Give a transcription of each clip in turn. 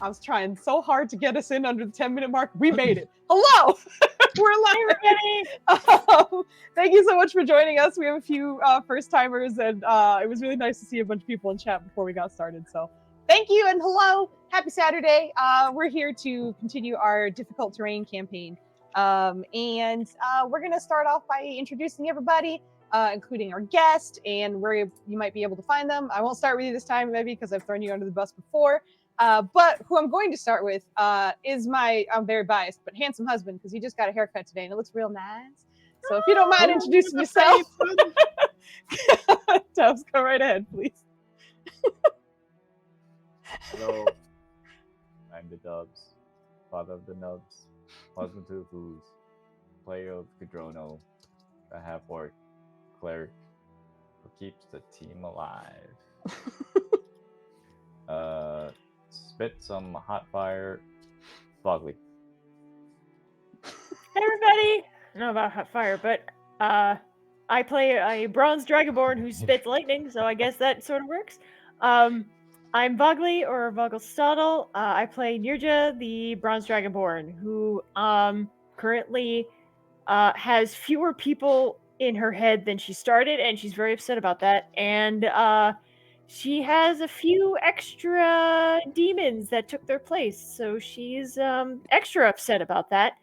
I was trying so hard to get us in under the 10-minute mark. We made it. Hello! We're live. Thank you so much for joining us. We have a few first-timers, and it was really nice to see a bunch of people in chat before we got started. So thank you, and hello. Happy Saturday. We're here to continue our difficult terrain campaign. And we're going to start off by introducing everybody, including our guest, and where you might be able to find them. I won't start with you this time, maybe, because I've thrown you under the bus before. But who I'm going to start with is I'm very biased, but handsome husband, because he just got a haircut today and it looks real nice. So if you don't mind introducing yourself, Tubbs, go right ahead, please. Hello, I'm the Dubs, father of the Nubs, husband to the Foos, player of Cadrono, a half-orc cleric who keeps the team alive. Spit some hot fire, Fogley. Hey everybody! I don't know about hot fire, but I play a bronze dragonborn who spits lightning, so I guess that sort of works. I'm Vogley, or Vogelstadel. I play Nirja, the bronze dragonborn, who currently has fewer people in her head than she started, and she's very upset about that. And she has a few extra demons that took their place, so she's extra upset about that.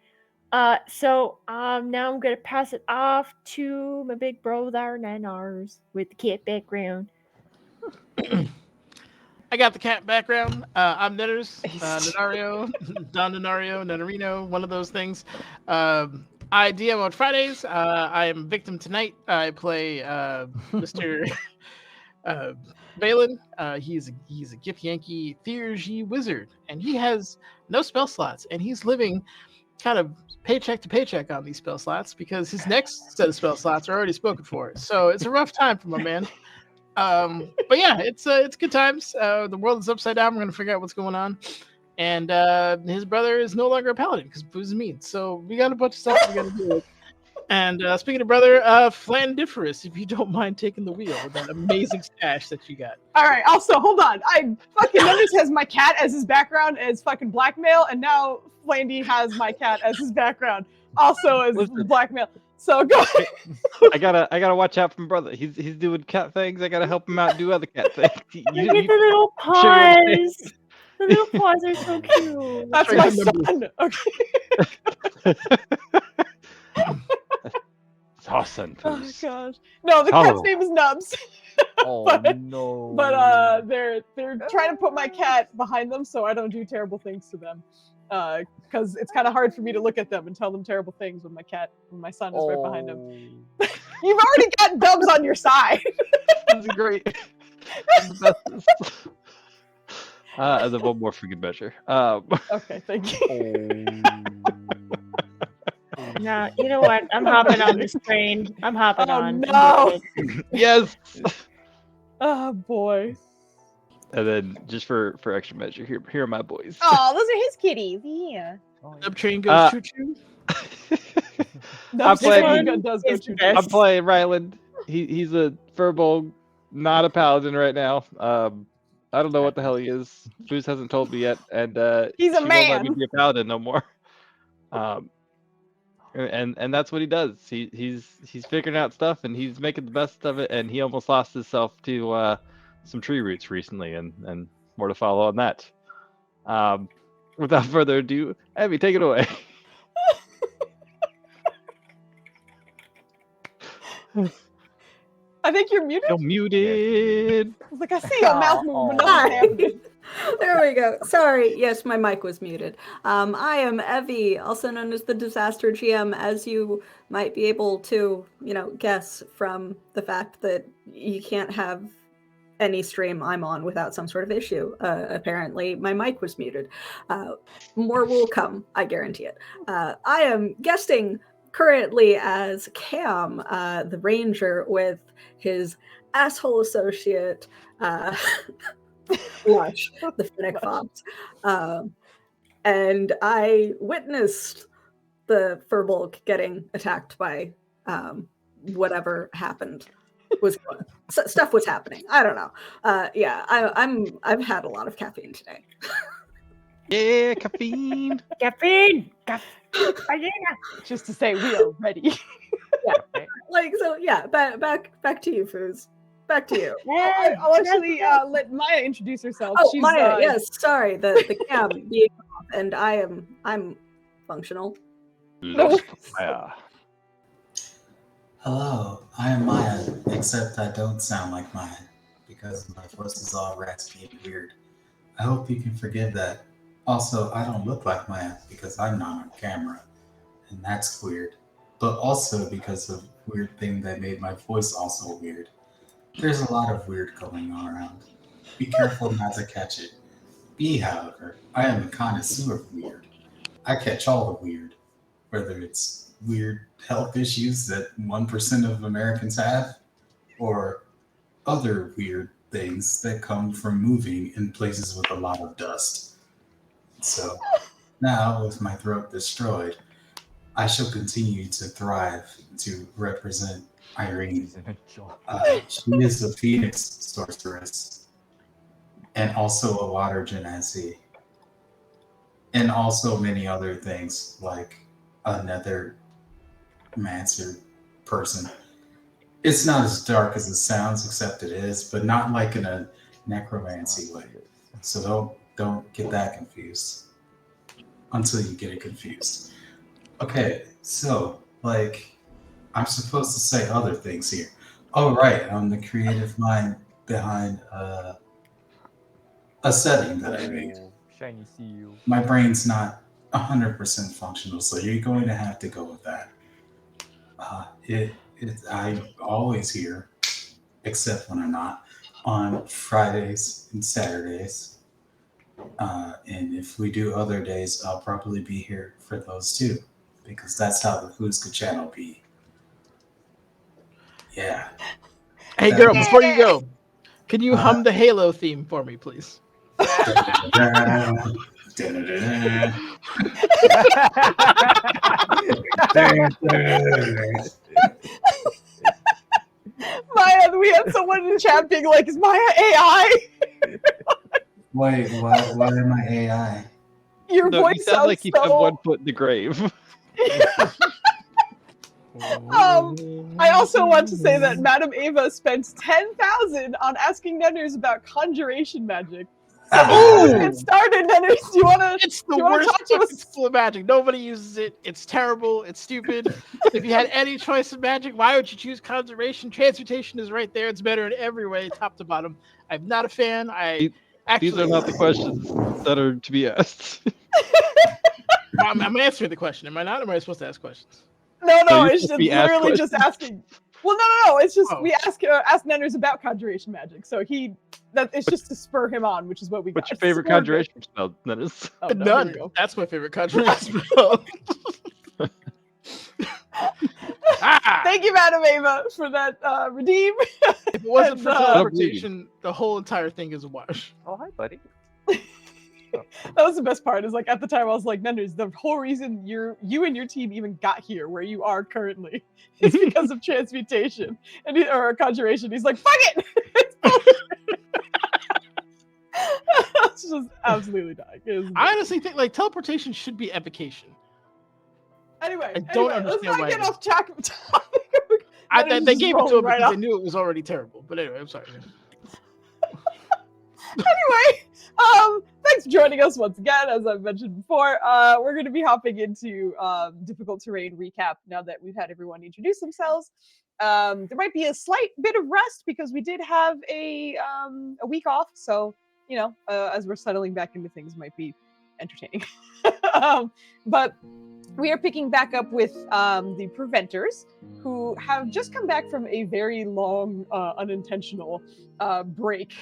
So now I'm gonna pass it off to my big brother Nanars with the cat background. I got the cat background. I'm Netters, Nenario, Don Nenario, Nenarino, one of those things. I DM on Fridays. I am victim tonight. I play Mr. Valen. He's a Gip Yankee Theurgy wizard, and he has no spell slots, and he's living kind of paycheck to paycheck on these spell slots because his next set of spell slots are already spoken for. So it's a rough time for my man. But yeah, it's good times. The world is upside down. We're gonna figure out what's going on, and his brother is no longer a paladin because Boo's mean. So we got a bunch of stuff we gotta do. And speaking of brother, Flandiferous, if you don't mind taking the wheel with that amazing stash that you got. All right. Also, hold on. I fucking Numbers has my cat as his background as fucking blackmail, and now Flandy has my cat as his background, also as blackmail. So go ahead. I gotta watch out for my brother. He's doing cat things. I gotta help him out do other cat things. Look at the little paws. The little paws are so cute. That's my son. Okay. Awesome. Oh gosh. No, the cat's name is Nubs. Oh no. But they're trying to put my cat behind them so I don't do terrible things to them. Because it's kind of hard for me to look at them and tell them terrible things when my son is right behind them. You've already got Dubs on your side. That's great. As a one more for good measure. Okay, thank you. No, you know what? I'm hopping on this train. I'm hopping on. No. Yes. Oh boy. And then just for extra measure, here are my boys. Oh, those are his kitties. Yeah. The train goes choo choo. I'm playing Ryland. He's a Furbolg, not a paladin right now. I don't know what the hell he is. Foos hasn't told me yet, and he's a she man. won't let me be a paladin no more. And that's what he does. He's figuring out stuff, and he's making the best of it. And he almost lost himself to some tree roots recently, and more to follow on that. Without further ado, Abby, take it away. I think you're muted. You're muted. I was like, I see your mouth moving, but nothing's happening. There we go. Sorry. Yes, my mic was muted. I am Evie, also known as the Disaster GM, as you might be able to, guess from the fact that you can't have any stream I'm on without some sort of issue. Apparently, my mic was muted. More will come, I guarantee it. I am guesting currently as Cam, the ranger, with his asshole associate, Lush, the Finnick Fox. And I witnessed the Furbolg getting attacked by whatever happened. Stuff was happening. I don't know. I've had a lot of caffeine today. Yeah, caffeine. Caffeine. Yeah. Just to say, we are ready. Like, so yeah, back to you, Foos. Back to you. I'll actually let Maya introduce herself. Oh, She's Maya, yes, sorry, the cam being off, and I'm functional. Los Maya. Hello, I am Maya, except I don't sound like Maya because my voice is all raspy and weird. I hope you can forgive that. Also, I don't look like Maya because I'm not on camera, and that's weird. But also because of weird thing that made my voice also weird. There's a lot of weird going on around. Be careful not to catch it. However, I am a connoisseur of weird. I catch all the weird, whether it's weird health issues that 1% of Americans have, or other weird things that come from moving in places with a lot of dust. So now, with my throat destroyed, I shall continue to thrive to represent Irene. She is a Phoenix sorceress and also a water genasi, and also many other things like another mancer person. It's not as dark as it sounds, except it is, but not like in a necromancy way. So don't get that confused until you get it confused. Okay, so like I'm supposed to say other things here. Oh right, I'm the creative mind behind a setting that I made. Shiny seal. My brain's not 100% functional, so you're going to have to go with that. I always hear, except when I'm not, on Fridays and Saturdays. And if we do other days, I'll probably be here for those too, because that's how the Foozca channel be. Yeah. Hey, girl, before you go, can you hum the Halo theme for me, please? Maya, we had someone in the chat being like, is Maya AI? Wait, why am I AI? Your No, voice you sound like you have so... one foot in the grave. I also want to say that Madam Ava spent 10,000 on asking Nenners about conjuration magic. So let's get started, Nenners. Do you want to? It's the worst fucking tool of magic. Nobody uses it. It's terrible. It's stupid. If you had any choice of magic, why would you choose conjuration? Transmutation is right there. It's better in every way, top to bottom. I'm not a fan. These are not the questions that are to be asked. I'm answering the question. Am I not? Or am I supposed to ask questions? No, So it's just literally just asking. Well, no. It's just we ask Nenners about conjuration magic. So it's just to spur him on, which is what we got. What's your favorite conjuration spell, Nenners? Oh, None. That's my favorite conjuration spell. Thank you, Madam Ava, for that redeem. If it wasn't for teleportation, the whole entire thing is a wash. Oh, hi, buddy. That was the best part. Is like at the time I was like, Nenners, the whole reason you and your team even got here where you are currently is because of transmutation or conjuration. He's like, fuck it. It's just absolutely dying. I honestly think like teleportation should be evocation. Anyway, I don't understand let's not why get off topic. They gave it to him right because off. they knew it was already terrible. But anyway, I'm sorry. Anyway, thanks for joining us once again. As I've mentioned before, we're going to be hopping into difficult terrain recap now that we've had everyone introduce themselves. There might be a slight bit of rest because we did have a week off, so as we're settling back into things, might be entertaining. But we are picking back up with the Preventers, who have just come back from a very long, unintentional break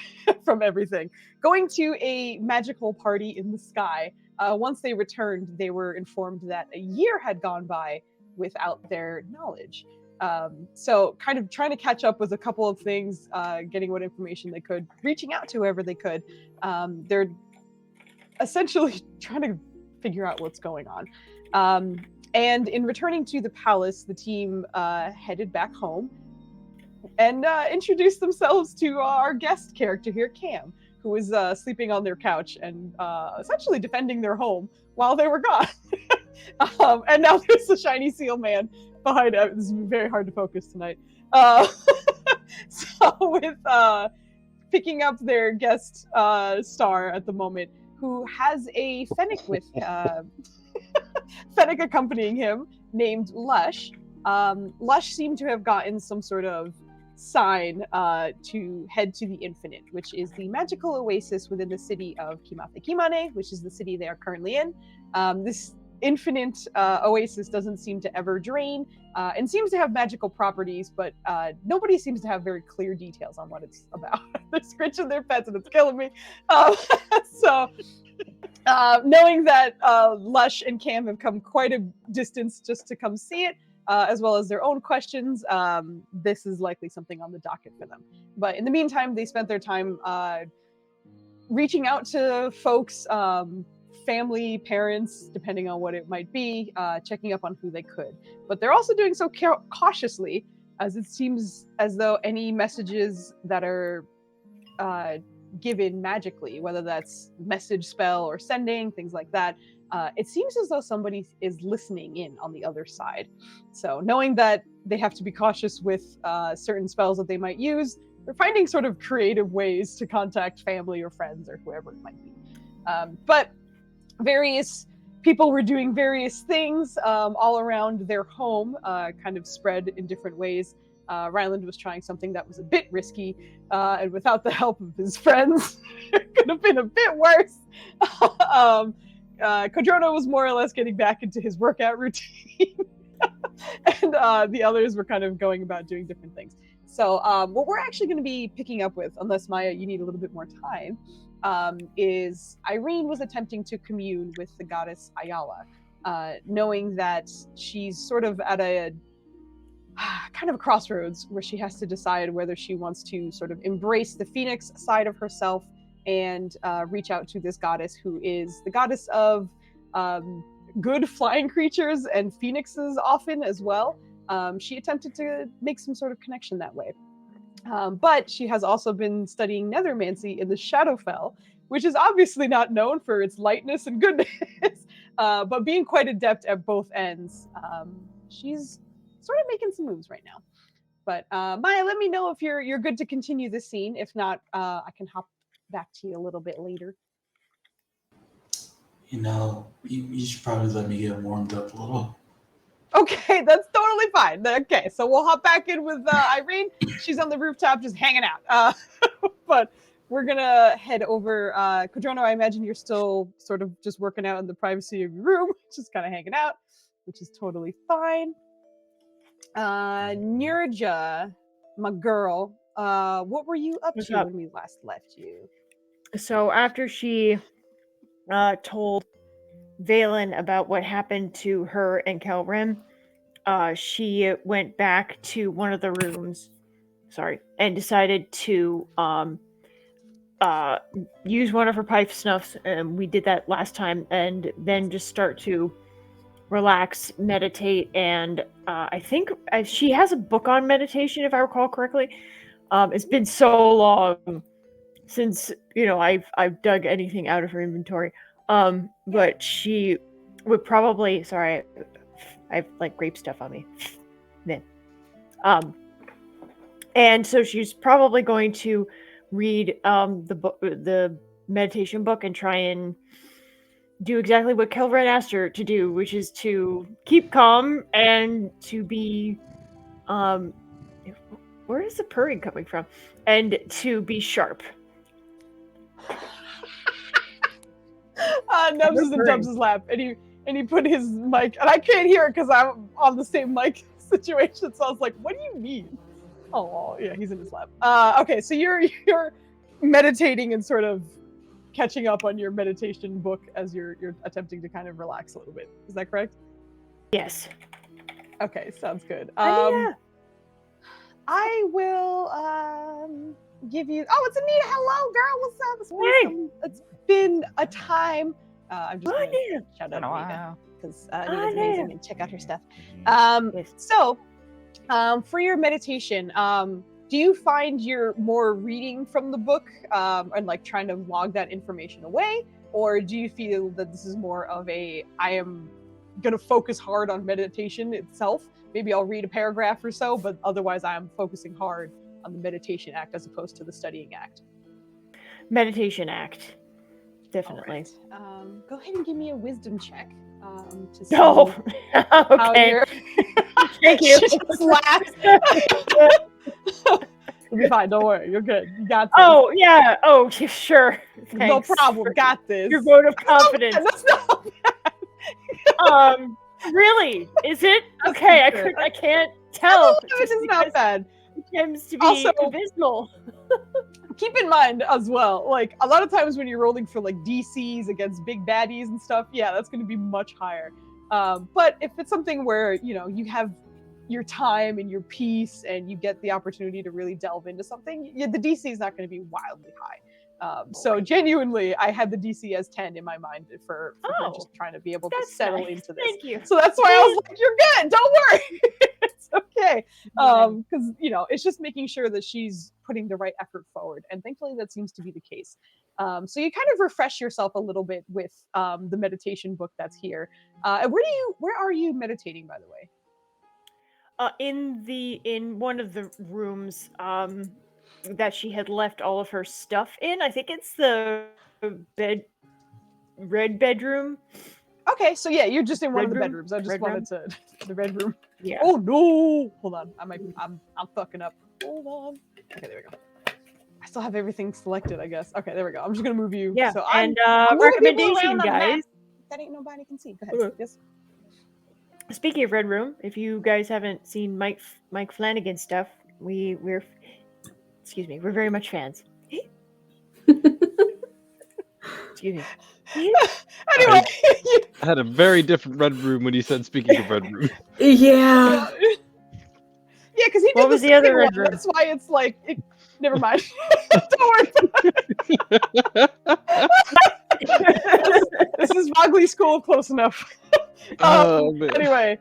from everything. Going to a magical party in the sky. Once they returned, they were informed that a year had gone by without their knowledge. So kind of trying to catch up with a couple of things, getting what information they could, reaching out to whoever they could. They're essentially trying to figure out what's going on. And in returning to the palace, the team headed back home and introduced themselves to our guest character here, Cam, who was sleeping on their couch and essentially defending their home while they were gone. And now there's the shiny seal man behind it. This is very hard to focus tonight. So with picking up their guest star at the moment, who has a fennec with fennec accompanying him, named Lush. Lush seemed to have gotten some sort of sign to head to the Infinite, which is the magical oasis within the city of Kimate Kimane, which is the city they are currently in. This Infinite oasis doesn't seem to ever drain and seems to have magical properties, but nobody seems to have very clear details on what it's about. They're scratching their pets and it's killing me. So knowing that Lush and Cam have come quite a distance just to come see it, as well as their own questions, this is likely something on the docket for them. But in the meantime, they spent their time reaching out to folks, family, parents, depending on what it might be, checking up on who they could. But they're also doing so cautiously, as it seems as though any messages that are given magically, whether that's message spell or sending, things like that, it seems as though somebody is listening in on the other side. So knowing that they have to be cautious with certain spells that they might use, they're finding sort of creative ways to contact family or friends or whoever it might be. But various people were doing various things all around their home, kind of spread in different ways. Ryland was trying something that was a bit risky, and without the help of his friends, it could have been a bit worse. Kodrono was more or less getting back into his workout routine, and the others were kind of going about doing different things. So what we're actually going to be picking up with, unless Maya, you need a little bit more time, is Irene was attempting to commune with the goddess Ayala, knowing that she's sort of at a kind of a crossroads where she has to decide whether she wants to sort of embrace the phoenix side of herself and reach out to this goddess who is the goddess of good flying creatures and phoenixes often as well. She attempted to make some sort of connection that way. But she has also been studying nethermancy in the Shadowfell, which is obviously not known for its lightness and goodness, but being quite adept at both ends. She's sort of making some moves right now. But Maya, let me know if you're good to continue this scene. If not, I can hop back to you a little bit later. You should probably let me get warmed up a little. Okay, that's totally fine. Okay, so we'll hop back in with Irene. She's on the rooftop just hanging out. But we're gonna head over. Kodrono, I imagine you're still sort of just working out in the privacy of your room, just kind of hanging out, which is totally fine. Nirja, my girl, what were you up to when we last left you? So after she told Valen about what happened to her and Kelrim, she went back to one of the rooms, and decided to use one of her pipe snuffs, and we did that last time, and then just start to relax, meditate, and I think she has a book on meditation, if I recall correctly. It's been so long since I've dug anything out of her inventory. But she would probably I have like grape stuff on me. Then. And so she's probably going to read the meditation book and try and do exactly what Kelvin asked her to do, which is to keep calm and to be where is the purring coming from? And to be sharp. Nubs is in Dubs' lap, and he put his mic, and I can't hear it because I'm on the same mic situation. So I was like, "What do you mean?" Oh, yeah, he's in his lap. Okay, so you're meditating and sort of catching up on your meditation book as you're attempting to kind of relax a little bit. Is that correct? Yes. Okay, sounds good. Yeah. I will give you. Oh, it's Anita. Hello, girl. What's up? It's been a time. I'm just going to shout out Anita because Anita's amazing and check out her stuff. So, for your meditation, do do you find you're more reading from the book and like trying to log that information away, or do you feel that this is more of a I am gonna focus hard on meditation itself? Maybe I'll read a paragraph or so, but otherwise I am focusing hard on the meditation act as opposed to the studying act. Meditation act. Definitely. All right. Go ahead and give me a wisdom check to see No. how Okay. you're... Thank you. She just laughs. You'll be fine. Don't worry. You're good. You got this. Oh yeah. Oh sure. No Thanks problem. for Got this. Your vote of confidence. That's not bad. Really? Is it? Okay, I can't tell. This is not bad. It tends to be Also- abysmal. Keep in mind as well, like a lot of times when you're rolling for like DCs against big baddies and stuff, yeah, that's going to be much higher. But if it's something where you have your time and your peace and you get the opportunity to really delve into something, the DC is not going to be wildly high. So genuinely, I had the DC as 10 in my mind for her just trying to be able to That's settle nice. into this. Thank you. So that's why I was like, "You're good. Don't worry, it's okay." Because it's just making sure that she's putting the right effort forward, and thankfully that seems to be the case. So you kind of refresh yourself a little bit with the meditation book that's here. And where are you meditating, by the way? In one of the rooms that she had left all of her stuff in. I think it's the red bedroom. Okay, so yeah, you're just in one of the Red room? bedrooms. I just Red wanted to the red room. Yeah. Oh no! Hold on, I'm fucking up. Hold on. Okay, there we go. I still have everything selected, I guess. Okay, there we go. I'm just gonna move you. Yeah. So And I'm moving people recommendation, around on the map guys. that ain't nobody can see. Go ahead. Okay. Yes. Speaking of Red Room, if you guys haven't seen Mike Flanagan stuff, we're very much fans. Excuse me. Anyway, I had a very different red room when you said speaking of red room. Yeah. yeah, because he did What was the second other red one. room? That's why it's like. Never mind. Don't worry. This is Vogley School close enough. Oh, man. Anyway,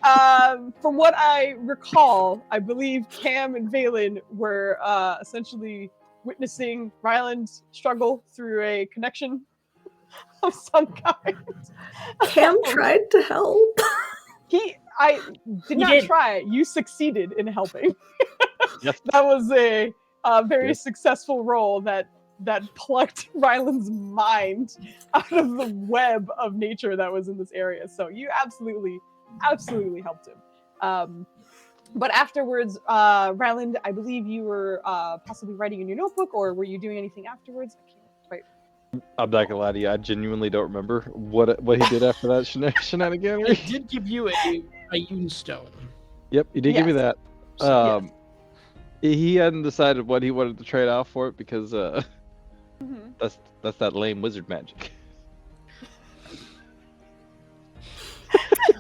from what I recall, I believe Cam and Valen were essentially witnessing Ryland struggle through a connection of some kind. Cam tried to help. I did He not did. try. You succeeded in helping. Yes. That was a very Yes. successful role that plucked Ryland's mind out of the web of nature that was in this area. So you absolutely helped him. But afterwards, Ryland, I believe you were possibly writing in your notebook, or were you doing anything afterwards? I can't quite. I'm not gonna lie to you. I genuinely don't remember what he did after that shenanigan. I did give you a Yun stone. Yep, he did give me Yes. that. Yes. He hadn't decided what he wanted to trade off for it because Mhm. that's that lame wizard magic.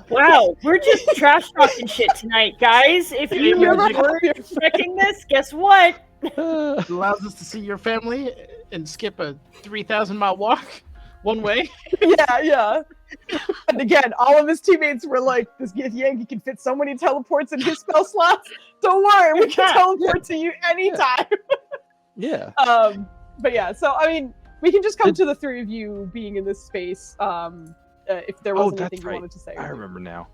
Wow, we're just trash talking shit tonight, guys. If you Remember- were expecting this, guess what? It allows us to see your family and skip a 3,000-mile walk one way. Yeah. And again, all of his teammates were like, "This Yankee can fit so many teleports in his spell slots. Don't worry, we can teleport to you anytime." Yeah. But yeah, so I mean, we can just come to the three of you being in this space. If there was anything that's you right. wanted to say. I remember now.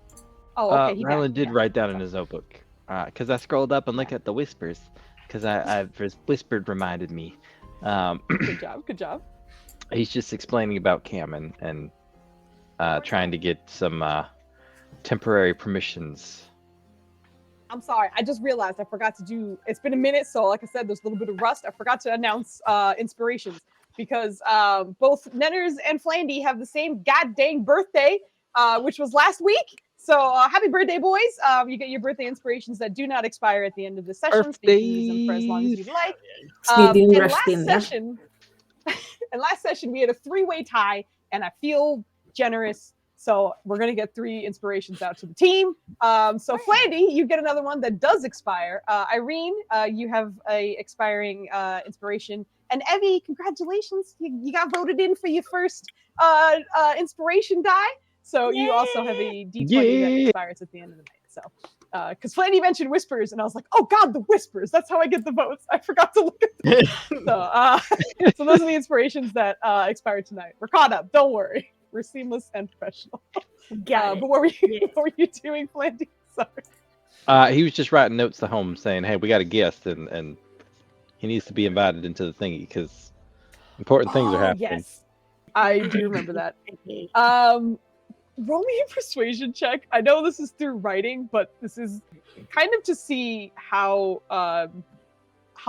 Oh, okay. he Ryland back, did yeah. write down in his notebook because I scrolled up and looked at the whispers because I whispered reminded me. Good job. He's just explaining about Cam and trying to get some temporary permissions. I'm sorry. I just realized I forgot to do. It's been a minute, so like I said, there's a little bit of rust. I forgot to announce inspirations because both Nenners and Flandy have the same goddamn birthday, which was last week. So happy birthday, boys! You get your birthday inspirations that do not expire at the end of the session. So you can use them for as long as you'd like. Sneaking, And rusting, last session we had a 3-way tie, and I feel generous. So we're gonna get 3 inspirations out to the team. So Flandy, you get another one that does expire. Irene, you have a expiring inspiration. And Evie, congratulations, you got voted in for your first inspiration die. So you also have a D20 that Yeah. expires at the end of the night. So, because Flanny mentioned whispers, and I was like, oh god, the whispers. That's how I get the votes. I forgot to look at them. So those are the inspirations that expired tonight. We're caught up. Don't worry. We're seamless and professional. Got it. But what were you? Yes. What were you doing, Flanny? Sorry. He was just writing notes to home saying, "Hey, we got a guest, and he needs to be invited into the thingy because important things are happening." Yes, I do remember that. Roll me a persuasion check. I know this is through writing, but this is kind of to see how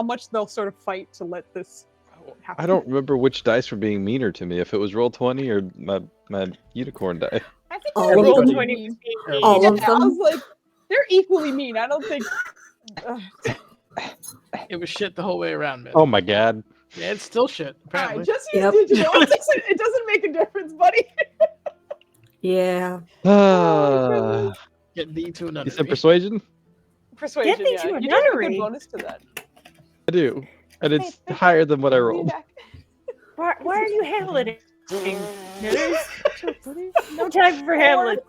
much they'll sort of fight to let this happen. I don't remember which dice were being meaner to me. If it was roll 20 or my unicorn die. I think All they're of roll them? 20 20 mean. All Yeah, of I was them? like, they're equally mean. I don't think. It was shit the whole way around, man. Oh my god. Yeah, it's still shit, All right, apparently. just use Yep. digital. It doesn't make a difference, buddy. Yeah. Get thee to another. You said persuasion? Persuasion. me Yeah, to a you do have a good nunnery. bonus to that. I do. And it's higher than what I Lean rolled. back. Why are you Hamleting? No time for Hamlet.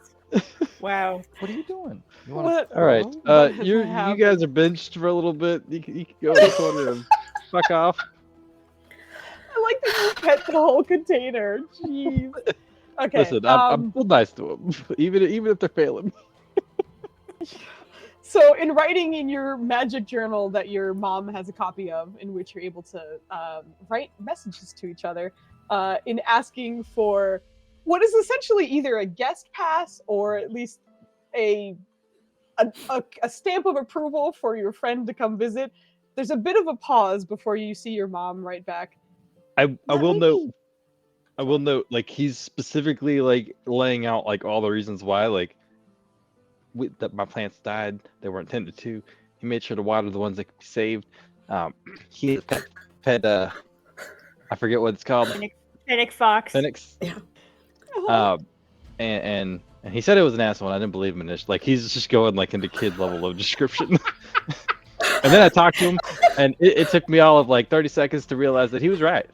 Wow. What are you doing? You What? All right. What has You happened? guys are benched for a little bit. You can go in the corner and fuck off. I like that you pet the whole container. Jeez. Okay. Listen, I'm still nice to them, even if they're failing. So, in writing in your magic journal that your mom has a copy of, in which you're able to write messages to each other, in asking for what is essentially either a guest pass or at least a stamp of approval for your friend to come visit. There's a bit of a pause before you see your mom write back. I That will might note. be- I will note, like he's specifically like laying out like all the reasons why, like that my plants died. They weren't tended to. He made sure to water the ones that could be saved. He fed I forget what it's called. Fennec Fox. Phoenix. Oh, And he said it was an asshole, and I didn't believe him initially. Like he's just going like into kid level of description. And then I talked to him, and it took me all of like 30 seconds to realize that he was right.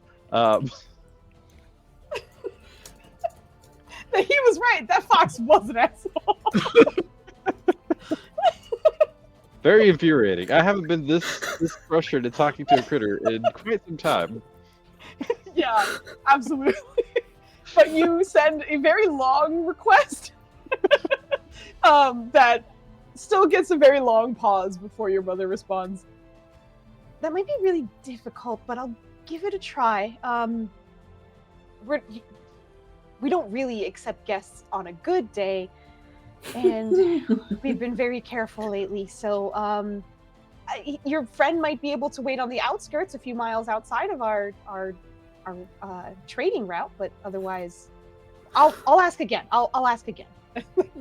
he was right. That fox was an asshole. Very infuriating. I haven't been this frustrated talking to a critter in quite some time. Yeah, absolutely. But you send a very long request that still gets a very long pause before your mother responds. That might be really difficult, but I'll give it a try. We don't really accept guests on a good day, and we've been very careful lately. So, your friend might be able to wait on the outskirts, a few miles outside of our trading route, but otherwise, I'll ask again. I'll ask again.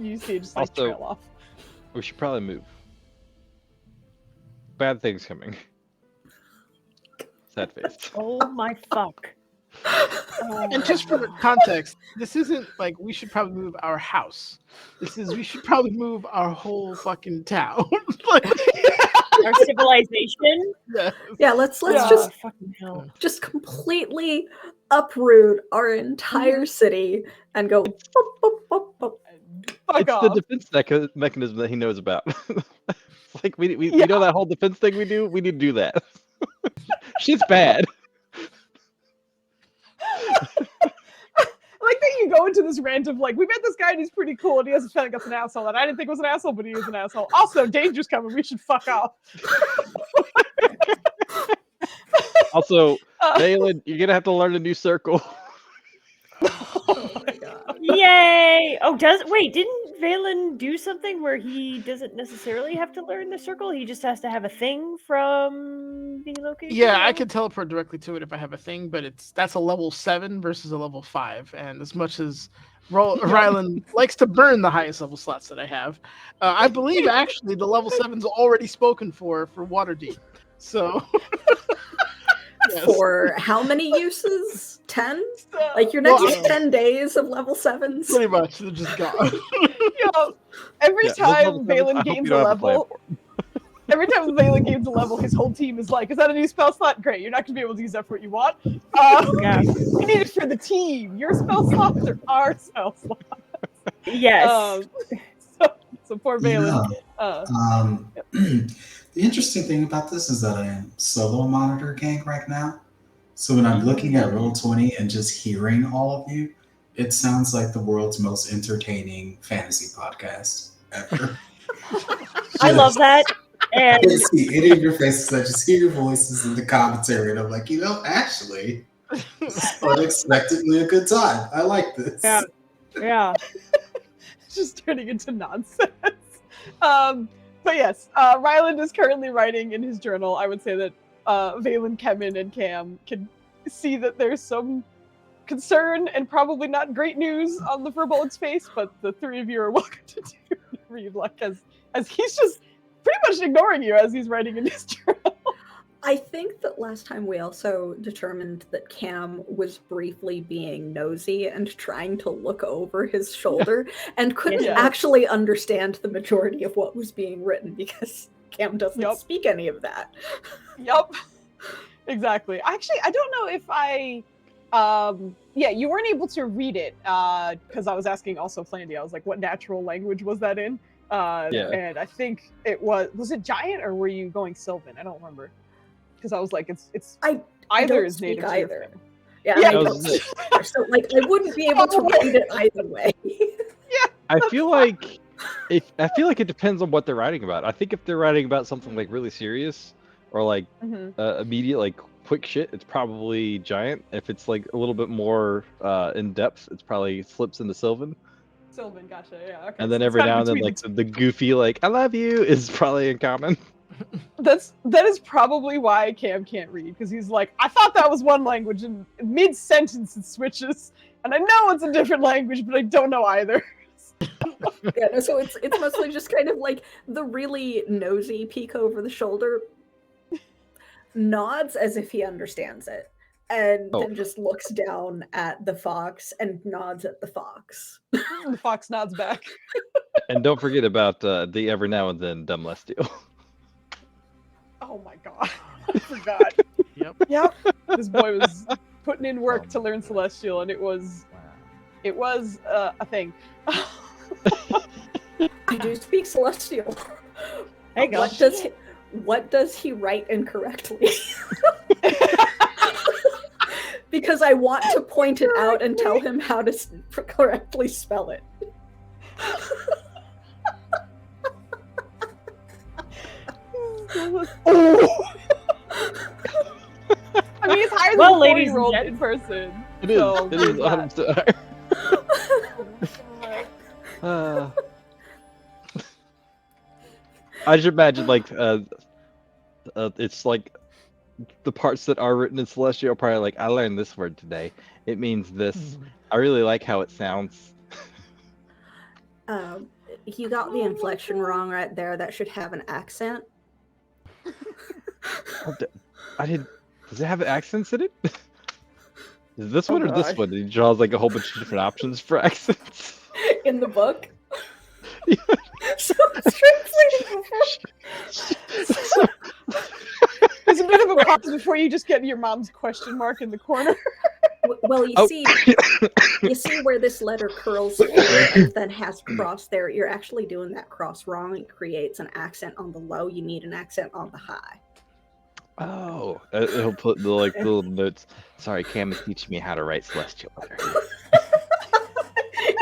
You see, it just like Also- trail off. We should probably move. Bad things coming. Sad face. Oh my fuck. And just for context, this isn't like we should probably move our house. This is we should probably move our whole fucking town. Like, Our civilization. yeah. Yeah, let's Yeah. just Fucking hell. completely uproot our entire city and go boop, boop, boop, boop. Fuck It's off. the defense mechanism that he knows about. It's like we Yeah. know that whole defense thing we do. We need to do that. Shit's bad. I like that you go into this rant of like, we met this guy and he's pretty cool and he has a feeling that's an asshole that I didn't think was an asshole, but he is an asshole. Also, danger's coming. We should fuck off. Also, Valen, you're gonna have to learn a new circle. Oh my god. Yay! Oh, didn't Valen do something where he doesn't necessarily have to learn the circle? He just has to have a thing from the location? Yeah, I could teleport directly to it if I have a thing, but that's a level 7 versus a level 5. And as much as Rylan likes to burn the highest level slots that I have, I believe actually the level 7's already spoken for Waterdeep. So yes. For how many uses? 10? So, Like your next Well, 10 days of level 7s? Pretty much, they're just gone. you know, every Yeah, those time level sevens, I Valen hope gains you a don't have to plan level, every time Valen gains a level, his whole team is like, is that a new spell slot? Great, you're not going to be able to use that for what you want. Yeah. We need it for the team. Your spell slots are our spell slots. Yes. So poor You Valen. know, the interesting thing about this is that I am solo monitor gang right now. So when I'm looking at Roll20 and just hearing all of you, it sounds like the world's most entertaining fantasy podcast ever. I love that. I And can't see any of your faces. I just hear your voices in the commentary, and I'm like, actually, this is unexpectedly a good time. I like this. yeah. It's just turning into nonsense. But yes, Ryland is currently writing in his journal. I would say that Valen, Kemin, and Cam can see that there's some concern and probably not great news on the Furbolg's face, but the three of you are welcome to read luck as he's just pretty much ignoring you as he's writing in his journal. I think that last time we also determined that Cam was briefly being nosy and trying to look over his shoulder and couldn't Yeah. actually understand the majority of what was being written because Cam doesn't speak any of that. Yup. Exactly. Actually, I don't know if I you weren't able to read it because I was asking also Flandy. I was like, what natural language was that in? And I think it was it Giant or were you going Sylvan? I don't remember. Because I was like, it's either is native to your family. Yeah, Yeah, I don't so like I wouldn't be able to read it either way. I feel like it depends on what they're writing about. I think if they're writing about something like really serious or like immediate, like quick shit, it's probably Giant. If it's like a little bit more in depth, it's probably slips into Sylvan. Sylvan, gotcha, yeah. Okay. And then every now and then, like the goofy, like "I love you" is probably in common. That is probably why Cam can't read, because he's like, I thought that was one language, and mid sentence it switches, and I know it's a different language, but I don't know either. Yeah, no, so it's mostly just kind of like the really nosy peek over the shoulder, nods as if he understands it, and then just looks down at the fox and nods at the fox. The fox nods back. And don't forget about the every now and then dumb Lestial. Oh my god, I forgot. Yep. This boy was putting in work to learn Celestial, and it was a thing. I do speak Celestial. Hey, What does he write incorrectly? Because I want to point it out and tell him how to correctly spell it. Oh! I mean, it's higher than the 40-year-old in person. It is. So It is. I should imagine like it's like the parts that are written in Celestial are probably like, I learned this word today. It means this. I really like how it sounds. You got the inflection wrong right there. That should have an accent. I did. Does it have accents in it? Is this one or this one? He draws like a whole bunch of different options for accents. In the book? Yeah. So it's translating before. There's a bit of a pause before you just get your mom's question mark in the corner. Well, you see where this letter curls and then has cross there. You're actually doing that cross wrong. It creates an accent on the low. You need an accent on the high. Oh, he'll put the like little notes. Sorry, Cam is teaching me how to write Celestial letter.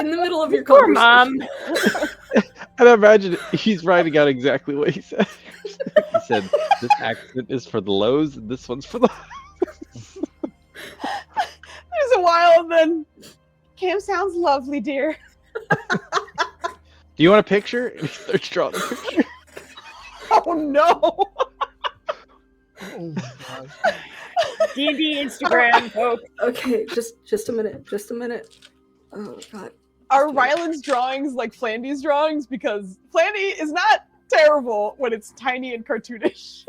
In the middle of your Poor conversation. mom. And I imagine he's writing out exactly what he said. He said, "This accent is for the lows, and this one's for the." There's a while, and then Cam sounds lovely, dear. Do you want a picture? And he starts drawing a picture. Oh no! Oh my god. D&D Instagram, folks. Okay, just a minute. Just a minute. Oh god. Are Ryland's drawings like Flandy's drawings? Because Flandy is not terrible when it's tiny and cartoonish.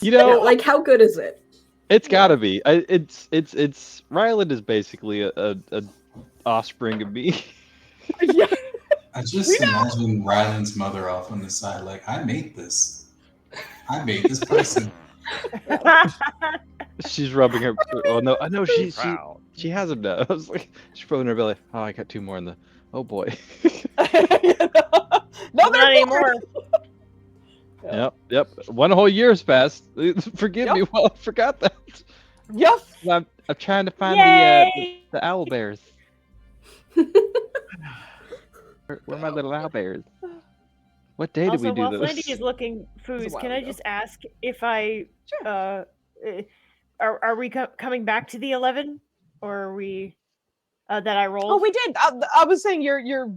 You know, Yeah, like how good is it? it's gotta be. It's Ryland is basically a offspring of me. Yeah. I just imagine Ryland's mother off on the side, like, I made this. I made this person. She's rubbing her. Oh no! I know she Proud. has him now. I was like, she's rubbing her belly. Oh, I got two more in the Oh boy. No, Not they're anymore. Yep. One whole year's passed. Forgive me. Yep. Well, I forgot that. Yep. I'm trying to find Yay! the owl bears. Where are my little owl bears? What day did we Also, do while this? Flandy is looking, a Foos, while can I ago. just ask if I Sure. are we coming back to the 11, or are we that I rolled? Oh, we did. I was saying your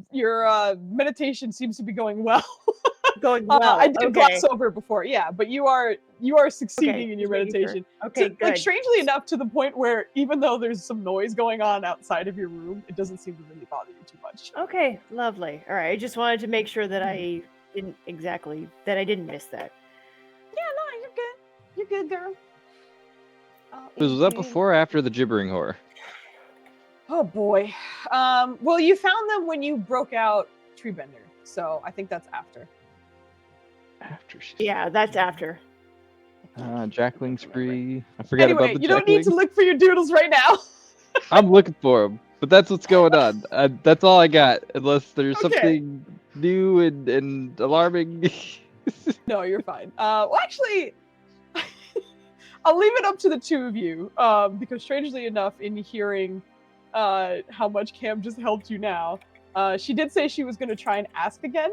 meditation seems to be going well. Going well. I did Okay. gloss over before, yeah, but you are succeeding in your just making sure. meditation. Okay, Like good. strangely enough, to the point where even though there's some noise going on outside of your room, it doesn't seem to really bother you too much. Okay, lovely. All right, I just wanted to make sure that I didn't miss that. Yeah, no, you're good. You're good, girl. Was that before or after the gibbering horror? Oh boy. Well, you found them when you broke out Treebender, so I think that's after. After she. Yeah, that's after. Jackling spree. I forgot about Anyway, the you don't need to jacklings. look for your doodles right now. I'm looking for them, but that's what's going on. That's all I got, unless there's Okay. something new and alarming. No, you're fine. Well, actually, I'll leave it up to the two of you, because strangely enough, in hearing how much Cam just helped you now, she did say she was going to try and ask again.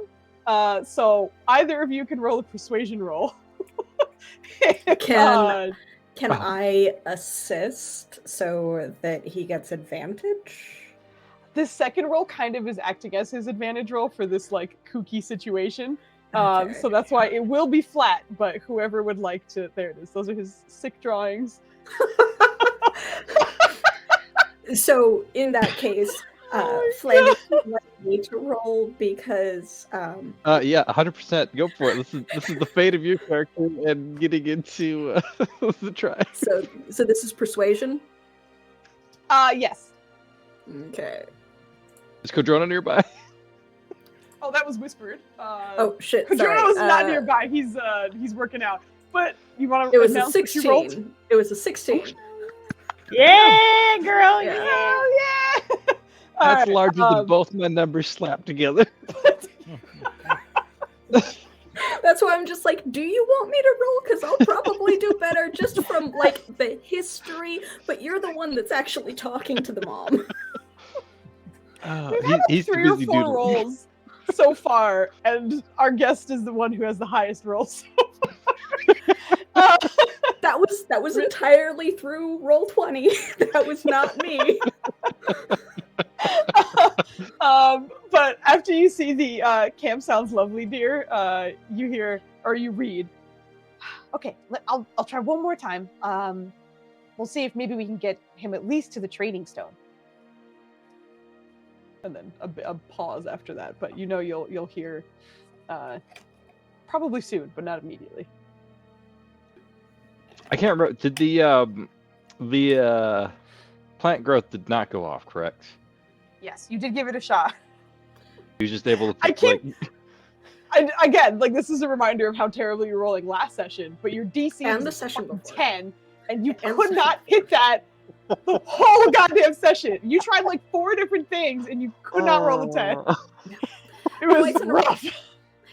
So either of you can roll a persuasion roll. Can I assist so that he gets advantage? This second roll kind of is acting as his advantage roll for this like kooky situation. Okay. So that's why it will be flat, but whoever would like to, there it is. Those are his sick drawings. So in that case, Flanders would like me to roll because Yeah, 100%. Go for it. This is the fate of your character and getting into the try. so this is persuasion. Yes. Okay. Is Kodrona nearby? Oh, that was whispered. Oh shit! Sorry. Kodrono's not nearby. He's working out. But you want to It was a announce what you rolled? 16. It was a 16. Yeah, girl. Yeah. Yeah. Hell yeah! That's Alright, larger than both my numbers slapped together. That's why I'm just like, do you want me to roll? Because I'll probably do better just from like the history. But you're the one that's actually talking to the mom. We've had like he's too 3 or busy 4 doodling. rolls so far, and our guest is the one who has the highest rolls so far. That was entirely through roll 20. That was not me. But after you see the camp sounds lovely, dear, you hear or you read. Okay, I'll try one more time. We'll see if maybe we can get him at least to the trading stone. And then a pause after that, but you know you'll hear probably soon, but not immediately. I can't remember. Did the plant growth did not go off, correct? Yes, you did give it a shot. He was just able to. I can't. Again, like this is a reminder of how terribly you're rolling last session, but your DC And was the session fucking before. 10, and you And could not hit that the whole goddamn session. You tried like 4 different things, and you could not roll a 10. It was Twice in a row. rough.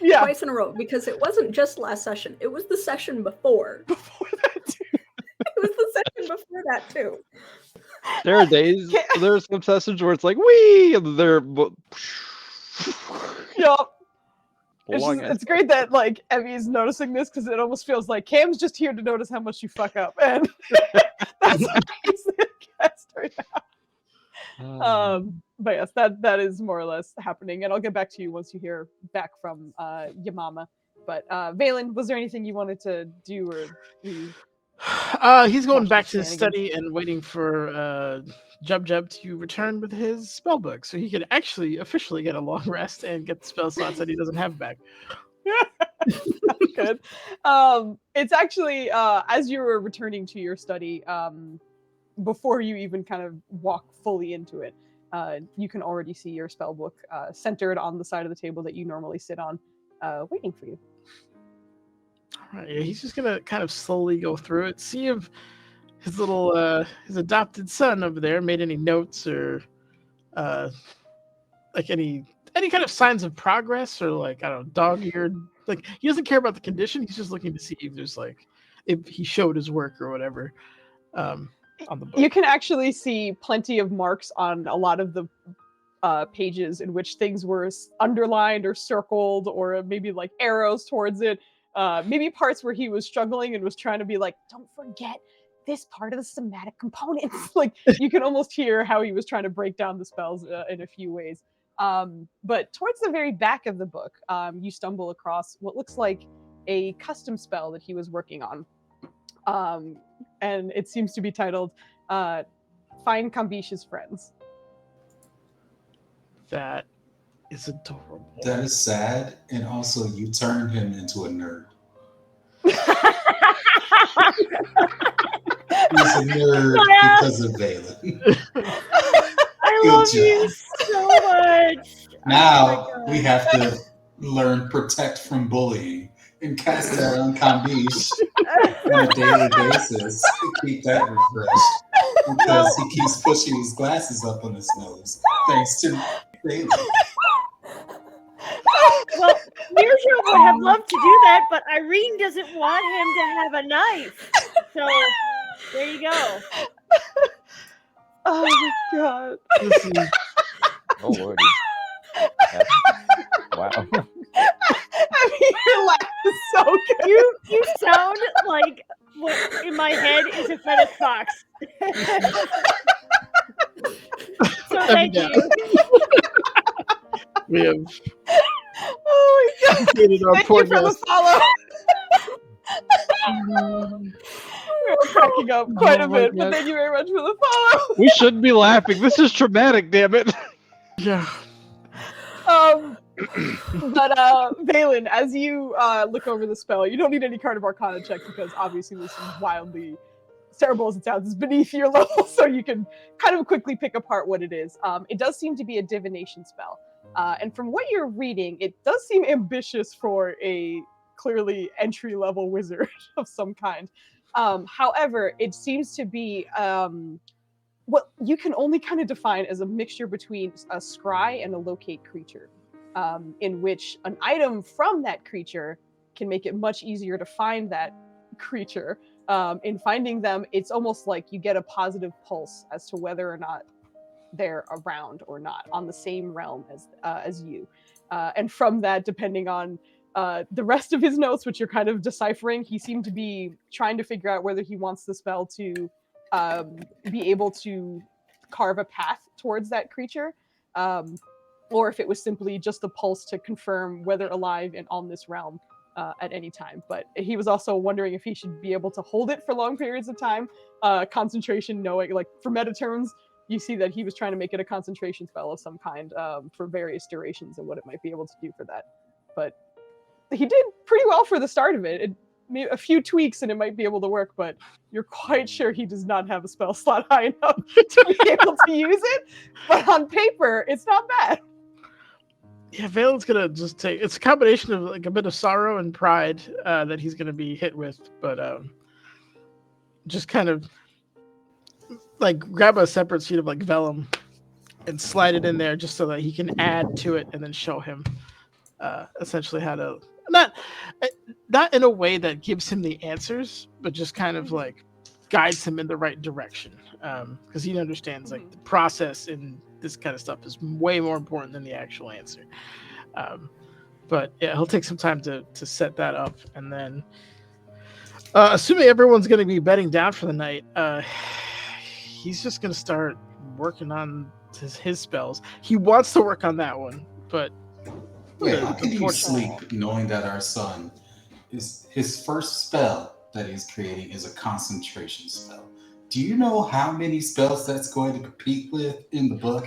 Yeah, Twice in a row, because it wasn't just last session. It was the session before. before that too. It was the session before that too. There are days, there are some sessions where it's like, wee, and they're. Yup. Long ass- It's great that like Evie's noticing this because it almost feels like Cam's just here to notice how much you fuck up, and that's why he's the guest right now. But yes, that is more or less happening, and I'll get back to you once you hear back from your mama. But Valen, was there anything you wanted to do or? He's going Watch back the to his study and waiting for Jub to return with his spell book, so he can actually officially get a long rest and get the spell slots that he doesn't have back. Good. It's actually as you were returning to your study, before you even kind of walk fully into it, you can already see your spell book centered on the side of the table that you normally sit on, waiting for you. All right, yeah, he's just gonna kind of slowly go through it, see if his little his adopted son over there made any notes or like any kind of signs of progress or like I don't know, dog-eared. Like he doesn't care about the condition. He's just looking to see if there's like if he showed his work or whatever on the book. You can actually see plenty of marks on a lot of the pages in which things were underlined or circled, or maybe like arrows towards it. Maybe parts where he was struggling and was trying to be like, don't forget this part of the somatic components. Like you can almost hear how he was trying to break down the spells in a few ways. But towards the very back of the book, you stumble across what looks like a custom spell that he was working on. And it seems to be titled Find Kambish's Friends. That is adorable. That is sad, and also you turned him into a nerd. He's a nerd because of Valen. I love you so much. Now we have to learn protect from bullying and cast that on Kambish on a daily basis to keep that refreshed. Because he keeps pushing his glasses up on his nose, thanks to Valen. Well, Mirja would have loved to do that, but Irene doesn't want him to have a knife. So there you go. Oh my god. Oh lordy. Wow. I mean, your laugh is so good. You sound like what in my head is a fetish fox. So thank you. We have Oh my god. completed our Thank you for the podcast. follow. We're cracking up quite a Oh my bit, but God. thank you very much for the follow. We shouldn't be laughing. This is traumatic, damn it. Yeah. But Valen, as you look over the spell, you don't need any card of Arcana check because obviously this is wildly, as terrible as it sounds, is beneath your level, so you can kind of quickly pick apart what it is. It does seem to be a divination spell, and from what you're reading, it does seem ambitious for a clearly entry-level wizard of some kind. However, it seems to be what you can only kind of define as a mixture between a scry and a locate creature, in which an item from that creature can make it much easier to find that creature. In finding them, it's almost like you get a positive pulse as to whether or not they're around or not on the same realm as you. And from that, depending on the rest of his notes, which you're kind of deciphering, he seemed to be trying to figure out whether he wants the spell to be able to carve a path towards that creature, or if it was simply just a pulse to confirm whether alive and on this realm at any time. But he was also wondering if he should be able to hold it for long periods of time. Concentration, knowing, like for meta terms, you see that he was trying to make it a concentration spell of some kind for various durations and what it might be able to do for that. But he did pretty well for the start of it. It made a few tweaks and it might be able to work, but you're quite sure he does not have a spell slot high enough to be able to use it. But on paper, it's not bad. Yeah, Valen's gonna just take. It's a combination of like a bit of sorrow and pride that he's gonna be hit with, but just kind of like grab a separate sheet of like vellum and slide it in there just so that he can add to it and then show him essentially how to not in a way that gives him the answers, but just kind of like guides him in the right direction, because he understands like the process in this kind of stuff is way more important than the actual answer. But yeah, he'll take some time to set that up, and then assuming everyone's going to be bedding down for the night, he's just going to start working on his spells. He wants to work on that one, but Yeah, how can you sleep knowing that our son is his first spell that he's creating is a concentration spell? Do you know how many spells that's going to compete with in the book?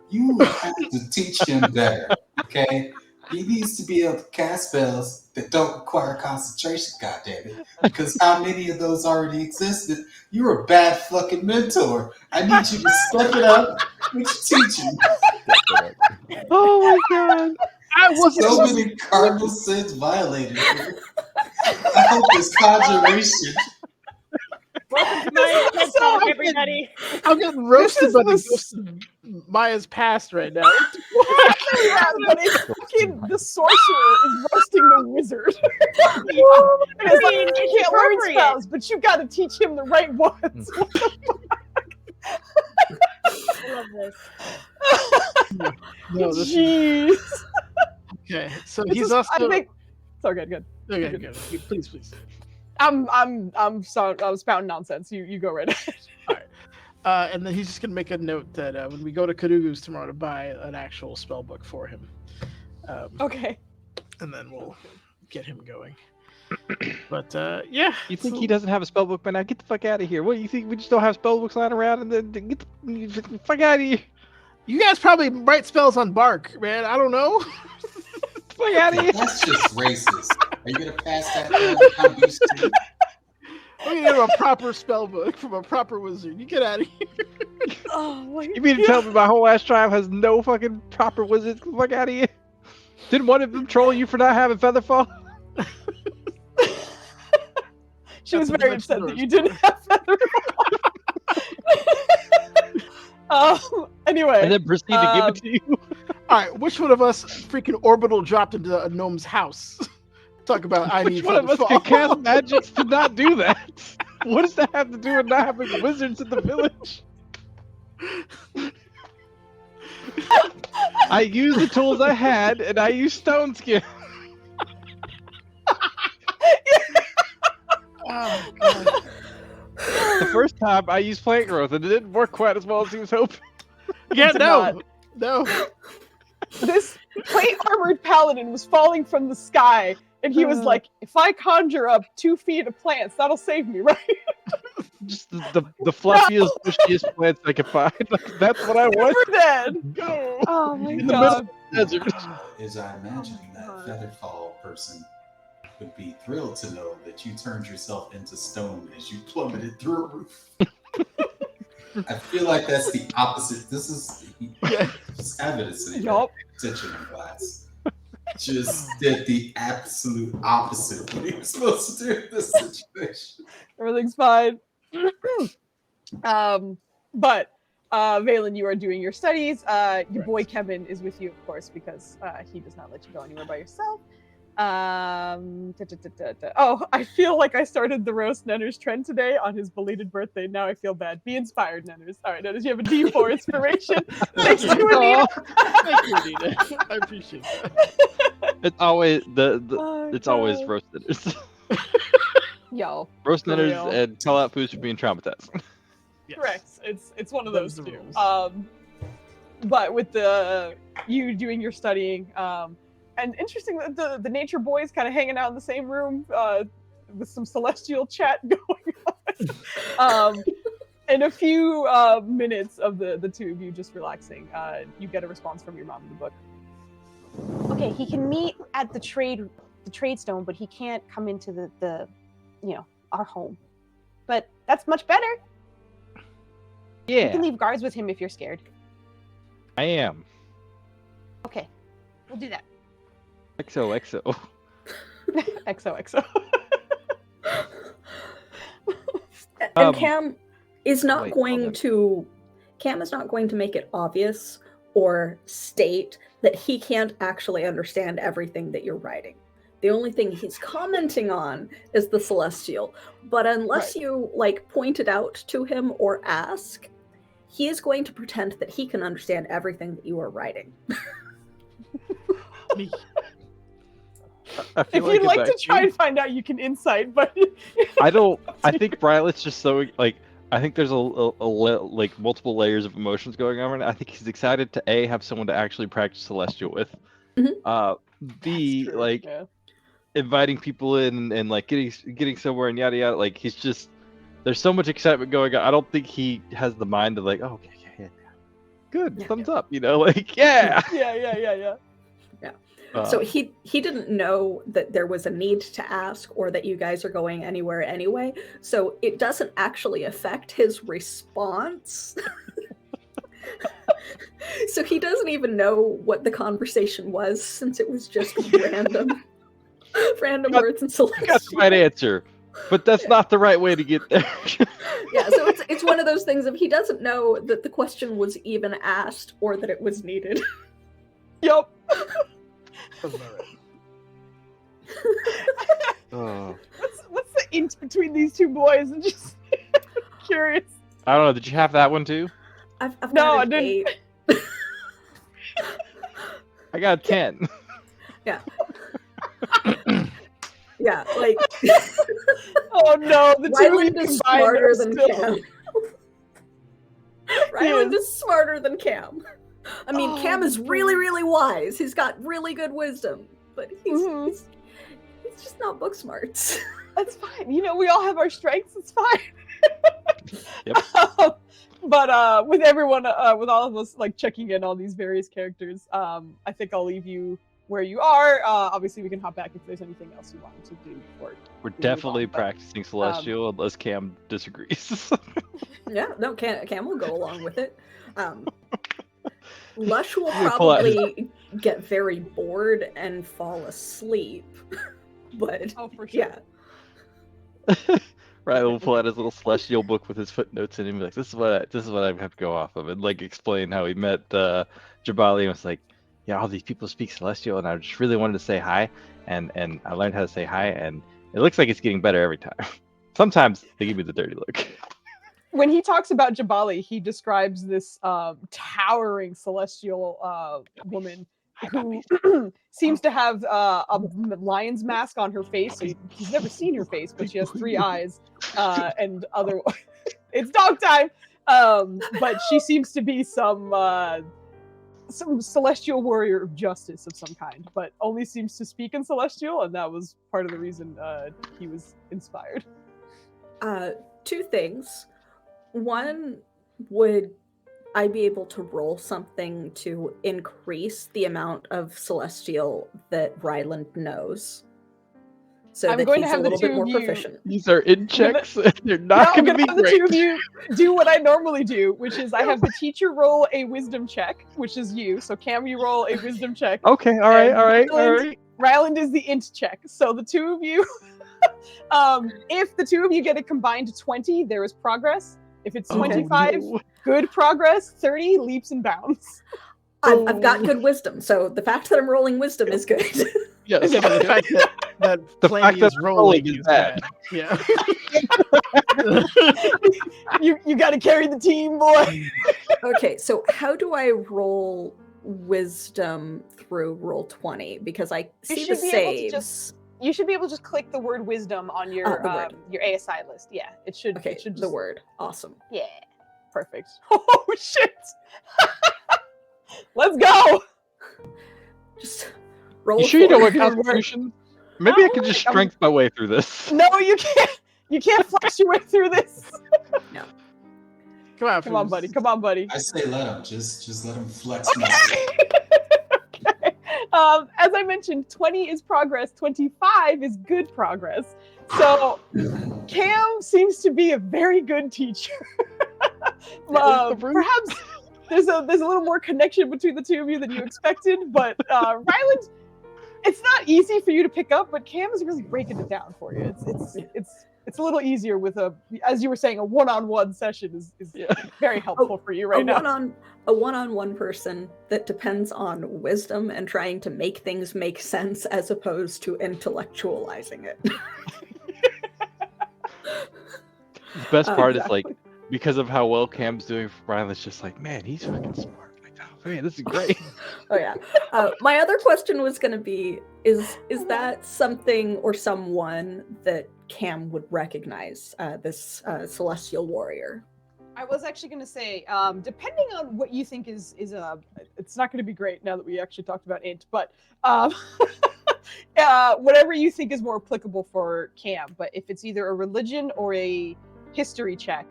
You have to teach him better, okay? He needs to be able to cast spells that don't require concentration, goddammit. Because how many of those already existed? You're a bad fucking mentor. I need you to step it up with your teaching. Oh my god. I wasn't So many cardinal sins violated here. I hope this conjuration. Welcome to my TED Talk, everybody. I'm getting roasted by the ghost of Maya's past right now. Yeah, but it's fucking the sorcerer is roasting the wizard. And it's like, It's you can't learn appropriate. spells, but you gotta teach him the right ones. I love this. No, this is, Jeez. okay. So This he's is- also. I think. Sorry, good. Okay, good. Please. I'm spouting nonsense. You go right ahead. And then he's just gonna make a note that when we go to Kadugu's tomorrow to buy an actual spell book for him, Okay. and then we'll get him going. But yeah, You think so- he doesn't have a spell book by now? Get the fuck out of here. What do you think? We just don't have spell books lying around and then get the fuck out of here. You guys probably write spells on bark, man. I don't know. Get the fuck out of here. That's just racist. Are you gonna pass that down? I'm used to. We're gonna have a proper spell book from a proper wizard. You get out of here. Oh my You mean to tell me my whole ass tribe has no fucking proper wizards? Get the fuck out of here. Didn't one of them troll you for not having Featherfall? She was That's very what upset the that you didn't have feather. Anyway. And then proceed to give it to you? All right, which one of us freaking orbital dropped into a gnome's house? Talk about I need Which one of us Featherfall. can cast magics to not do that? What does that have to do with not having wizards in the village? I used the tools I had, and I used stone skin. Oh, God. The first time I used plant growth, and it didn't work quite as well as he was hoping. Yeah, It's no. This plate armored paladin was falling from the sky, and he was like, "If I conjure up 2 feet of plants, that'll save me, right?" Just the fluffiest, bushiest plants I could find. Like, that's what I want. We're dead. Go. Oh my In the god. Desert. As I imagine that Featherfall person would be thrilled to know that you turned yourself into stone as you plummeted through a roof. I feel like that's the opposite. This is just evidence that you Yup. paid attention in class. Just did the absolute opposite of what he was supposed to do in this situation. Everything's fine. But Valen, you are doing your studies. Your boy Kevin is with you, of course, because he does not let you go anywhere by yourself. Oh, I feel like I started the roast Nenners trend today on his belated birthday. Now I feel bad. Be inspired, Nenners. All right, Nenners, you have a D4 inspiration. Thanks to Anita. Thank you, Anita. I appreciate that. It's always Oh, it's always God. roast dinners. Yo. Roast For dinners real. and call out foods for being traumatized. Yes. Correct. It's one of Those those are the two. rules. But with you doing your studying, and interesting that the nature boys kind of hanging out in the same room with some celestial chat going on. In a few minutes of the two of you just relaxing, you get a response from your mom in the book. Okay, he can meet at the trade stone, but he can't come into the our home. But that's much better. You Yeah, can leave guards with him if you're scared. I am. Okay, we'll do that. XOXO. XOXO. And Cam is not wait, going hold on. to Cam is not going to make it obvious or state that he can't actually understand everything that you're writing. The only thing he's commenting on is the celestial. But unless you point it out to him or ask, he is going to pretend that he can understand everything that you are writing. Me. I If feel you'd it's like to actually- try and find out, you can insight, but I don't. I think Brylet's just so like. I think there's like multiple layers of emotions going on. I think he's excited to A, have someone to actually practice Celestial with. Mhm. B, That's true, like yeah. inviting people in and like getting somewhere and yada yada. Like he's just there's so much excitement going on. I don't think he has the mind to like, oh okay, yeah. Good, Yeah. thumbs up, like yeah. Yeah. So he didn't know that there was a need to ask or that you guys are going anywhere anyway. So it doesn't actually affect his response. So he doesn't even know what the conversation was since it was just random words and That's the celestial. right answer, but that's not the right way to get there. Yeah, so it's one of those things of he doesn't know that the question was even asked or that it was needed. Yup. That's about right. Oh. What's the int between these two boys? I'm just curious. I don't know. Did you have that one too? I've No, got I an didn't. 8. I got a 10. Yeah. Yeah, like Oh no, the two of you Ryland is combined smarter are than still... Cam. Ryland is. is smarter than Cam. I mean, Oh, Cam is really, really wise. He's got really good wisdom, but he's just not book smarts. That's fine. You know, we all have our strengths. It's fine. Yep. But with everyone, with all of us like checking in on these various characters, I think I'll leave you where you are. Obviously, we can hop back if there's anything else you wanted to do before. We're we move definitely on, but, practicing Celestial unless Cam disagrees. Yeah, no, Cam will go along with it. Lush will Let me pull out his- probably get very bored and fall asleep. But Oh, for sure. yeah. Right, we'll pull out his little Celestial book with his footnotes in it and be like, this is what I have to go off of, and like explain how he met Jabali and was like, yeah, all these people speak Celestial, and I just really wanted to say hi, and I learned how to say hi, and it looks like it's getting better every time. Sometimes they give me the dirty look. When he talks about Jabali, he describes this towering celestial woman who seems to have a lion's mask on her face. So he's never seen her face, but she has 3 eyes and other. It's dog time. But she seems to be some celestial warrior of justice of some kind, but only seems to speak in celestial, and that was part of the reason he was inspired. 2 things. One, would I be able to roll something to increase the amount of celestial that Ryland knows? So I'm that going he's to have a the little two bit more of you- proficient. These are in checks, and they're Now not I'm going to gonna be have the two of great. you do what I normally do, which is I have the teacher roll a wisdom check, which is you. So Cam, you roll a wisdom check. Okay, all right, And all right. Ryland is the int check. So the two of you, if the two of you get a combined 20, there is progress. If it's 25, good progress. 30, leaps and bounds. I've got good wisdom, so the fact that I'm rolling wisdom is good. Yes. Yeah, but the fact that The Flammy fact that is rolling is is bad. bad. Yeah. You got to carry the team, boy. Okay, so how do I roll wisdom through roll 20? Because I see the should be able to saves. You should be able to just click the word wisdom on your the word. your ASI list. Yeah, it should. Okay, it should the just, word. Awesome. Yeah, perfect. Oh shit! Let's go. Just roll. You sure you don't want forward. Constitution? Maybe I can just I'm- strength my way through this. No, you can't. You can't flex your way through this. Come on, Come on, Foos. buddy. Come on, buddy. I say let him. Just let him flex. Okay. Okay. As I mentioned, 20 is progress. 25 is good progress. So Cam seems to be a very good teacher. Perhaps there's a little more connection between the two of you than you expected, but Ryland, it's not easy for you to pick up, but Cam is really breaking it down for you. It's a little easier with as you were saying, a one-on-one session is very helpful for you right now. A one-on-one person that depends on wisdom and trying to make things make sense as opposed to intellectualizing it. The best part is like, because of how well Cam's doing for Brian, it's just like, man, he's fucking smart. Like, oh man, this is great. Oh yeah. My other question was going to be: is that something or someone that Cam would recognize? This celestial warrior. I was actually going to say, depending on what you think is it's not going to be great now that we actually talked about int, but whatever you think is more applicable for Cam. But if it's either a religion or a history check,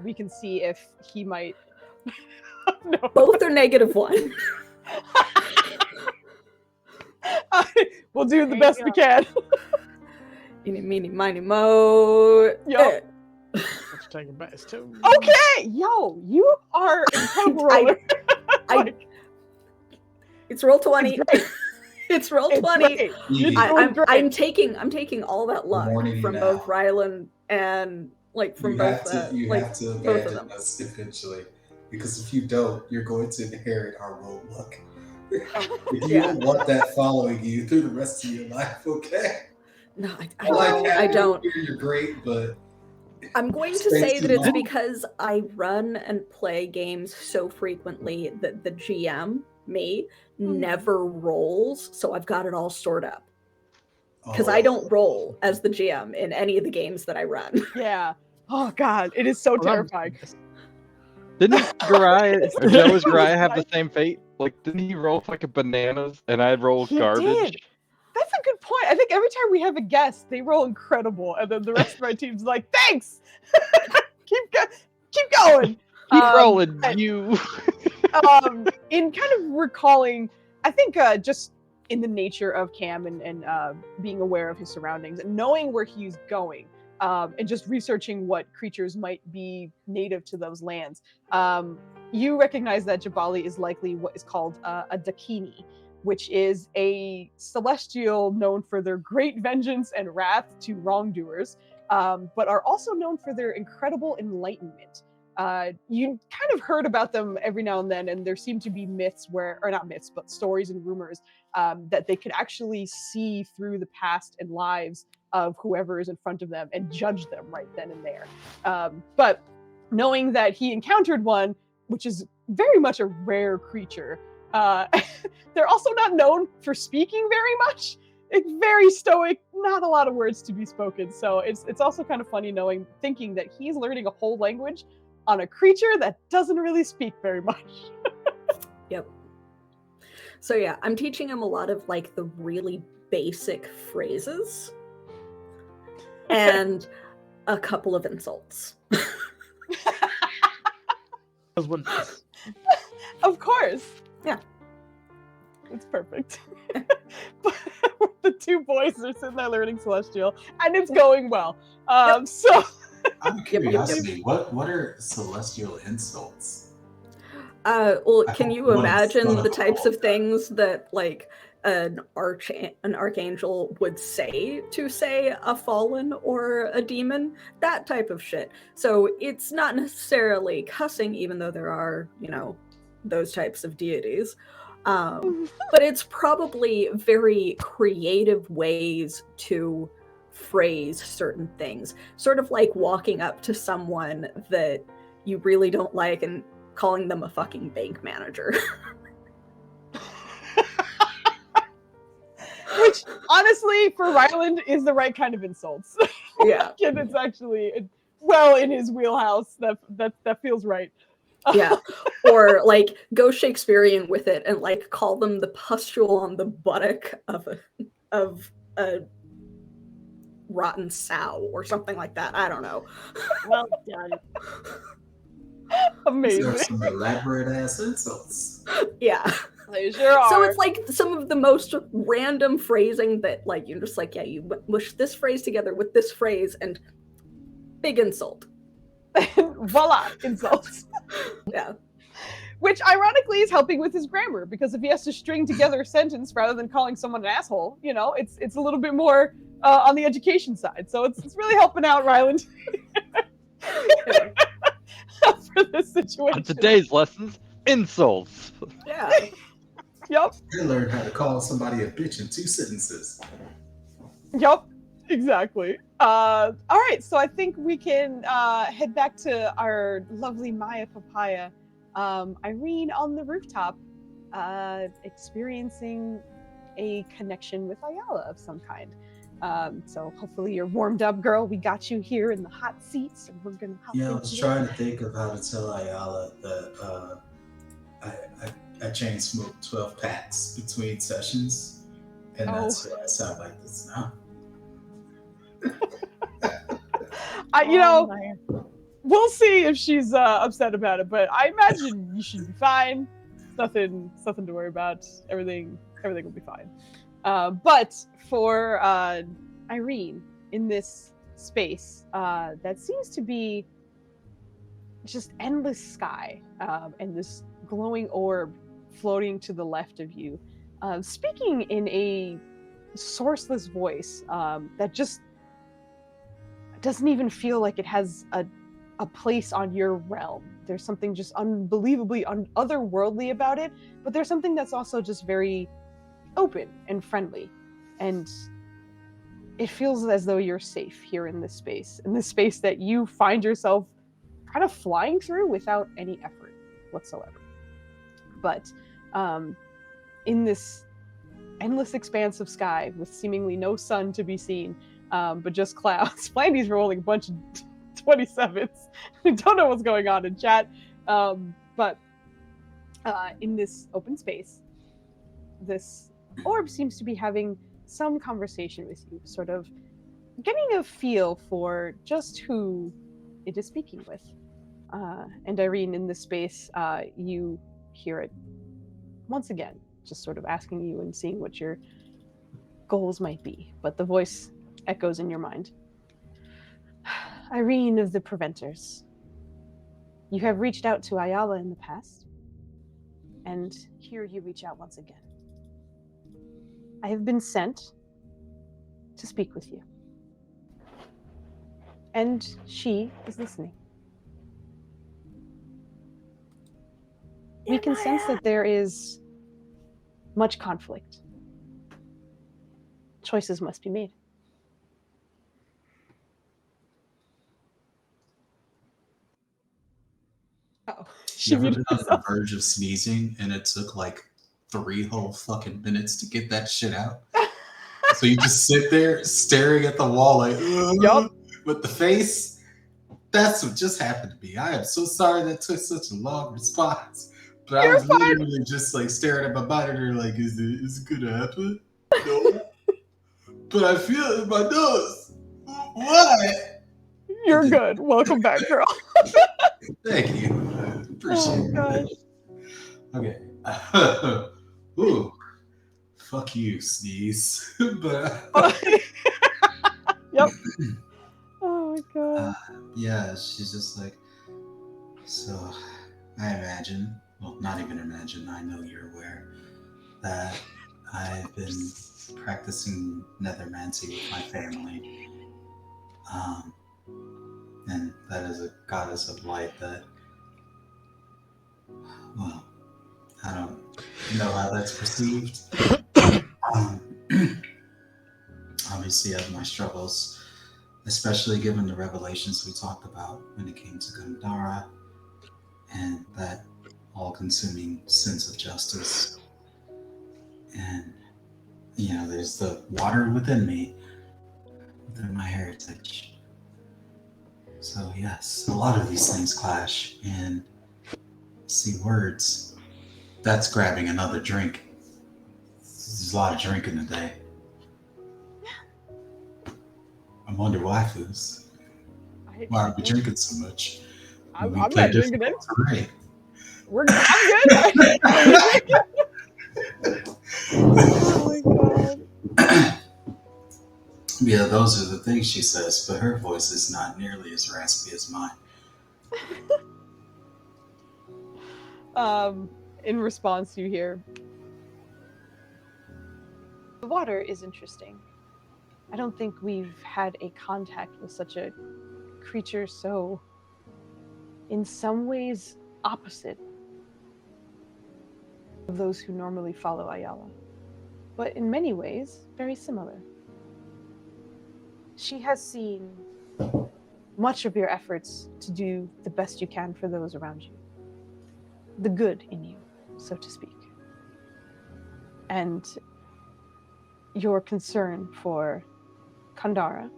we can see if he might. No. Both are -1. We'll do the best we can. Eeny, meeny, miny, mo. Yup. Let's take it back. It's too. Okay, yo, you are incredible roller. It's roll 20. It's roll It's 20. great. I'm taking all that luck warning you from now. both Ryland and from You both have to both of abandon them. us eventually, because if you don't, you're going to inherit our roll luck. If you don't want that following you through the rest of your life, okay? No, I like I don't. You're great, but I'm going to Stays say too that it's long. because I run and play games so frequently that the GM, me, never rolls, so I've got it all stored up. Because I don't roll as the GM in any of the games that I run. Yeah. Oh god, it is so Well, that was terrifying. nice. Didn't Garai or Joe's Garai have the Right. same fate? Like, didn't he roll fucking bananas and I'd roll He garbage? did. That's a good point. I think every time we have a guest, they roll incredible, and then the rest of my team's like, "Thanks, keep going." Keep rolling, but, you. in kind of recalling, I think just in the nature of Cam and being aware of his surroundings and knowing where he's going, and just researching what creatures might be native to those lands, you recognize that Jabali is likely what is called a Dakini, which is a celestial known for their great vengeance and wrath to wrongdoers, but are also known for their incredible enlightenment. You kind of heard about them every now and then, and there seem to be myths or not myths, but stories and rumors that they could actually see through the past and lives of whoever is in front of them and judge them right then and there. But knowing that he encountered one, which is very much a rare creature, they're also not known for speaking very much. It's very stoic, not a lot of words to be spoken. So it's also kind of funny thinking that he's learning a whole language on a creature that doesn't really speak very much. Yep. So yeah, I'm teaching him a lot of like the really basic phrases and a couple of insults. Those were nice. Of course. Yeah. It's perfect. The two boys are sitting there learning Celestial, and it's going well. So I'm curiosity. What are celestial insults? Well, can you What is imagine gonna the types call of things that like an archangel would say to say a fallen or a demon? That type of shit. So it's not necessarily cussing, even though there are, those types of deities. But it's probably very creative ways to phrase certain things. Sort of like walking up to someone that you really don't like and calling them a fucking bank manager. which honestly for Ryland is the right kind of insults. Yeah. And it's actually well in his wheelhouse. That feels right. Yeah. Or like go Shakespearean with it and like call them the pustule on the buttock of a rotten sow or something like that. I don't know. Well done. These are Amazing. some elaborate ass insults. Yeah. They sure are. So it's like some of the most random phrasing that like you're just like, yeah, you mush this phrase together with this phrase and big insult. voila, insults. Yeah. Which ironically is helping with his grammar, because if he has to string together a sentence rather than calling someone an asshole, it's a little bit more on the education side. So it's really helping out Ryland for this situation. On today's lessons, insults. Yeah. Yep. I learned how to call somebody a bitch in 2 sentences. Yep. Exactly. All right. So I think we can head back to our lovely Maya Papaya. Irene on the rooftop, experiencing a connection with Ayala of some kind. So hopefully you're warmed up, girl. We got you here in the hot seats, and we're gonna. Yeah, I was trying to think of how to tell Ayala that I chain smoked 12 packs between sessions, and that's why I sound like this now. We'll see if she's upset about it, but I imagine you should be fine. Nothing to worry about. Everything will be fine. But for Irene in this space that seems to be just endless sky and this glowing orb floating to the left of you, speaking in a sourceless voice that just doesn't even feel like it has a a place on your realm. There's something just unbelievably otherworldly about it, but there's something that's also just very open and friendly. And it feels as though you're safe here in this space that you find yourself kind of flying through without any effort whatsoever. But in this endless expanse of sky with seemingly no sun to be seen, but just clouds, Flandy's rolling a bunch of 27s. I don't know what's going on in chat. But in this open space, this orb seems to be having some conversation with you, sort of getting a feel for just who it is speaking with. And Irene, in this space, you hear it once again, just sort of asking you and seeing what your goals might be. But the voice echoes in your mind. Irene of the Preventers, you have reached out to Ayala in the past, and here you reach out once again. I have been sent to speak with you. And she is listening. We can sense that there is much conflict. Choices must be made. Oh, You ever been on the verge of sneezing and it took like 3 whole fucking minutes to get that shit out? So you just sit there staring at the wall like, Yup. with the face? That's what just happened to me. I am so sorry that took such a long response. But I was literally just like staring at my monitor like, is it gonna happen? No. But I feel it in my nose. What? You're good. Welcome back, girl. Thank you. I appreciate gosh. it. Okay. Ooh. Fuck you, sneeze. But Yep. Oh my god. yeah, she's just like, so I imagine, well, not even imagine, I know you're aware that I've been practicing nethermancy with my family. And that is a goddess of light that, well, I don't know how that's perceived. Obviously, I have my struggles, especially given the revelations we talked about when it came to Gandhara and that all-consuming sense of justice. And, you know, there's the water within me, within my heritage. So, yes, a lot of these things clash. And see, words, that's grabbing another drink. There's a lot of drinking today. I wonder why, Foos. Why are we drinking so much? I'm not drinking it. Right. I'm good. Are you drinking? Oh my god. Yeah, those are the things she says, but her voice is not nearly as raspy as mine. In response, you hear, the water is interesting. I don't think we've had a contact with such a creature so, in some ways, opposite of those who normally follow Ayala, but in many ways, very similar. She has seen much of your efforts to do the best you can for those around you. The good in you, so to speak. And your concern for Kandara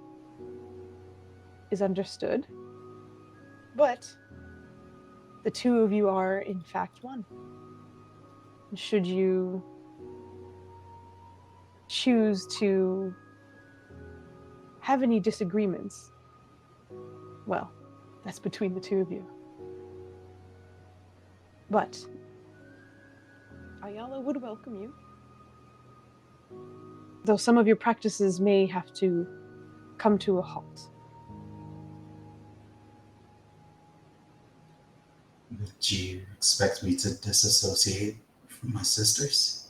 is understood, but the two of you are, in fact, one. Should you choose to have any disagreements, well, that's between the two of you. But Ayala would welcome you, though some of your practices may have to come to a halt. Do you expect me to disassociate from my sisters?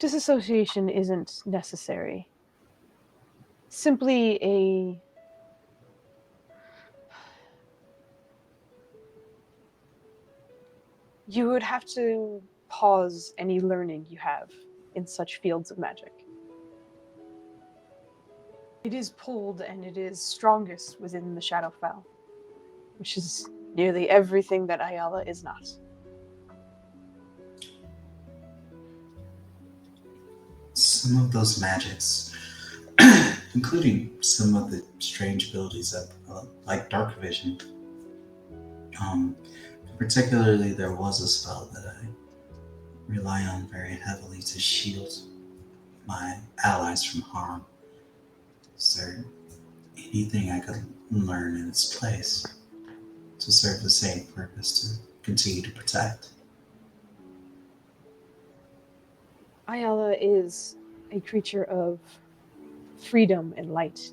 Disassociation isn't necessary. Simply You would have to pause any learning you have in such fields of magic. It is pulled and it is strongest within the Shadowfell, which is nearly everything that Ayala is not. Some of those magics, including some of the strange abilities of, like dark vision. Particularly, there was a spell that I rely on very heavily to shield my allies from harm. Is there anything I could learn in its place to serve the same purpose to continue to protect? Ayala is a creature of freedom and light.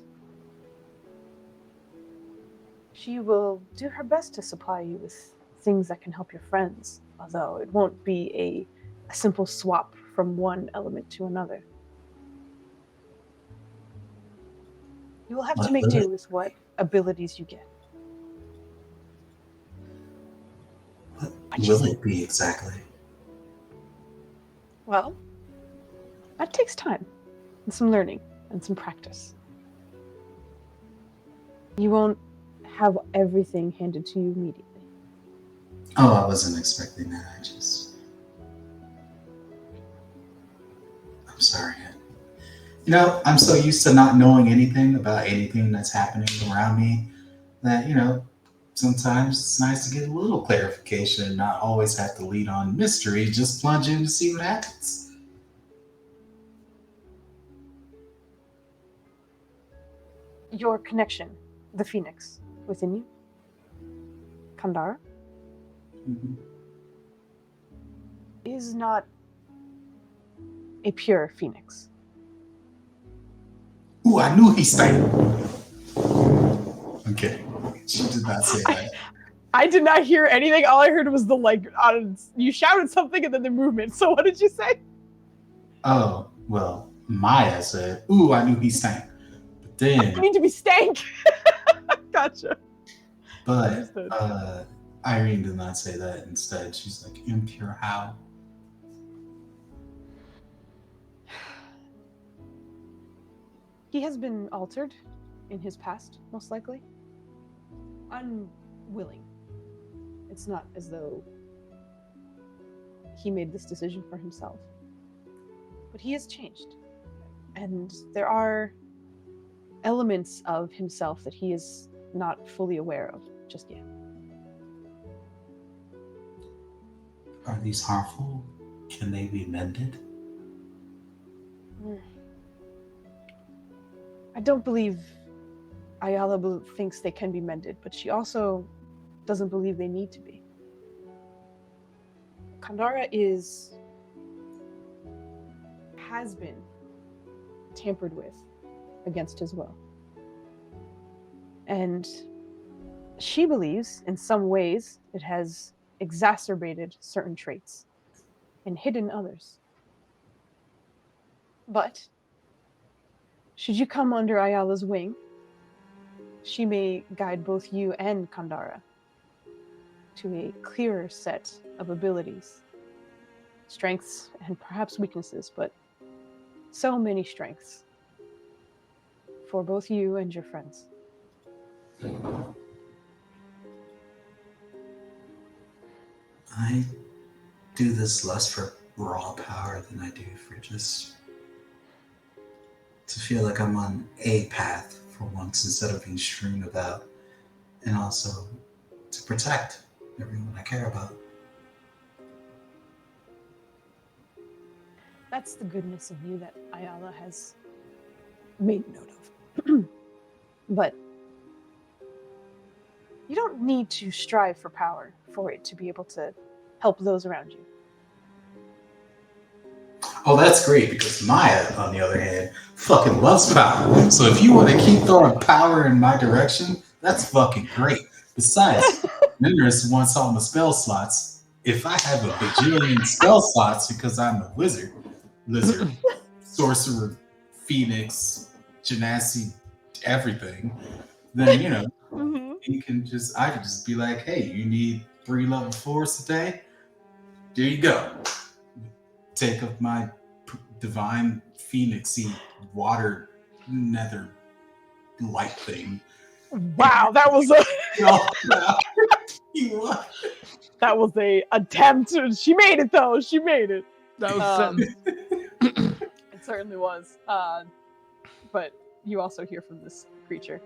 She will do her best to supply you with things that can help your friends, although it won't be a simple swap from one element to another. You will have to make do with what abilities you get. What will it be exactly? Well, that takes time and some learning and some practice. You won't have everything handed to you immediately. Oh, I wasn't expecting that. I'm sorry. I'm so used to not knowing anything about anything that's happening around me that, sometimes it's nice to get a little clarification and not always have to lead on mystery, just plunge in to see what happens. Your connection, the phoenix within you, Kandara, is not a pure phoenix. Ooh, I knew he stank. I'm kidding. She did not say that. I did not hear anything. All I heard was you shouted something and then the movement. So what did you say? Oh, well, Maya said, ooh, I knew he stank. But then... I need to be stank. Gotcha. But Understood. Irene did not say that. Instead, she's like, impure how? He has been altered in his past, most likely. Unwilling. It's not as though he made this decision for himself. But he has changed. And there are elements of himself that he is not fully aware of just yet. Are these harmful? Can they be mended? I don't believe Ayala thinks they can be mended, but she also doesn't believe they need to be. Kandara has been tampered with against his will. And she believes, in some ways, it has exacerbated certain traits and hidden others. But should you come under Ayala's wing, she may guide both you and Kandara to a clearer set of abilities, strengths, and perhaps weaknesses, but so many strengths for both you and your friends. I do this less for raw power than I do for just to feel like I'm on a path for once instead of being strewn about, and also to protect everyone I care about. That's the goodness of you that Ayala has made note of. But you don't need to strive for power for it to be able to help those around you. Oh, that's great, because Maya, on the other hand, fucking loves power. So if you want to keep throwing power in my direction, that's fucking great. Besides, then there's once all my spell slots. If I have a bajillion spell slots because I'm a wizard, lizard, sorcerer, phoenix, genasi, everything, then, Mm-hmm. I could just be like, hey, you need 3 level 4s today? There you go. Take up my divine phoenixy water nether light thing. Wow, that was a No, you that was a attempt. She made it though. She made it. That was a sentence. It certainly was. But you also hear from this creature.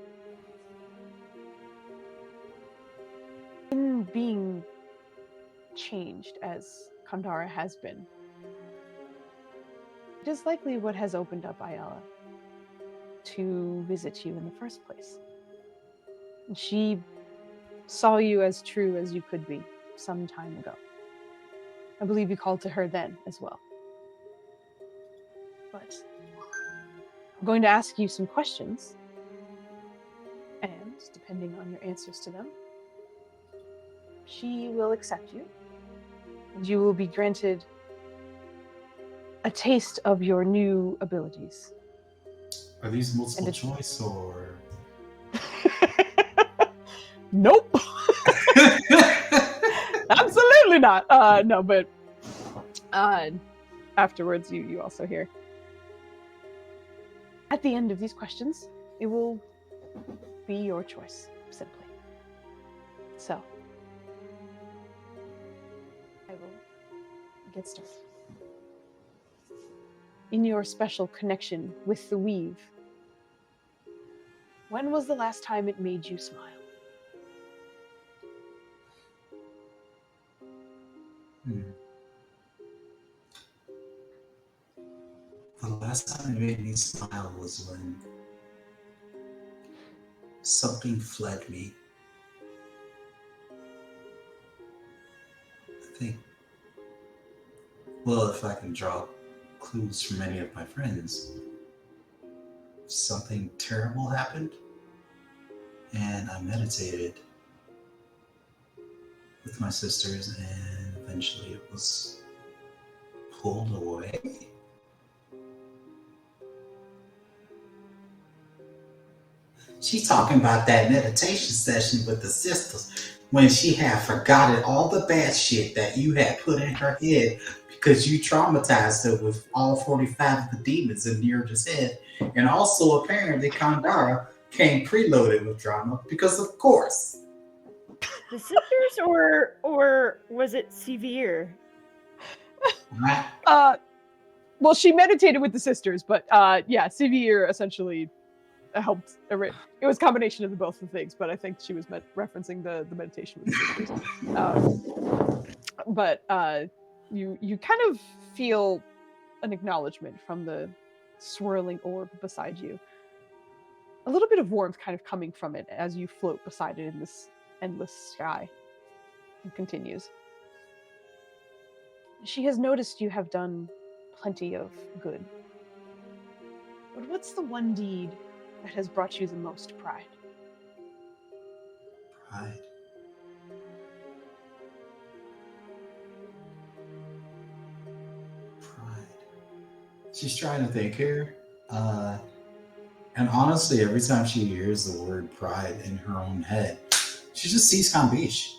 In being changed as Kandara has been, it is likely what has opened up Ayala to visit you in the first place. And she saw you as true as you could be some time ago. I believe you called to her then as well. But I'm going to ask you some questions, and depending on your answers to them, she will accept you, and you will be granted a taste of your new abilities. Are these multiple choice or? Nope. Absolutely not. No, but afterwards you also hear. At the end of these questions, it will be your choice, simply. So, I will get started. In your special connection with the weave, when was the last time it made you smile? The last time it made me smile was when something fled me. I think, well, if I can draw clues from any of my friends, something terrible happened, and I meditated with my sisters, and eventually it was pulled away. She's talking about that meditation session with the sisters when she had forgotten all the bad shit that you had put in her head because you traumatized her with all 45 of the demons in Neerja's head. And also apparently Kandara came preloaded with drama because of course. The sisters or was it Severe? Well, she meditated with the sisters, but yeah, Severe essentially helped. It was a combination of the both of the things, but I think she was referencing the meditation with the sisters. But you kind of feel an acknowledgement from the swirling orb beside you. A little bit of warmth kind of coming from it as you float beside it in this endless sky. It continues. She has noticed you have done plenty of good. But what's the one deed that has brought you the most pride? Pride. She's trying to think here. And honestly, every time she hears the word pride in her own head, she just sees Kambish.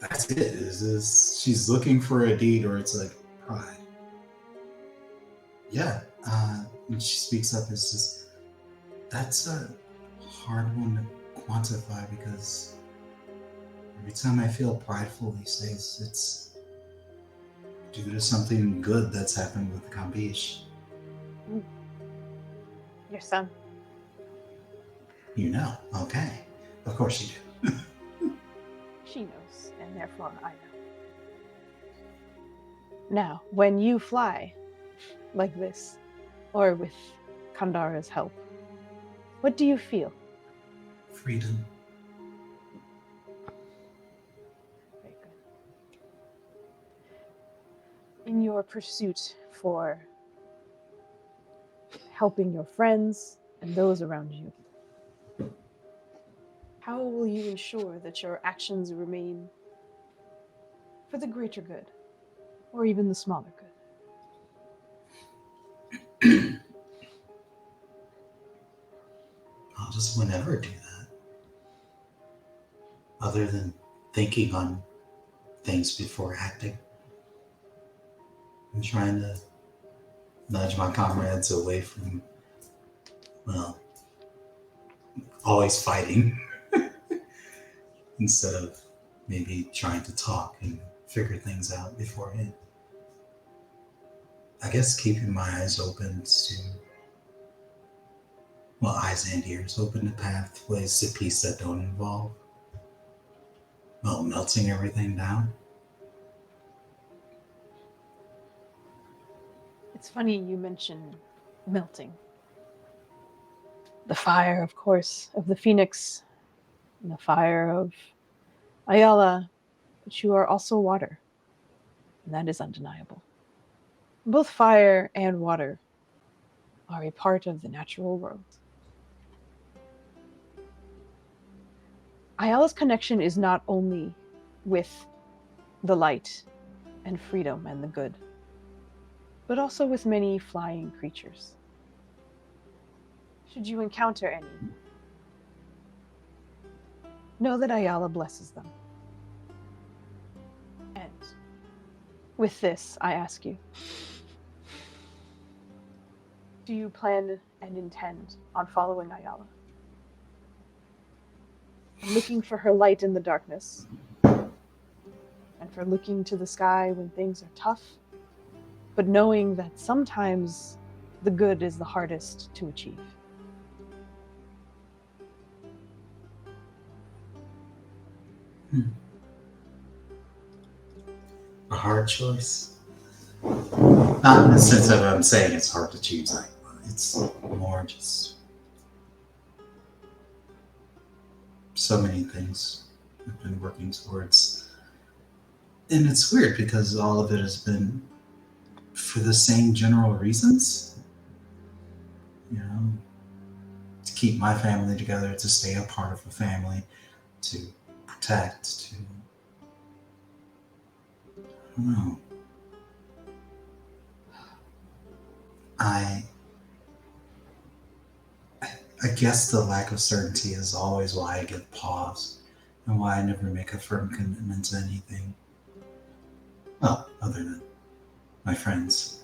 That's it. She's looking for a deed or it's like pride. Yeah. When she speaks up, it's just, that's a hard one to quantify because every time I feel prideful these days, it's due to something good that's happened with Kambish. Your son. You know, okay. Of course you do. She knows, and therefore I know. Now, when you fly like this, or with Kandara's help, what do you feel? Freedom. Very good. In your pursuit for helping your friends and those around you, how will you ensure that your actions remain for the greater good, or even the smaller good? I'll just whenever do that. Other than thinking things before acting. I'm trying to nudge my comrades away from, well, always fighting instead of maybe trying to talk and figure things out beforehand. I guess keeping my eyes open to, well, eyes and ears open to pathways to peace that don't involve, well, melting everything down. It's funny you mention melting. The fire, of course, of the Phoenix, and the fire of Ayala, but you are also water, and that is undeniable. Both fire and water are a part of the natural world. Ayala's connection is not only with the light and freedom and the good, but also with many flying creatures. Should you encounter any, know that Ayala blesses them. And with this, I ask you, do you plan and intend on following Ayala? Looking for her light in the darkness, and for looking to the sky when things are tough, but knowing that sometimes the good is the hardest to achieve. A hard choice. Not in the sense of I'm saying it's hard to choose, like, it's more just so many things I've been working towards. And it's weird because all of it has been for the same general reasons. You know, to keep my family together, to stay a part of a family, to protect, to, I don't know. I guess the lack of certainty is always why I get pause and why I never make a firm commitment to anything. Well, other than my friends.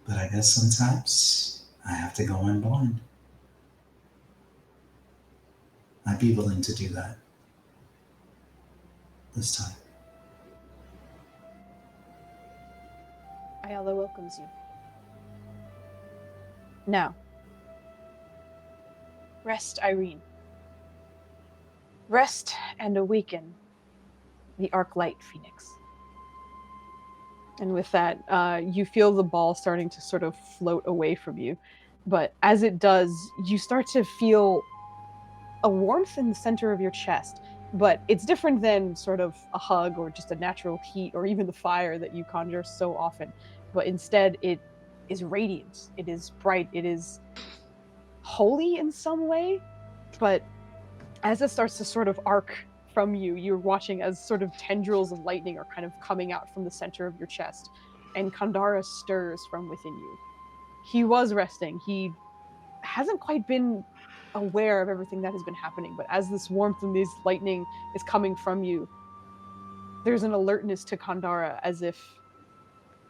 But I guess sometimes I have to go in blind. I'd be willing to do that this time. Ayala welcomes you. Now, rest, Irene. Rest and awaken the arc light Phoenix. And with that, you feel the ball starting to sort of float away from you. But as it does, you start to feel a warmth in the center of your chest. But it's different than sort of a hug or just a natural heat or even the fire that you conjure so often. But instead, it is radiant. It is bright. It is holy in some way. But as it starts to sort of arc from you, you're watching as sort of tendrils of lightning are kind of coming out from the center of your chest. And Kandara stirs from within you. He was resting. He hasn't quite been aware of everything that has been happening. But as this warmth and this lightning is coming from you, there's an alertness to Kandara as if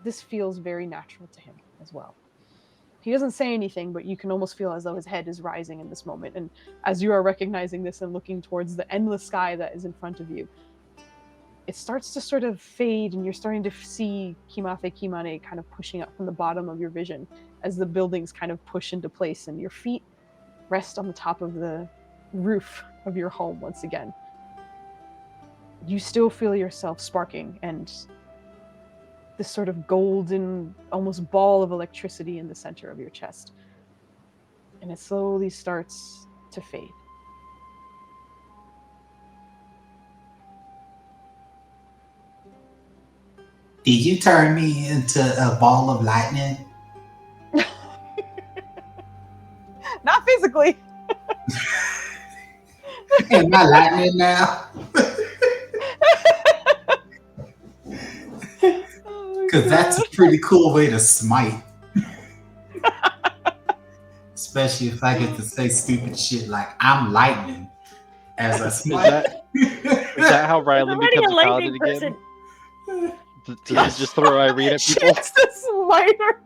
this feels very natural to him as well. He doesn't say anything, but you can almost feel as though his head is rising in this moment. And as you are recognizing this and looking towards the endless sky that is in front of you, it starts to sort of fade, and you're starting to see Kimate Kimane kind of pushing up from the bottom of your vision as the buildings kind of push into place, and your feet rest on the top of the roof of your home once again. You still feel yourself sparking, and this sort of golden, almost ball of electricity in the center of your chest. And it slowly starts to fade. Did you turn me into a ball of lightning? Not physically. Am I lightning now? Because that's a pretty cool way to smite. Especially if I get to say stupid shit like I'm lightning as I smite. Is that how Riley already becomes a a paladin lightning again? person. To just throw Irene at people? Just a slider.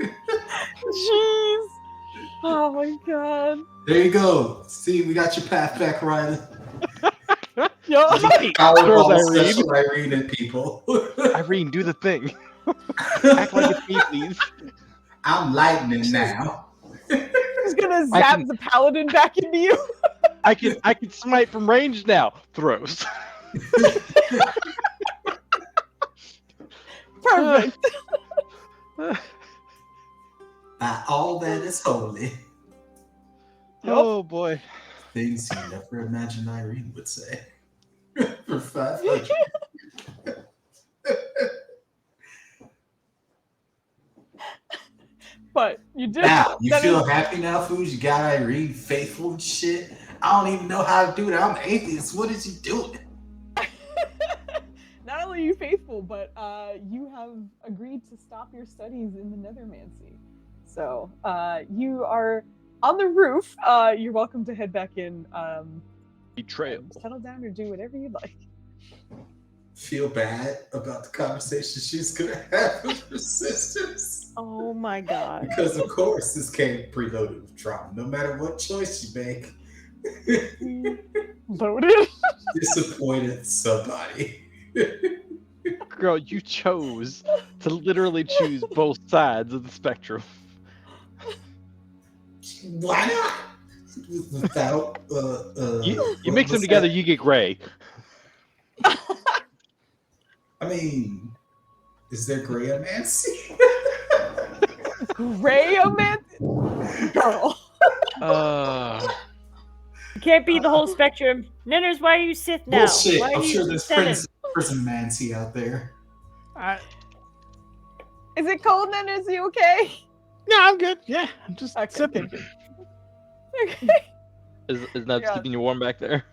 Jeez. Oh my god. There you go. See, we got your path back, Riley. Yo. Powerball Throws Irene. special Irene at people. Irene, do the thing. Act like it's me, please. I'm lightning now. He's gonna I zap can- the paladin back into you. I can smite from range now. Throws. Perfect. By all that is holy. Oh boy. Things you never imagined Irene would say. For 500. But you did. Now, you that feel is- happy now, Foos? You got Irene faithful and shit? I don't even know how to do that. I'm atheist. What is he doing? Not only are you faithful, but you have agreed to stop your studies in the Nethermancy. So you are on the roof. You're welcome to head back in. Betrayal. Settle down or do whatever you'd like. Feel bad about the conversation she's going to have with her sisters. Oh my god. Because, of course, this came preloaded with trauma. No matter what choice you make, Loaded. disappointed somebody. Girl, you chose to literally choose both sides of the spectrum. Why not? Without, You what mix them was together, that? you get gray. I mean, is there grayomancy? Grayomancy? Girl. You can't be the whole spectrum. Ninners, why are you Sith now? Bullshit. Why are I'm you sure there's Senate? prisonmancy out there. Is it cold, then? Is you okay? No, I'm good. Yeah, I'm just Okay, sipping. okay. Is that Yeah. keeping you warm back there?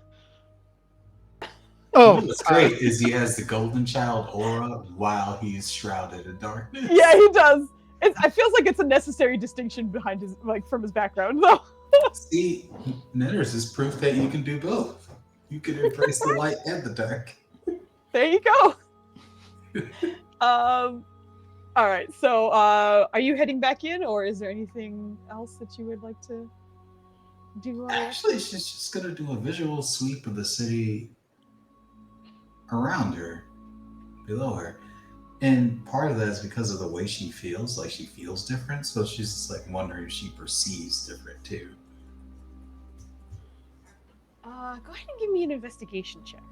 Oh, What's great is he has the golden child aura while he's shrouded in darkness. Yeah, he does. It feels like it's a necessary distinction behind his, like, from his background, though. See, Ninners is proof that you can do both. You can embrace the light and the dark. There you go. All right. So, are you heading back in, or is there anything else that you would like to do? Actually, she's just gonna do a visual sweep of the city around her, below her. And part of that is because of the way she feels, like she feels different. So she's just like wondering if she perceives different too. Go ahead and give me an investigation check.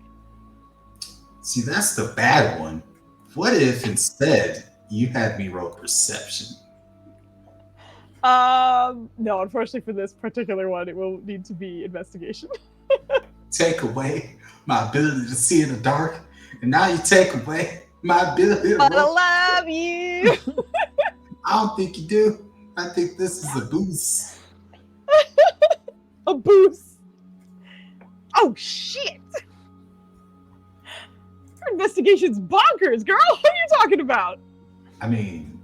See, that's the bad one. What if instead you had me roll perception? No, unfortunately for this particular one, it will need to be investigation. Take away my ability to see in the dark, and now you take away my ability to But I roll. love you. I don't think you do. I think this is a boost. A boost. Oh shit! Her investigation's bonkers, girl. What are you talking about? I mean,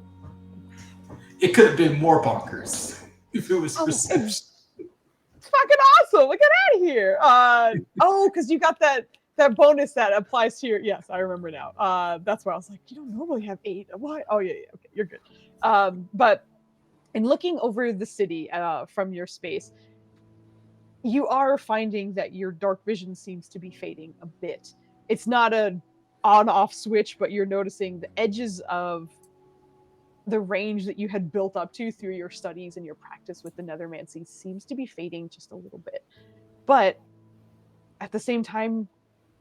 it could have been more bonkers if it was Oh, perception. It's fucking awesome. Like, get out of here. Oh, because you got that bonus that applies to your. Yes, I remember now. That's why I was like, you don't normally have 8. Why? Oh yeah. Okay, you're good. But in looking over the city from your space, you are finding that your dark vision seems to be fading a bit. It's not a on-off switch, but you're noticing the edges of the range that you had built up to through your studies and your practice with the Nethermancy seems to be fading just a little bit. But at the same time,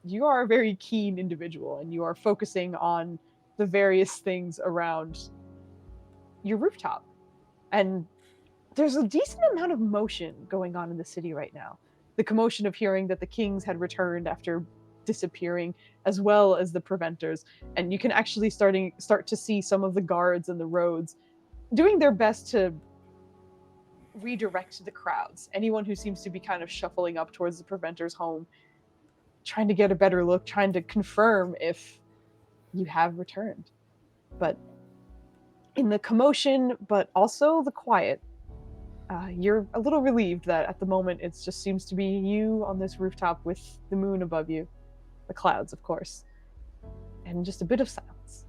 you are a very keen individual and you are focusing on the various things around your rooftop. And there's a decent amount of motion going on in the city right now. The commotion of hearing that the kings had returned after disappearing, as well as the preventers. And you can actually start to see some of the guards and the roads doing their best to redirect the crowds. Anyone who seems to be kind of shuffling up towards the preventer's home, trying to get a better look, trying to confirm if you have returned. But in the commotion, but also the quiet, you're a little relieved that at the moment it just seems to be you on this rooftop with the moon above you, the clouds, of course, and just a bit of silence.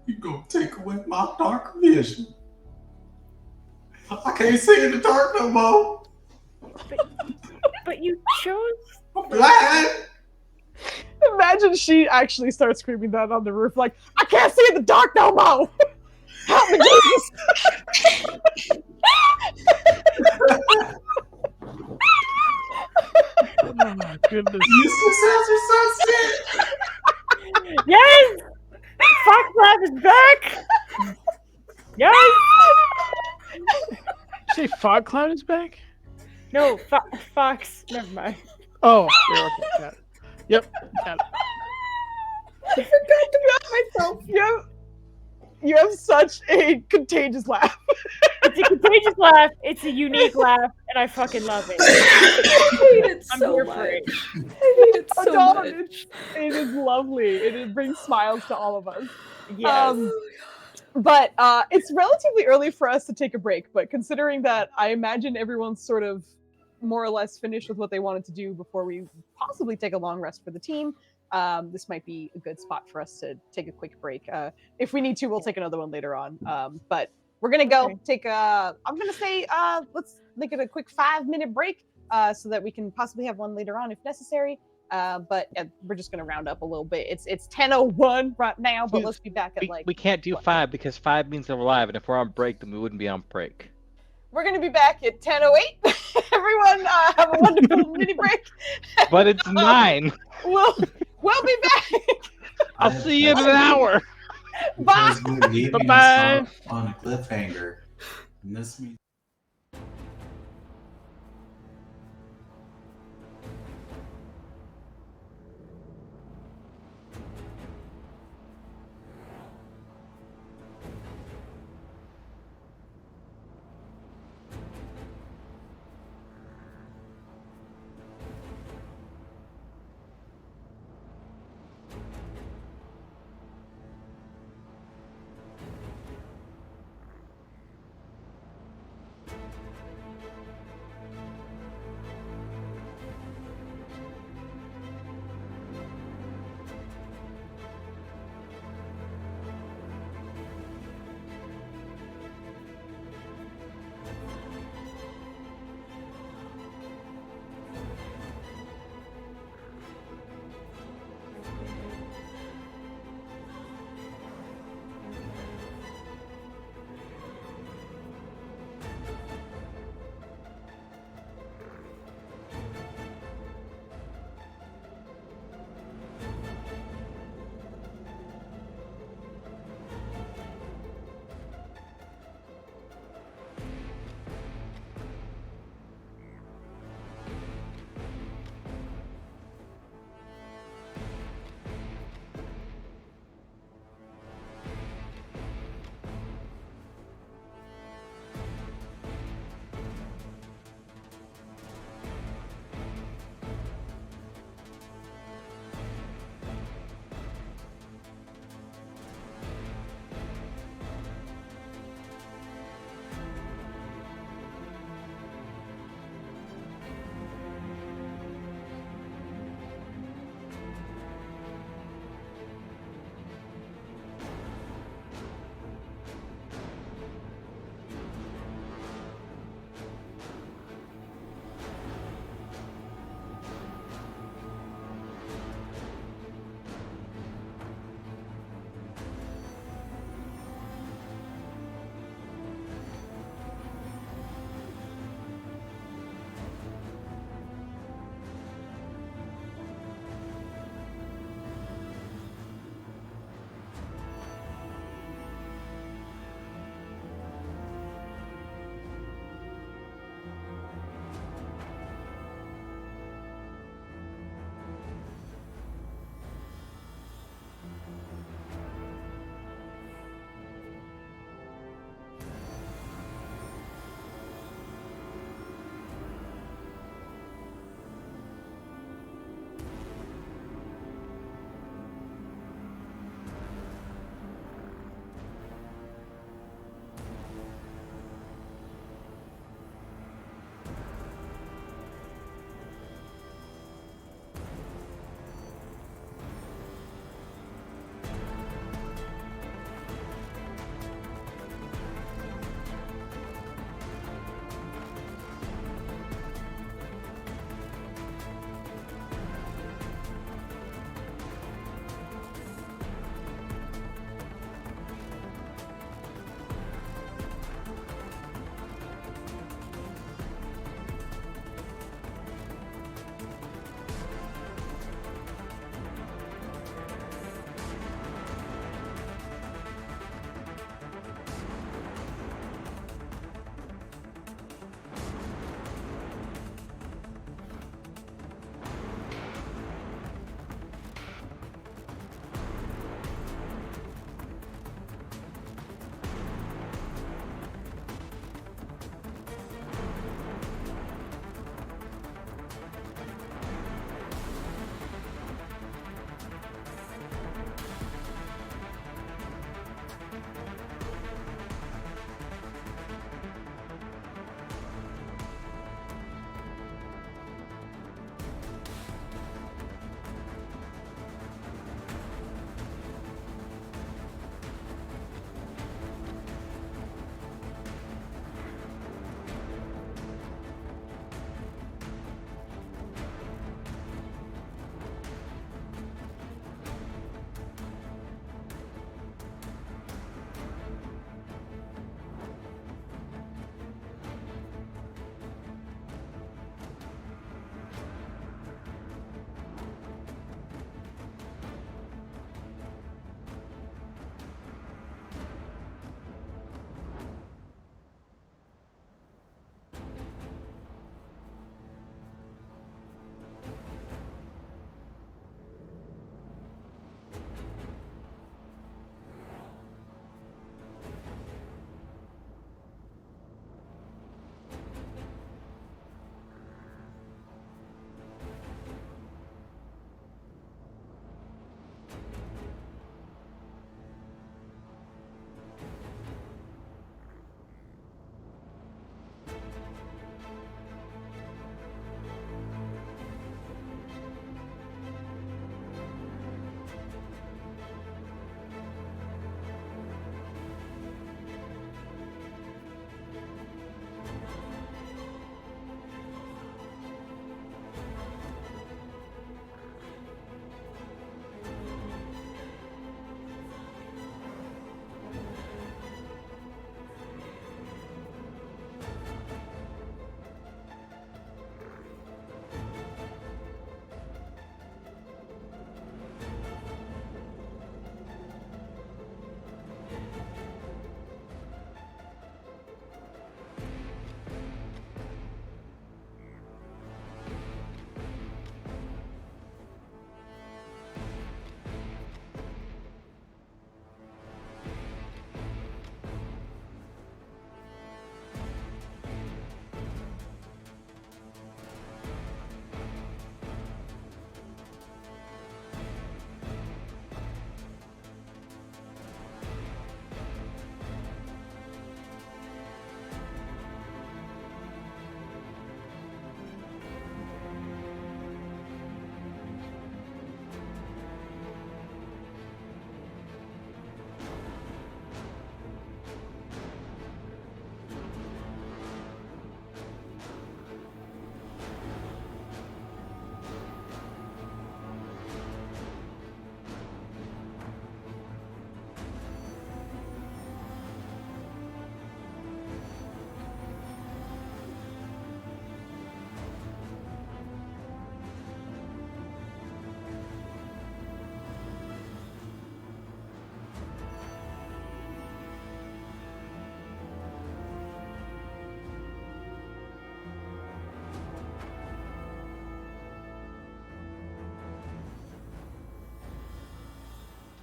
You gonna take away my dark vision. I can't see in the dark no more. But you chose. I'm blind. Imagine she actually starts screaming that on the roof, like, I can't see in the dark no more! Help me, Jesus! Oh my goodness. Useless exercise. Yes! Foxglove is back! Yes! Say Fog Cloud is back? No, Fox. Never mind. Oh, yeah, okay, got it. Yep, got it. I forgot to mute myself. You have such a contagious laugh. It's a contagious laugh. It's a unique laugh, and I fucking love it. I hate it I'm so here much. for it. I hate it so Dawn, much. it is lovely. It brings smiles to all of us. Yes. But it's relatively early for us to take a break. But considering that I imagine everyone's sort of more or less finished with what they wanted to do before we possibly take a long rest for the team, this might be a good spot for us to take a quick break. If we need to, we'll take another one later on. But we're gonna go take a. I'm gonna say let's make it a quick 5-minute break so that we can possibly have one later on if necessary. But we're just gonna round up a little bit. It's 10:01 right now, but let's be back at We can't do 5 because 5 means that we're live, and if we're on break, then we wouldn't be on break. We're gonna be back at 10:08. Everyone, have a wonderful mini break. But it's 9. We'll be back. I'll see you in an hour. Bye. Because we're leaving Bye-bye. us off on a cliffhanger. And this means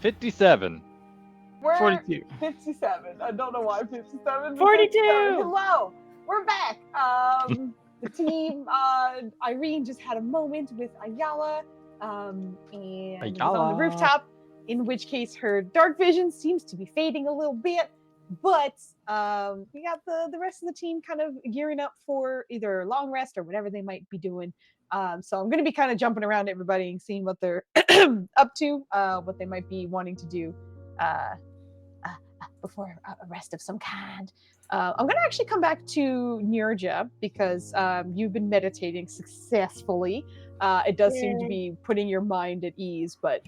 57. We're 42. 57. I don't know why 57. because 42. Hello, we're back. The team, Irene just had a moment with Ayala, and was on the Ayala. rooftop. In which case, her dark vision seems to be fading a little bit. But we got the rest of the team kind of gearing up for either long rest or whatever they might be doing. So I'm going to be kind of jumping around everybody and seeing what they're up to, what they might be wanting to do before a rest of some kind. I'm going to actually come back to Nirja because you've been meditating successfully. It does seem to be putting your mind at ease, but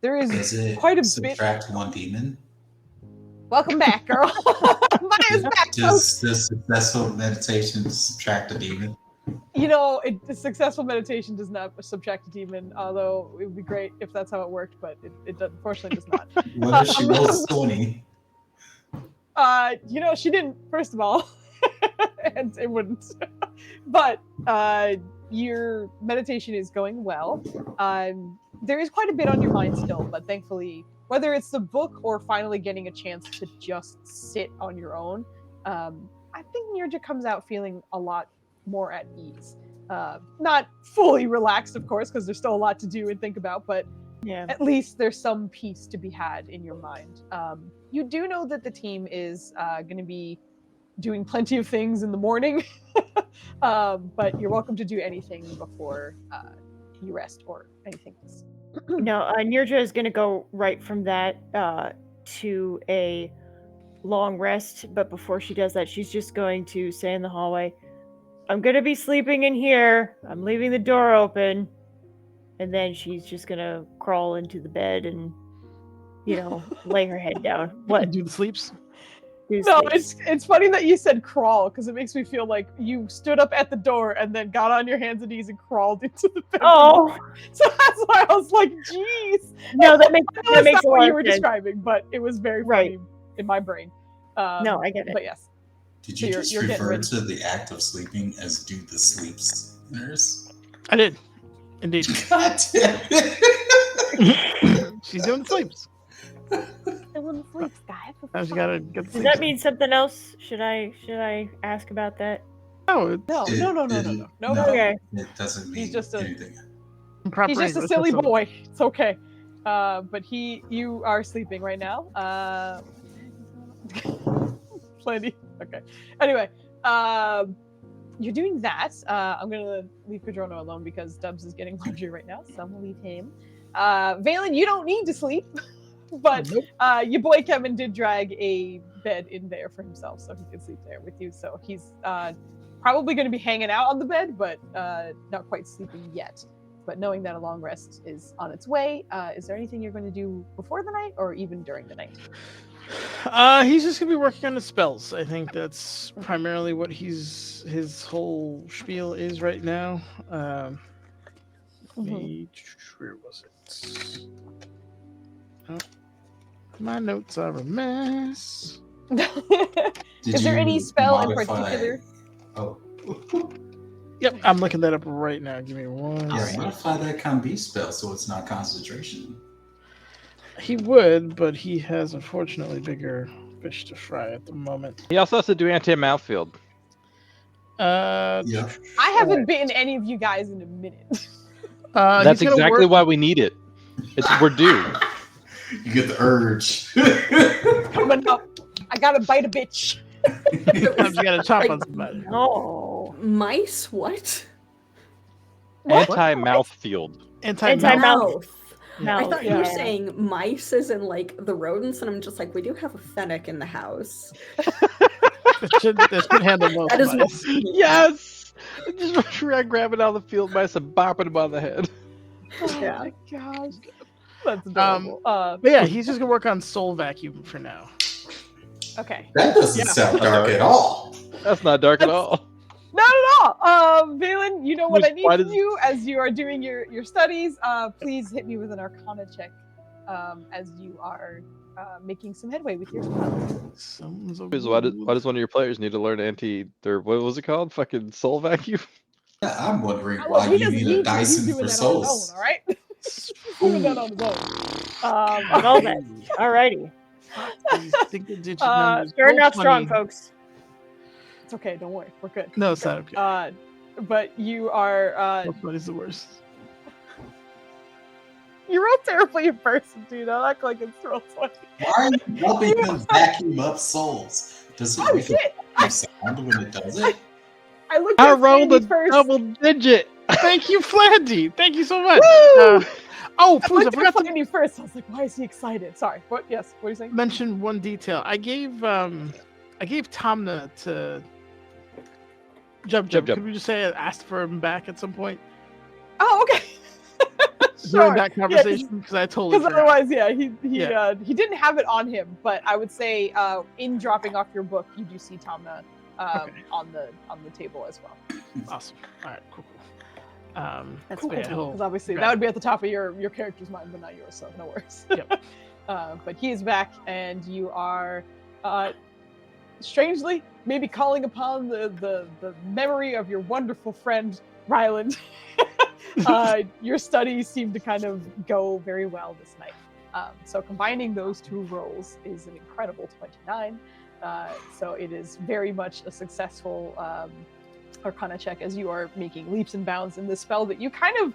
there Does is it quite a bit. subtract one demon? Welcome back, girl. Maya's back, folks. Does successful meditation subtract a demon? You know, successful meditation does not subtract a demon, although it would be great if that's how it worked, but it unfortunately does not. What if she rolls 20? You know, she didn't, first of all, and it wouldn't. But your meditation is going well. There is quite a bit on your mind still, but thankfully, whether it's the book or finally getting a chance to just sit on your own, I think Nirja comes out feeling a lot more at ease. Not fully relaxed, of course, because there's still a lot to do and think about, but at least there's some peace to be had in your mind. You do know that the team is going to be doing plenty of things in the morning, but you're welcome to do anything before you rest or anything else. No, Nirja is going to go right from that to a long rest, but before she does that, she's just going to say in the hallway, I'm going to be sleeping in here. I'm leaving the door open. And then she's just going to crawl into the bed and, you know, lay her head down. What? Do the sleeps? No, it's funny that you said crawl, because it makes me feel like you stood up at the door and then got on your hands and knees and crawled into the bed. Oh! So that's why I was like, geez. No, that makes not a what lot you were of sense. describing, but it was very funny in my brain. No, I get it. But yes. Did you just refer to the act of sleeping as do the sleeps, nurse? I did. Indeed. God damn it. She's doing the sleeps. Doing the sleeps, guys. Now she gotta get the Does sleeps. that mean something else? Should I ask about that? No, No. Okay. It doesn't mean He's just anything. He's just a silly boy. It's okay. But you are sleeping right now. Plenty. Okay. Anyway, you're doing that. I'm gonna leave Cadrono alone because Dubs is getting laundry right now, so I'm gonna leave him. Valen, you don't need to sleep, but your boy Kevin did drag a bed in there for himself, so he can sleep there with you. So he's probably going to be hanging out on the bed, but not quite sleeping yet. But knowing that a long rest is on its way, is there anything you're going to do before the night or even during the night? He's just gonna be working on his spells. I think that's primarily what his whole spiel is right now. Where was it? Oh, my notes are a mess. Is there any spell in particular? Oh. Yep, I'm looking that up right now. Give me one. Yeah, modify that Kambi spell so it's not concentration. He would, but he has unfortunately bigger fish to fry at the moment. He also has to do anti-mouthfield. Yeah. I haven't bitten any of you guys in a minute. That's exactly why we need it. We're due. You get the urge. Coming up. I gotta bite a bitch. Sometimes you gotta chop on somebody. Oh. Mice? What? Anti-mouthfield. Anti-mouth. I thought you were saying mice as in like the rodents, and I'm just like, we do have a fennec in the house. That should handle most That is mice. Yes! Just grab it out of the field mice and bopping him on the head. Oh my gosh. That's adorable. But yeah, he's just gonna work on soul vacuum for now. Okay. That doesn't sound dark at all. That's not dark at all. Not at all. Valen, you know what I need from you as you are doing your studies. Please hit me with an Arcana check as you are making some headway with your spell. Why does one of your players need to learn what was it called? Fucking soul vacuum? Yeah, I'm wondering why you need a Dyson for souls. All right. doing that on his own. Well then, alrighty. These single-digit Uh, numbers. Starting roll off strong, 20. folks. It's okay, don't worry, we're good. No, it's not okay. But you are Roll 20 is the worst. you roll terribly in person, dude. Don't act like it's roll 20. Why are you helping them vacuum up souls? Does it Oh make shit! a sound when it does it? I looked I at rolled a Flandy first. double digit. Thank you, Flandy. Thank you so much. Woo! Oh, I Foozca, I looked forgot at to Flandy first. I was like, why is he excited? Sorry. What? Yes. What are you saying? mention one detail. I gave Tomna to Jub. Jub. Could we just say I asked for him back at some point Oh, okay. during Sure. that conversation? Because I totally Because forgot. otherwise, yeah, he didn't have it on him. But I would say, in dropping off your book, you do see Tomna Okay. on the table as well. Awesome. All right, cool. That's Cool. cool. Yeah, he'll Because obviously grab that would be at the top of your character's mind, but not yours, so no worries. Yep. But he is back, and you are, strangely, maybe calling upon the memory of your wonderful friend Ryland. Your studies seem to kind of go very well this night. So combining those two rolls is an incredible 29. So it is very much a successful Arcana check as you are making leaps and bounds in this spell that you kind of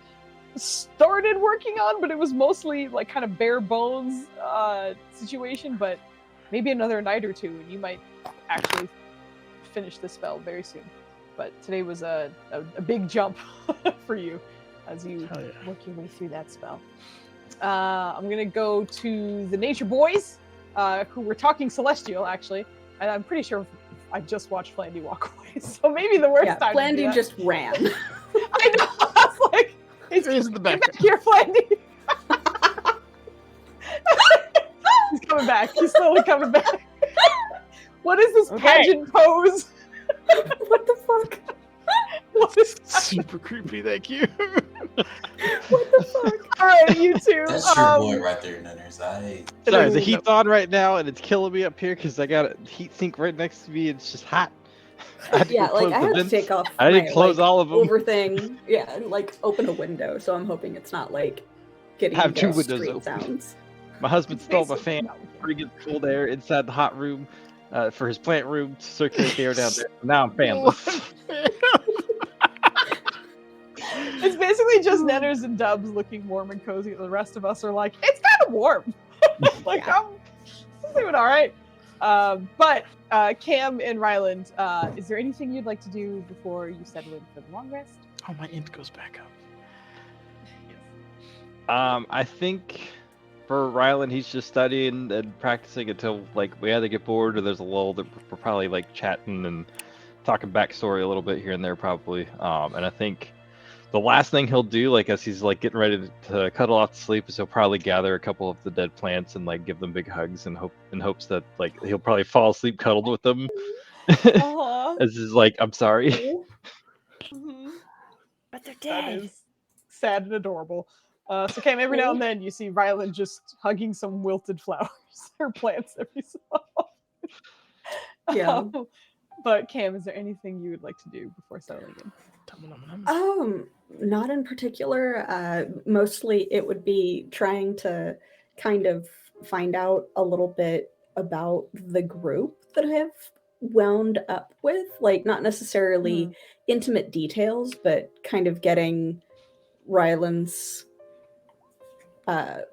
started working on, but it was mostly like kind of bare bones situation. But maybe another night or two, and you might actually finish this spell very soon. But today was a big jump for you as you Hell yeah. work your way through that spell. I'm gonna go to the Nature Boys, who were talking Celestial actually, and I'm pretty sure I just watched Flandy walk away, so maybe the worst Yeah, time. to do Flandy that. just ran. I know. I was like, He's in the get back. back here, Flandy. He's coming back. He's slowly coming back. What is this Okay. pageant pose? What the fuck? What is that? Super creepy. Thank you. What the fuck? All right, you two. That's your boy right there, Nunners. Sorry, No, the heat's on right now, and it's killing me up here because I got a heat sink right next to me. And it's just hot. I had to Yeah, go like close I the had to vents. take off I didn't my, close like, all of them. over thing. Yeah, and like open a window, so I'm hoping it's not like getting Have two those windows street open. sounds. My husband stole my fan, No, we can't. bringing cold air inside the hot room for his plant room to circulate the air down there. Now I'm fanless. It's basically just Netters and Dubs looking warm and cozy. The rest of us are like, it's kind of warm. Like, Yeah. I'm doing all right. But Cam and Ryland, is there anything you'd like to do before you settle in for the long rest? Oh, my int goes back up. I think for Ryland, he's just studying and practicing until like we either get bored or there's a lull that we're probably like chatting and talking backstory a little bit here and there probably. And I think the last thing he'll do, like as he's like getting ready to cuddle off to sleep, is he'll probably gather a couple of the dead plants and like give them big hugs and in hopes that like he'll probably fall asleep cuddled with them. As he's like, I'm sorry. Mhm. But they're That dead. is sad and adorable. So Cam, every now and then you see Ryland just hugging some wilted flowers or plants every so often. Yeah. But Cam, is there anything you would like to do before settling in? Not in particular. Mostly it would be trying to kind of find out a little bit about the group that I've wound up with. Like, not necessarily intimate details, but kind of getting Ryland's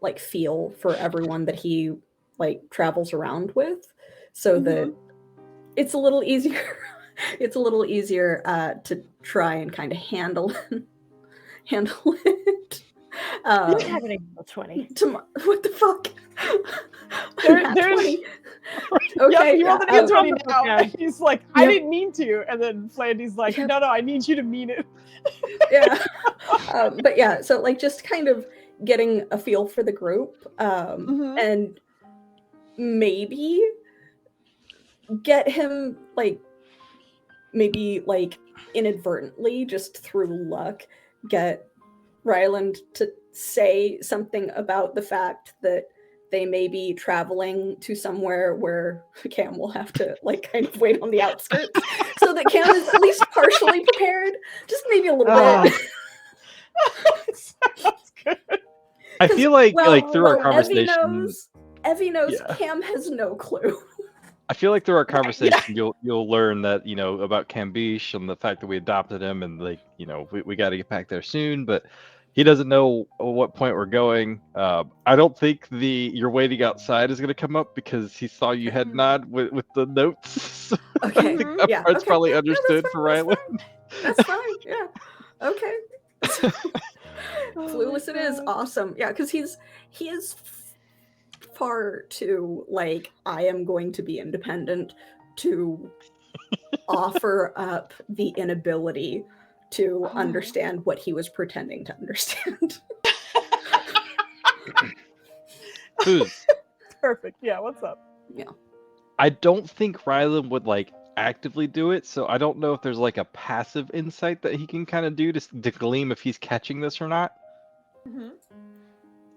like feel for everyone that he like travels around with, so that it's a little easier. It's a little easier to try and kind of handle it. What's happening with 20? What the fuck? There's- 20. Yep, Okay, he rolled yeah, an 20 now. yeah. He's like, I Yep. didn't mean to. And then Flandy's like, Yep. no, I need you to mean it. yeah. But yeah, so like just kind of getting a feel for the group, and maybe get him like maybe like inadvertently, just through luck, get Ryland to say something about the fact that they may be traveling to somewhere where Cam will have to like kind of wait on the outskirts, so that Cam is at least partially prepared, just maybe a little bit. Sounds good. I 'Cause, feel like well, through our Evie conversation, knows Yeah. Cam has no clue. I feel like through our conversation, you'll learn that about Cambiche and the fact that we adopted him, and like we got to get back there soon, but he doesn't know at what point we're going. I don't think your waiting outside is going to come up because he saw you head nod with the notes. So Okay, I think that yeah, part's okay. probably No, that's understood fine, for that's Rylan. That's fine. Yeah. Okay. Oh Clueless my it is. God. Awesome. Yeah, because he is far too like I am going to be independent to offer up the inability to understand what he was pretending to understand. Foos, Perfect. Yeah, what's up? I don't think Rylan would like actively do it, so I don't know if there's like a passive insight that he can kind of do to gleam if he's catching this or not.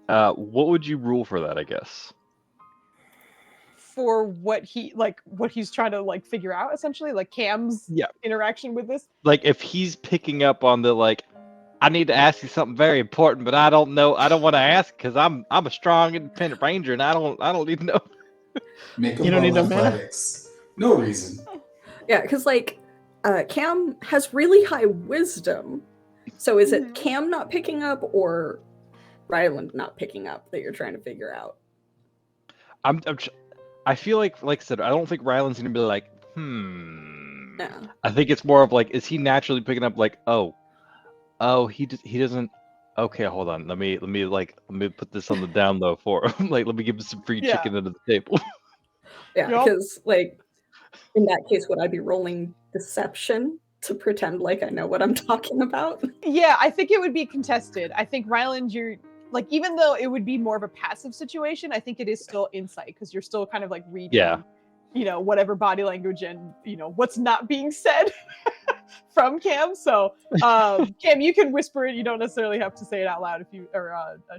What would you rule for that, I guess? For what he's trying to figure out, essentially, like Cam's interaction with this. Like if he's picking up on the like, I need to ask you something very important, but I don't know. I don't want to ask because I'm a strong, independent ranger, and I don't need to know. Make You him don't need roll no mana? athletics. No reason. Yeah, because Cam has really high wisdom. So is it Cam not picking up or Ryland not picking up that you're trying to figure out? I feel like I said, I don't think Ryland's gonna be like, Yeah. I think it's more of like, is he naturally picking up like, oh, he doesn't. Okay, hold on. Let me put this on the down low for him. Like, let me give him some free chicken under the table. Yeah, Yup. because in that case, would I be rolling deception to pretend like I know what I'm talking about? Yeah, I think it would be contested. I think Ryland, you're even though it would be more of a passive situation, I think it is still insight because you're still kind of reading, whatever body language and what's not being said from Cam. So, Cam, you can whisper it. You don't necessarily have to say it out loud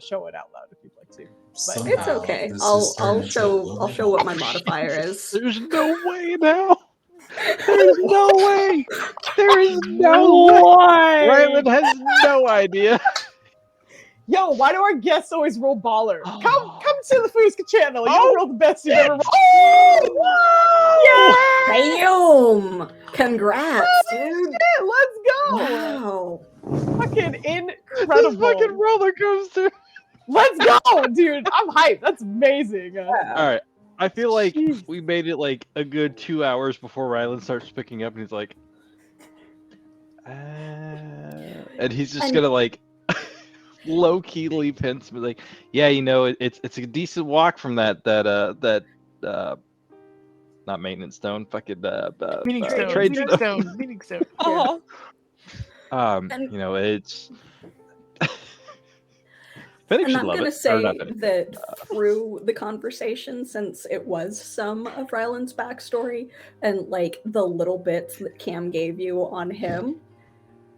show it out loud if you'd like to. Somehow, It's okay. this I'll has turned into a show little what my montage. modifier is. There's no way now. There's no way. There is no way. Ryland has no idea. Yo, why do our guests always roll baller? Come to the Foozca channel. You'll roll the best you've ever rolled. Damn! Congrats, dude. Yeah, let's go. Wow. Fucking incredible. This fucking roller coaster. Let's go, dude. I'm hyped. That's amazing. All right. I feel like we made it a good 2 hours before Ryland starts picking up, and he's like, and he's just gonna low key leave hints, but yeah, it's a decent walk from that not maintenance stone, fucking Meaning stone. trade Meaning stone. stone. Meaning stone. It's. Fennec And should I'm love going to it. Or say not Fennec. that through the conversation, since it was some of Ryland's backstory and the little bits that Cam gave you on him,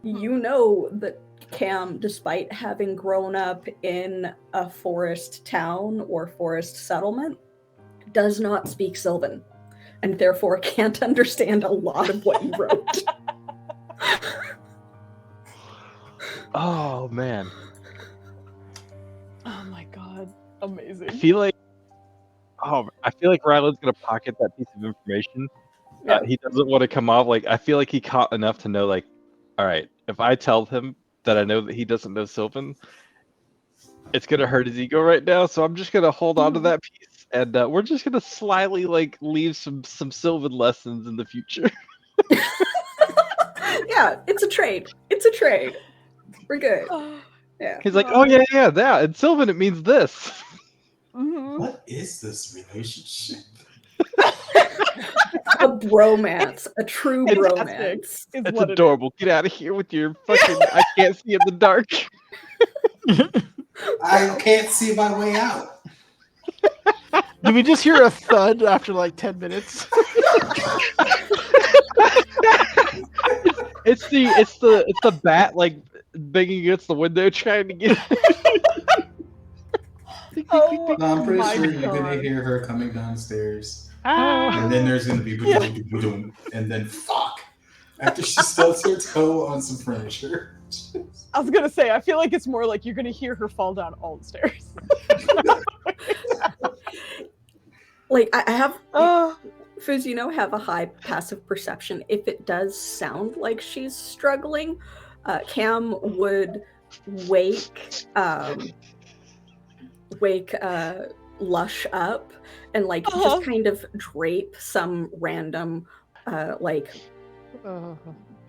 you know that Cam, despite having grown up in a forest town or forest settlement, does not speak Sylvan and therefore can't understand a lot of what you wrote. Oh man. Oh my god. Amazing. I feel like Ryland's gonna pocket that piece of information. Yeah. He doesn't want to come off I feel like he caught enough to know all right, if I tell him that I know that he doesn't know Sylvan, it's gonna hurt his ego right now. So I'm just gonna hold on to that piece, and we're just gonna slyly leave some Sylvan lessons in the future. Yeah, it's a trade. It's a trade. We're good. Yeah. He's like, oh yeah, that. In Sylvan, it means this. What is this relationship? A bromance. A true bromance. It's adorable. Get out of here with your fucking I can't see in the dark. I can't see my way out. Did we just hear a thud after 10 minutes? It's the bat banging against the window trying to get. Oh, No, I'm pretty my sure you're God. gonna hear her coming downstairs, Ah. and then there's gonna be boom, and then fuck after she stubs her toe on some furniture. I was gonna say, I feel like it's more like you're gonna hear her fall down all the stairs. Like I have, Oh, Fooz, have a high passive perception. If it does sound like she's struggling, Cam would wake Lush up and just kind of drape some random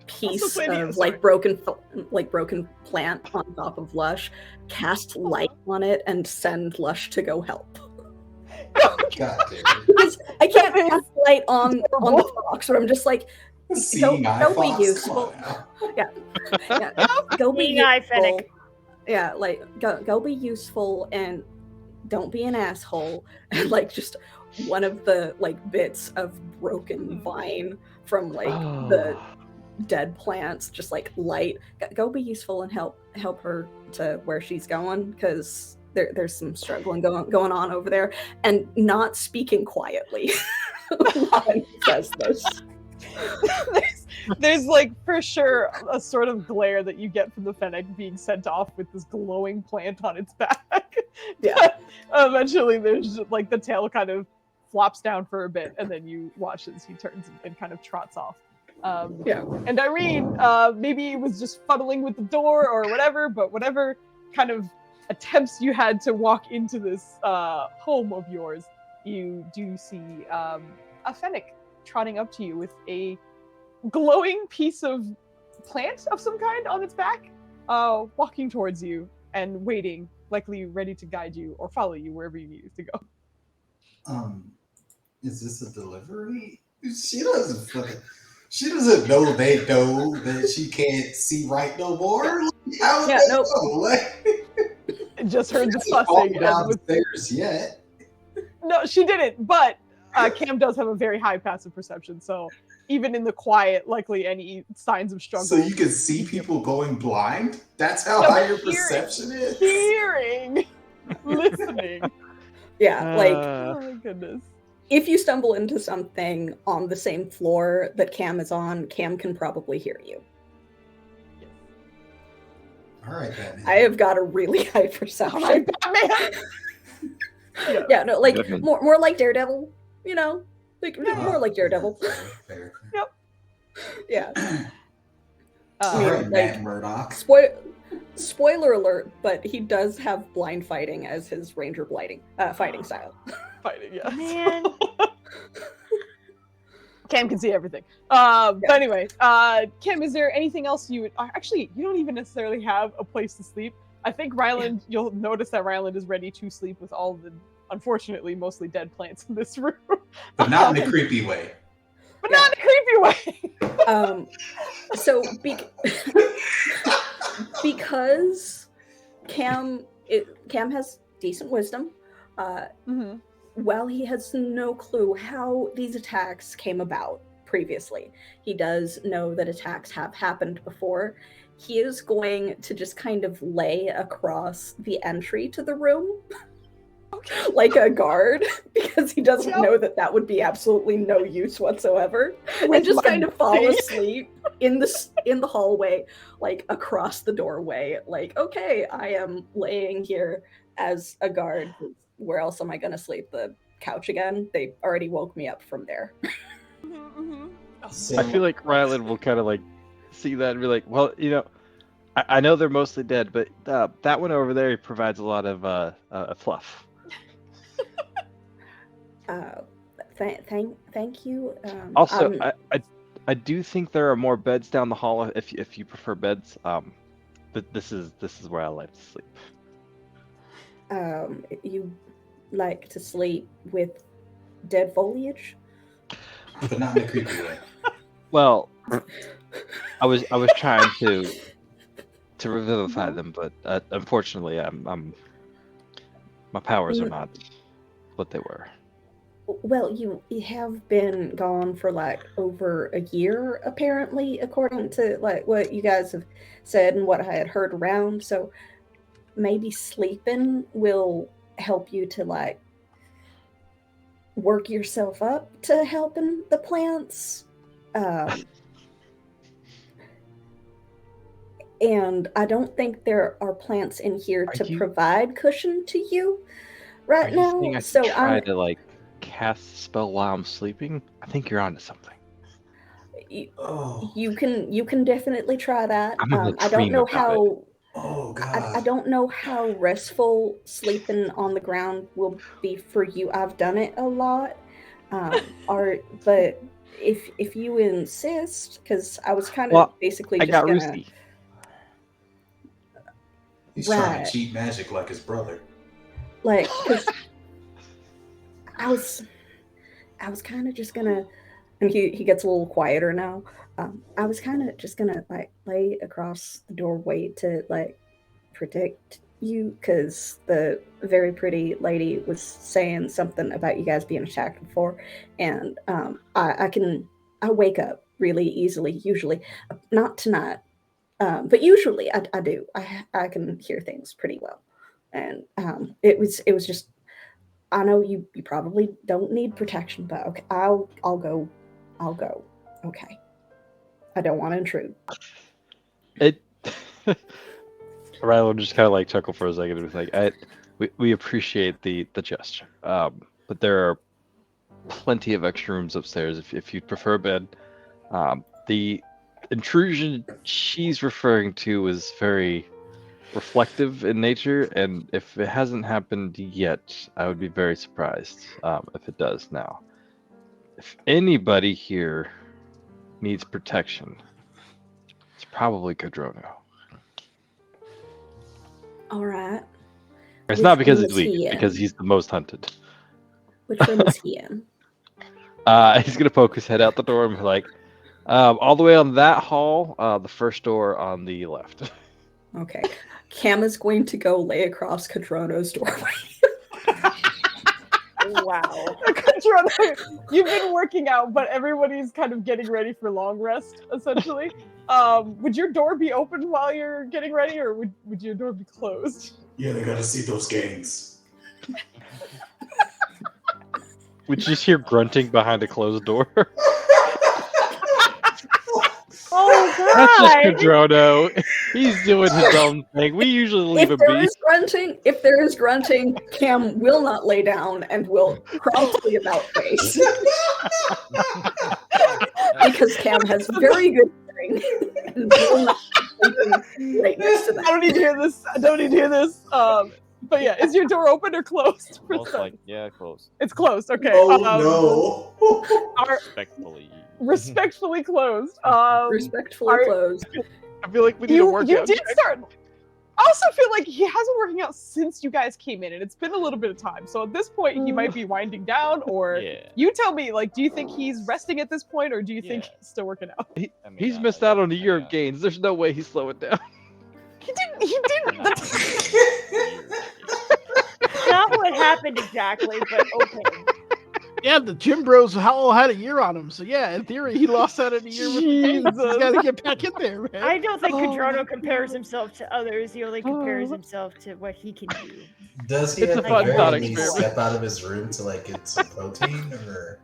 piece of broken plant on top of Lush, cast light on it, and send Lush to go help. God damn it. Because I can't cast light on the fox, or I'm just like, Seeing eye go be fox? useful. Come on now. Yeah, go be Seeing eye useful. fennec. Yeah, go be useful and don't be an asshole. And just one of the bits of broken vine from the dead plants, just light. Go be useful and help her to where she's going, because there's some struggling going on over there, and not speaking quietly when he says this. there's for sure a sort of glare that you get from the fennec being sent off with this glowing plant on its back. Yeah. Eventually there's just, the tail kind of flops down for a bit, and then you watch as he turns and kind of trots off. And Irene, maybe it was just fuddling with the door or whatever, but whatever kind of attempts you had to walk into this home of yours, you do see a fennec trotting up to you with a glowing piece of plant of some kind on its back, walking towards you and waiting, likely ready to guide you or follow you wherever you need it to go. Is this a delivery? She doesn't know they know that she can't see right no more. How Yeah, nope. Just heard the Falling fussing. down the stairs yet. No, she didn't, but Cam does have a very high passive perception, so even in the quiet, likely any signs of struggle. So you can see people going blind? That's how No, high your hearing- perception is? Hearing, listening. Yeah, Oh my goodness. if you stumble into something on the same floor that Cam is on, Cam can probably hear you. All right, Batman. I have got a really high perception. All right, Batman. Yeah, no, Batman. more like Daredevil, more like Daredevil. Fair. Yeah. All Uh, right, Matt Murdock. Spoiler alert, but he does have blind fighting as his ranger fighting style. fighting, yes. Man. Cam can see everything. But anyway, Kim, is there anything else you would... Actually, you don't even necessarily have a place to sleep. I think Ryland, you'll notice that Ryland is ready to sleep with all the, unfortunately, mostly dead plants in this room. But not in a creepy way. But not in a creepy way. So because Cam has decent wisdom, Mhm. while he has no clue how these attacks came about previously, he does know that attacks have happened before. He is going to just kind of lay across the entry to the room like a guard, because he doesn't know that would be absolutely no use whatsoever, and just kind of fall asleep in the hallway, across the doorway. Okay, I am laying here as a guard. Where else am I gonna sleep? The couch again? They already woke me up from there. So, I feel like Ryland will kind of see that and be like, well, I know they're mostly dead, but that one over there provides a lot of fluff. Thank you. Also, I do think there are more beds down the hall if you prefer beds. But this is where I like to sleep. You like to sleep with dead foliage? but not in a creepy way. Well, I was trying to revivify them, but unfortunately, my powers are not what they were. Well, you have been gone for over a year, apparently, according to what you guys have said and what I had heard around. So maybe sleeping will help you to work yourself up to helping the plants. and I don't think there are plants in here Are to you- provide cushion to you Are right you now. saying I So should try I'm to like cast a spell while I'm sleeping? I think you're onto something. Oh, you can definitely try that. I'm gonna I don't dream know about it. how oh I God. don't know how restful sleeping on the ground will be for you. I've done it a lot. But if you insist, because I was kind of Well, basically I just got gonna Roosty. He's trying right, to cheat magic like his brother. like, because I was kind of just gonna, and he gets a little quieter now. I was kind of just gonna like lay across the doorway to like protect you, because the very pretty lady was saying something about you guys being attacked before, and I wake up really easily usually, not tonight, but usually I do. I can hear things pretty well, and it was just, I know you probably don't need protection, but okay, I'll go. Okay, I don't want to intrude. It. Riley will just kind of like chuckle for a second and be like, we appreciate the gesture, but there are plenty of extra rooms upstairs if you'd prefer a bed. The intrusion she's referring to is very reflective in nature, and if it hasn't happened yet, I would be very surprised if it does now. If anybody here needs protection, it's probably Cadrono. All right. It's Which not because room he's is weak, he it's in? because he's the most hunted. Which room is he in? He's gonna poke his head out the door and be like, all the way on that hall, the first door on the left. Okay. Cam is going to go lay across Cadrono's doorway. Wow. Cadrono, you've been working out, but everybody's kind of getting ready for long rest, essentially. Would your door be open while you're getting ready, or would your door be closed? Yeah, they gotta see those gains. We just hear grunting behind a closed door. Oh That's just God! Cadrono. He's doing his own thing. We usually leave him be. If there is grunting, Cam will not lay down and will promptly about face. Because Cam has very good hearing and will not be sleeping right next to I that. don't need to hear this. I don't need to hear this. But yeah, is your door open or closed? Most like, yeah, close. It's closed. Okay. Oh no. Respectfully. Respectfully closed. Respectfully are- closed. I feel like we need a You workout. did start. I also feel like he hasn't working out since you guys came in, and it's been a little bit of time. So at this point, he might be winding down, or Yeah. you tell me. Like, do you think he's resting at this point, or do you think Yeah. he's still working out? I mean, He's missed out on a year of games. gains. There's no way he's slowing down. He didn't. He didn't. Not what happened exactly, but okay. Yeah, the gym bros all had a year on him. So yeah, in theory, he lost out in a year with the gains. He's Jesus. got to get back in there, man. I don't think Oh, Cadrono compares himself to others. He only compares Oh. himself to what he can do. Does he It's at a the fun very thought least experiment. step out of his room to like get some protein, or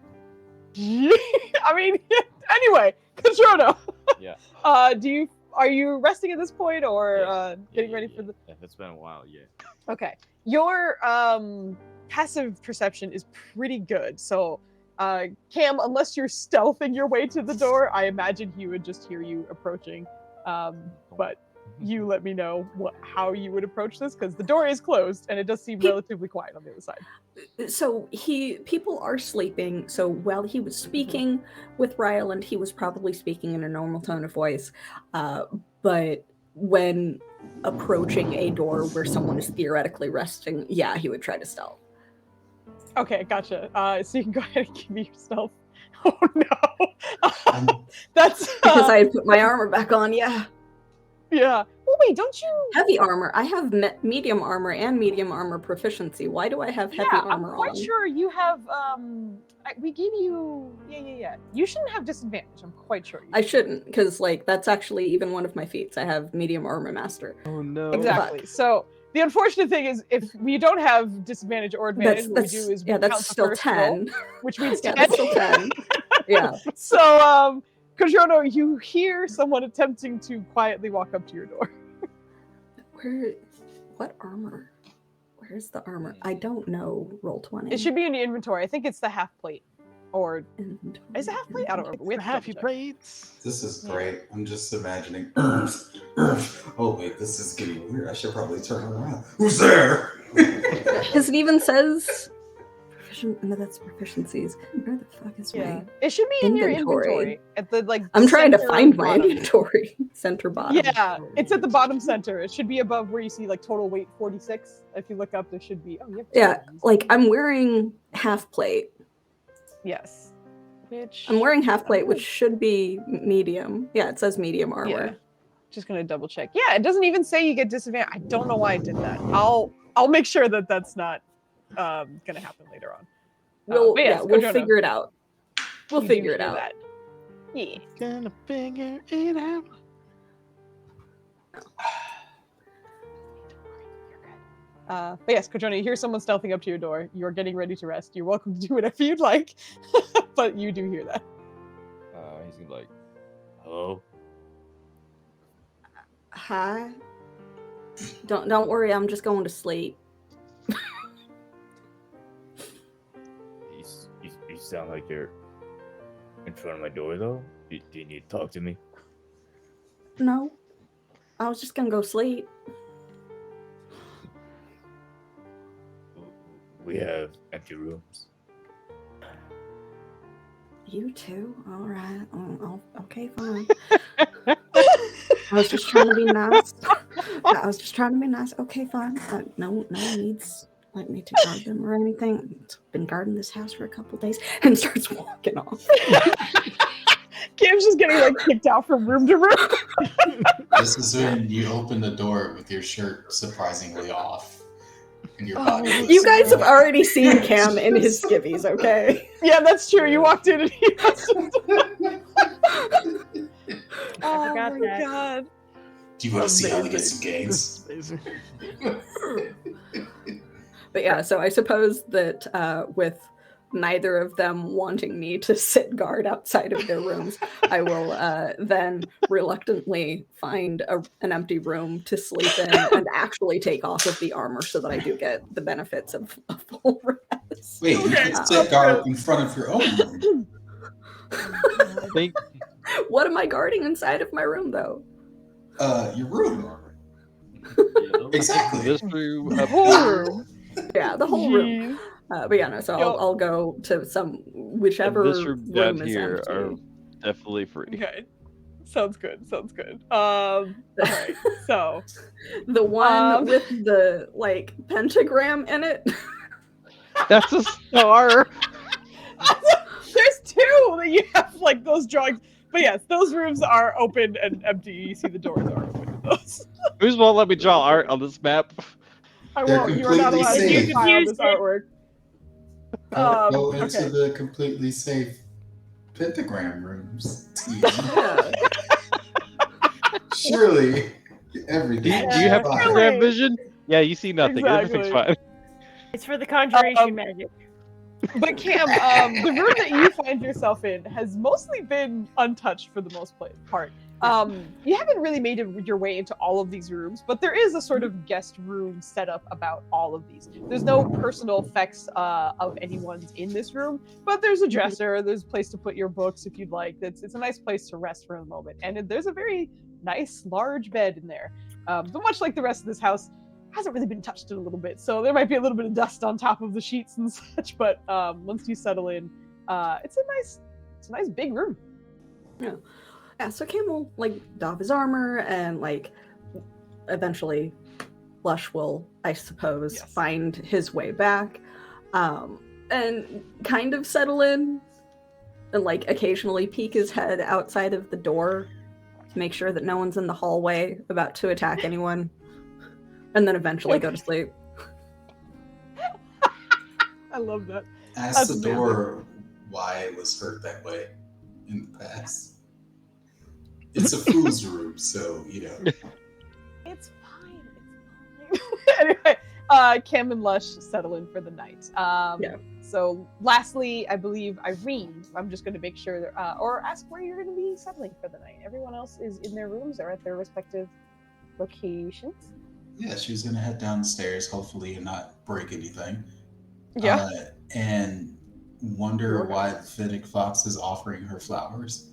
I mean, anyway, Cadrono. Yeah. Are you resting at this point, or getting ready for the? Yeah, it's been a while, yeah. Okay, your passive perception is pretty good. So, Cam, unless you're stealthing your way to the door, I imagine he would just hear you approaching. But you let me know how you would approach this, because the door is closed and it does seem relatively quiet on the other side. So people are sleeping. So while he was speaking with Ryland, he was probably speaking in a normal tone of voice. But when approaching a door where someone is theoretically resting, yeah, he would try to stealth. Okay, gotcha. So you can go ahead and give me your stealth. Oh no, I'm- that's Because I had put my armor back on, yeah. yeah. Well, wait, don't you? Heavy armor. I have medium armor and medium armor proficiency. Why do I have heavy Yeah, armor I'm quite on? sure you have. We gave you. Yeah. You shouldn't have disadvantage. I'm quite sure. I shouldn't, because like that's actually even one of my feats. I have medium armor master. Oh no. Exactly. So the unfortunate thing is, if we don't have disadvantage or advantage, what we That's do is we yeah, count that's the still first roll, 10. which means Yeah, 10. that's still 10. Yeah. So Kajrono, you hear someone attempting to quietly walk up to your door. What armor? Where's the armor? I don't know. Roll 20. It should be in your inventory. I think it's the half plate. Or Inventory. is it half plate? I don't remember. We The have to happy double check. plates. This is great. I'm just imagining. Oh wait, this is getting weird. I should probably turn around. Who's there? Because it even says proficient. No, that's proficiencies. Where the fuck is Yeah. my? It should be in your Inventory. inventory. At the like. I'm trying to center find my bottom. inventory. Center bottom. Yeah, it's at the bottom center. It should be above where you see like total weight 46. If you look up, there should be. Oh, you have Yeah, two. like I'm wearing half plate. Yes. Which I'm wearing half plate, which should be medium. Yeah, it says medium armor. Yeah. Just gonna double check. Yeah, it doesn't even say you get disadvantage. I don't know why it did that. I'll make sure that that's not gonna happen later on. We'll But yes, we'll Kajrono, figure it out. We'll you do figure it hear out. that. Yeah. Gonna figure it out. But yes, Kajrono, you hear someone stealthing up to your door. You're getting ready to rest. You're welcome to do whatever you'd like, but you do hear that. He's gonna be like, hello? Hi. Don't worry, I'm just going to sleep. You sound like you're in front of my door, though. Do you need to talk to me? No. I was just gonna go sleep. We have empty rooms. You too? Alright. Oh, okay, fine. I was just trying to be nice. Okay, fine. No needs like me to guard them or anything. Been guarding this house for a couple days and starts walking off. Kim's just getting like kicked out from room to room. This is when you open the door with your shirt surprisingly off. And your body looks You guys have like- already seen Cam in his skivvies, okay? Yeah, that's true. You walked in and he was. Oh forgot my that. god. Do you want to see how to get some gangs? But yeah, so I suppose that with neither of them wanting me to sit guard outside of their rooms, I will then reluctantly find an empty room to sleep in and actually take off of the armor so that I do get the benefits of a full rest. Wait, you can sit guard in front of your own room. I think What am I guarding inside of my room, though? Your room. Exactly. this room The up whole there, room. Yeah, the whole room. Jeez. But yeah, no, so Yup. I'll go to whichever and this room down room is here empty. are definitely free. Okay. Sounds good. Sounds good. Alright, so The one Um, with the like pentagram in it. That's a star. there's two that you have like those drawings. But yes, those rooms are open and empty. You see the doors are open to those. Who's won't let me draw art on this map? I They're won't. You are not completely allowed to safe. use file this artwork. Go into okay. the completely safe pentagram rooms. Yeah. Surely Do everything. you have is fine. pentagram vision? Yeah, you see nothing. Everything's Exactly. fine. It's for the conjuration Um, magic. But Cam, the room that you find yourself in has mostly been untouched for the most part. You haven't really made your way into all of these rooms, but there is a sort of guest room set up about all of these. There's no personal effects of anyone's in this room, but there's a dresser, there's a place to put your books if you'd like. It's a nice place to rest for a moment, and there's a very nice large bed in there. But much like the rest of this house, hasn't really been touched in a little bit, so there might be a little bit of dust on top of the sheets and such. But once you settle in, it's a nice big room. Yeah, so Cam will like doff his armor and like eventually Lush will, I suppose, Yes. find his way back. And kind of settle in and like occasionally peek his head outside of the door to make sure that no one's in the hallway about to attack anyone. And then eventually go to sleep. I love that. Ask That's the amazing. door why it was hurt that way in the past. It's a fool's room, so you know. It's fine. It's fine. Anyway, Cam and Lush settle in for the night. Yeah. So lastly, I believe Irene. I'm just going to make sure, or ask where you're going to be settling for the night. Everyone else is in their rooms or at their respective locations. Yeah, she was gonna head downstairs, hopefully, and not break anything. Yeah. And wonder why the Fennec Fox is offering her flowers.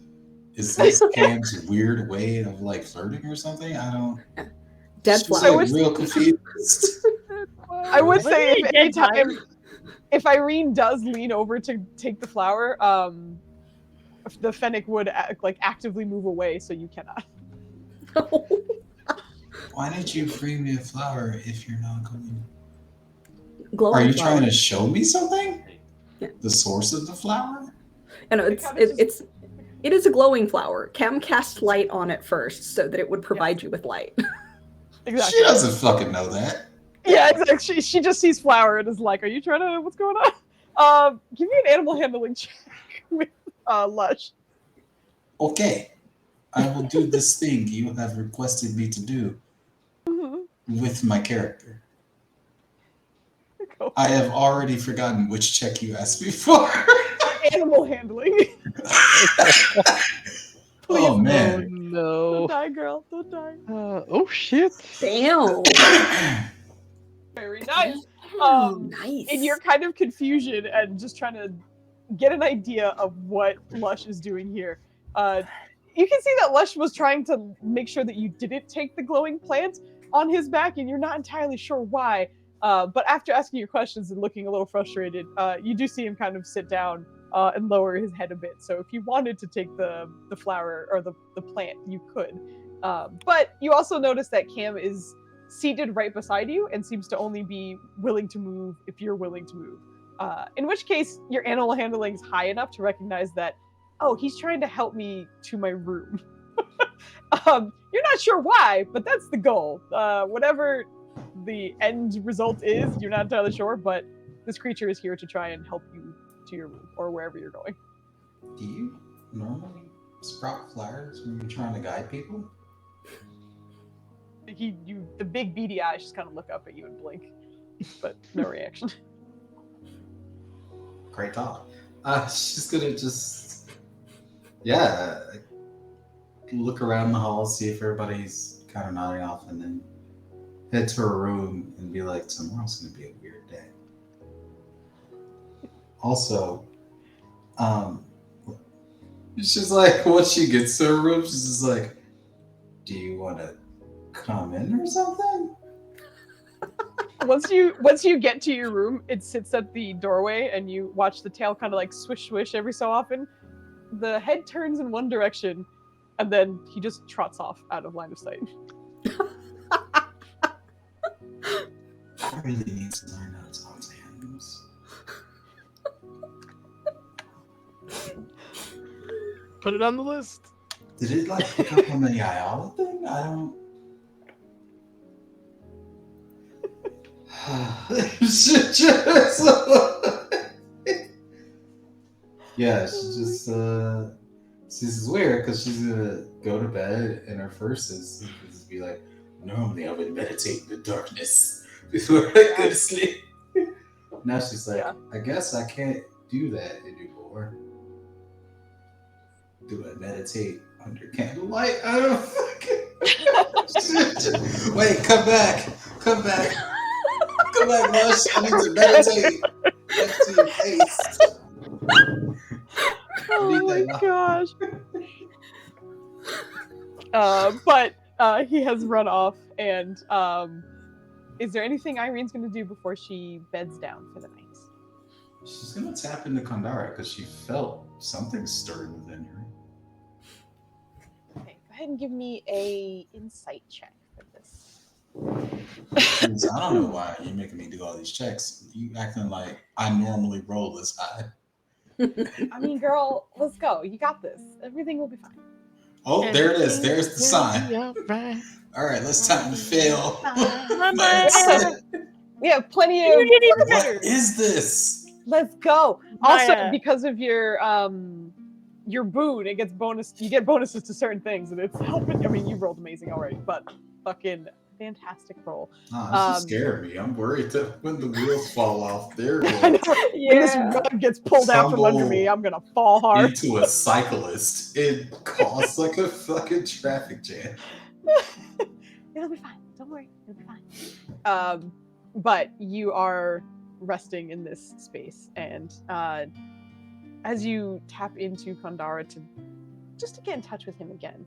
Is this Cam's weird way of like flirting or something? I don't. Dead She's flowers. like real confused. I would Wasn't say he if dead anytime, if Irene does lean over to take the flower, the Fennec would actively move away, so you cannot. Why did you bring me a flower if you're not going? Glowing Are you flower. trying to show me something? Yeah. The source of the flower? You know, it is a glowing flower. Cam cast light on it first so that it would provide you with light. Exactly. She doesn't fucking know that. Yeah, exactly. She just sees flower and is like, "Are you trying to? What's going on?" Give me an animal handling check with Lush. Okay, I will do this thing you have requested me to do with my character. Go. I have already forgotten which check you asked me for. Animal handling. Oh Oh man. Don't no. die, girl. Don't die. Oh shit. Damn. Very nice. Nice. In your kind of confusion and just trying to get an idea of what Lush is doing here, you can see that Lush was trying to make sure that you didn't take the glowing plant on his back, and you're not entirely sure why. But after asking your questions and looking a little frustrated, you do see him kind of sit down and lower his head a bit. So if you wanted to take the flower or the plant, you could. But you also notice that Cam is seated right beside you and seems to only be willing to move if you're willing to move. In which case, your animal handling is high enough to recognize that, oh, he's trying to help me to my room. You're not sure why, but that's the goal. Whatever the end result is, you're not entirely sure, but this creature is here to try and help you to your room or wherever you're going. Do you normally sprout flowers when you're trying to guide people? The big beady eyes just kind of look up at you and blink, but no reaction. Great talk. She's gonna just, yeah, look around the hall, see if everybody's kind of nodding off, and then head to her room and be like, tomorrow's gonna be a weird day. Also, she's like, once she gets to her room, she's just like, do you want to come in or something? Once you get to your room, it sits at the doorway, and you watch the tail kind of like swish swish every so often. The head turns in one direction, and then he just trots off out of line of sight. I really need to learn how to talk to animals. Put it on the list. Did it like pick up on the Ayala thing? I don't. Yeah, she just this is weird because she's gonna go to bed and her first is be like, normally I would meditate in the darkness before I go to sleep. Now she's like, I guess I can't do that anymore. Do I meditate under candlelight? I don't fucking. Wait, come back, Lush. I need to meditate next to your face. Oh my gosh. But he has run off, and is there anything Irene's going to do before she beds down for the night? She's gonna tap into Kandara because she felt something stirring within her. Okay, go ahead and give me a insight check for this. I don't know why you're making me do all these checks. You acting like I normally roll this high. I mean, girl, let's go. You got this. Everything will be fine. Oh, there it is. There's the sign. Right. All right, let's time to fail. We have plenty of. What is this? Let's go. Also, Maya. because of your boon, it gets bonus. You get bonuses to certain things, and it's helping. I mean, you rolled amazing already, but fucking fantastic roll. Oh, this just scared me. I'm worried that when the wheels fall off, they're I going know, to when this rug gets pulled out from under me, tumble I'm gonna fall hard. into a cyclist. It caused like a fucking traffic jam. It'll be fine. Don't worry. It'll be fine. But you are resting in this space, and as you tap into Kandara just to get in touch with him again,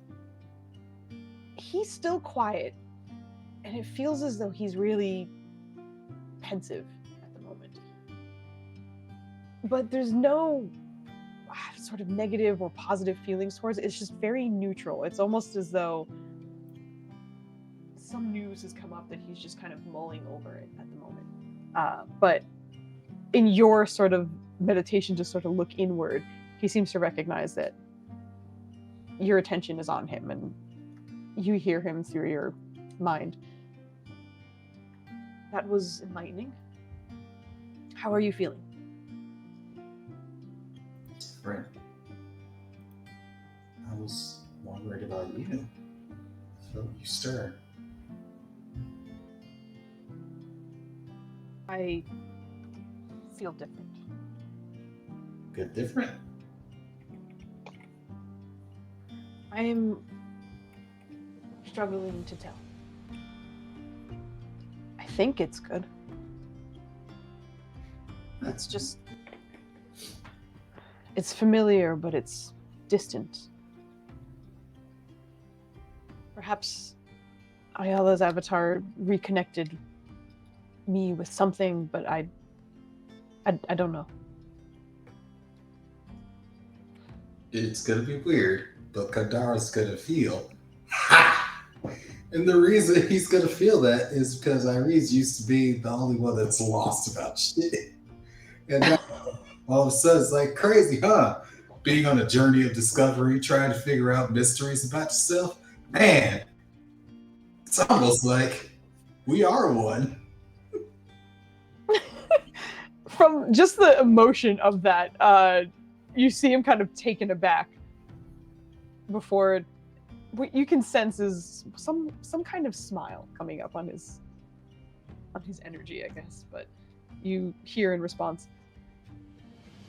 he's still quiet, and it feels as though he's really pensive at the moment. But there's no sort of negative or positive feelings towards it. It's just very neutral. It's almost as though some news has come up that he's just kind of mulling over it at the moment. But in your sort of meditation to sort of look inward, he seems to recognize that your attention is on him and you hear him through your mind. That was enlightening. How are you feeling? Friend, I was more worried about you. I felt you stir. I feel different. Good different? I'm struggling to tell. I think it's good. It's just... It's familiar, but it's distant. Perhaps Ayala's avatar reconnected me with something, but I don't know. It's gonna be weird, but Kandara's gonna feel. Ha! And the reason he's gonna feel that is because Irene's used to be the only one that's lost about shit. And now, all of a sudden, it's like crazy, huh? Being on a journey of discovery, trying to figure out mysteries about yourself. Man, it's almost like we are one. From just the emotion of that, you see him kind of taken aback before what you can sense is some kind of smile coming up on his energy, I guess. But you hear in response,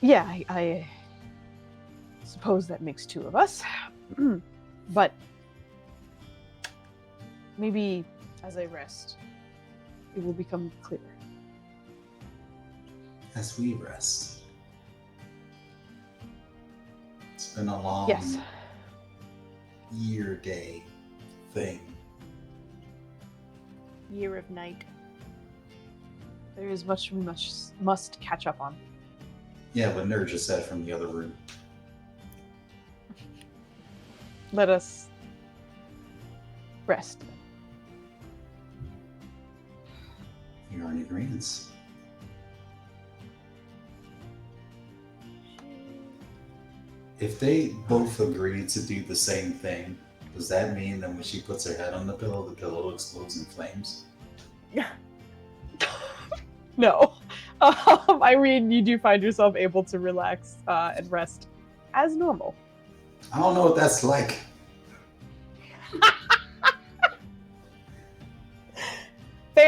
yeah, I suppose that makes two of us. But maybe as I rest, it will become clearer. As we rest. It's been a long year-day thing. Year of night. There is much we must catch up on. Yeah, what Nerd just said from the other room. Let us rest. You're in agreement. If they both agree to do the same thing, does that mean that when she puts her head on the pillow explodes in flames? No. Irene, you do find yourself able to relax and rest as normal. I don't know what that's like.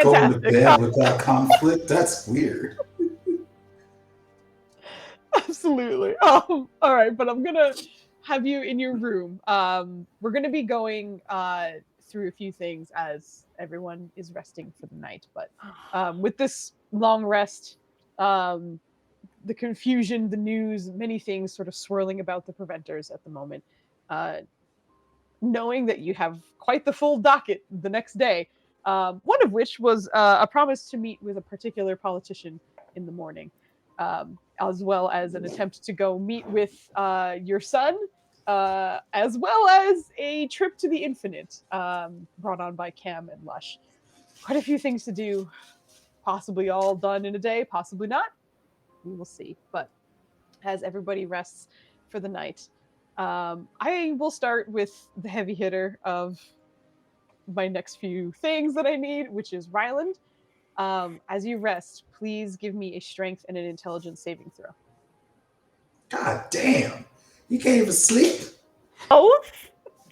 Going to Fantastic. bed without conflict? That's weird. Absolutely. All right, but I'm gonna have you in your room. We're gonna be going through a few things as everyone is resting for the night. But with this long rest, the confusion, the news, many things sort of swirling about the preventers at the moment, knowing that you have quite the full docket the next day, one of which was a promise to meet with a particular politician in the morning. As well as an attempt to go meet with your son, as well as a trip to the Infinite, brought on by Cam and Lush. Quite a few things to do, possibly all done in a day, possibly not. We will see. But as everybody rests for the night, I will start with the heavy hitter of my next few things that I need, which is Ryland. As you rest, please give me a strength and an intelligence saving throw. God damn. You can't even sleep? Oh,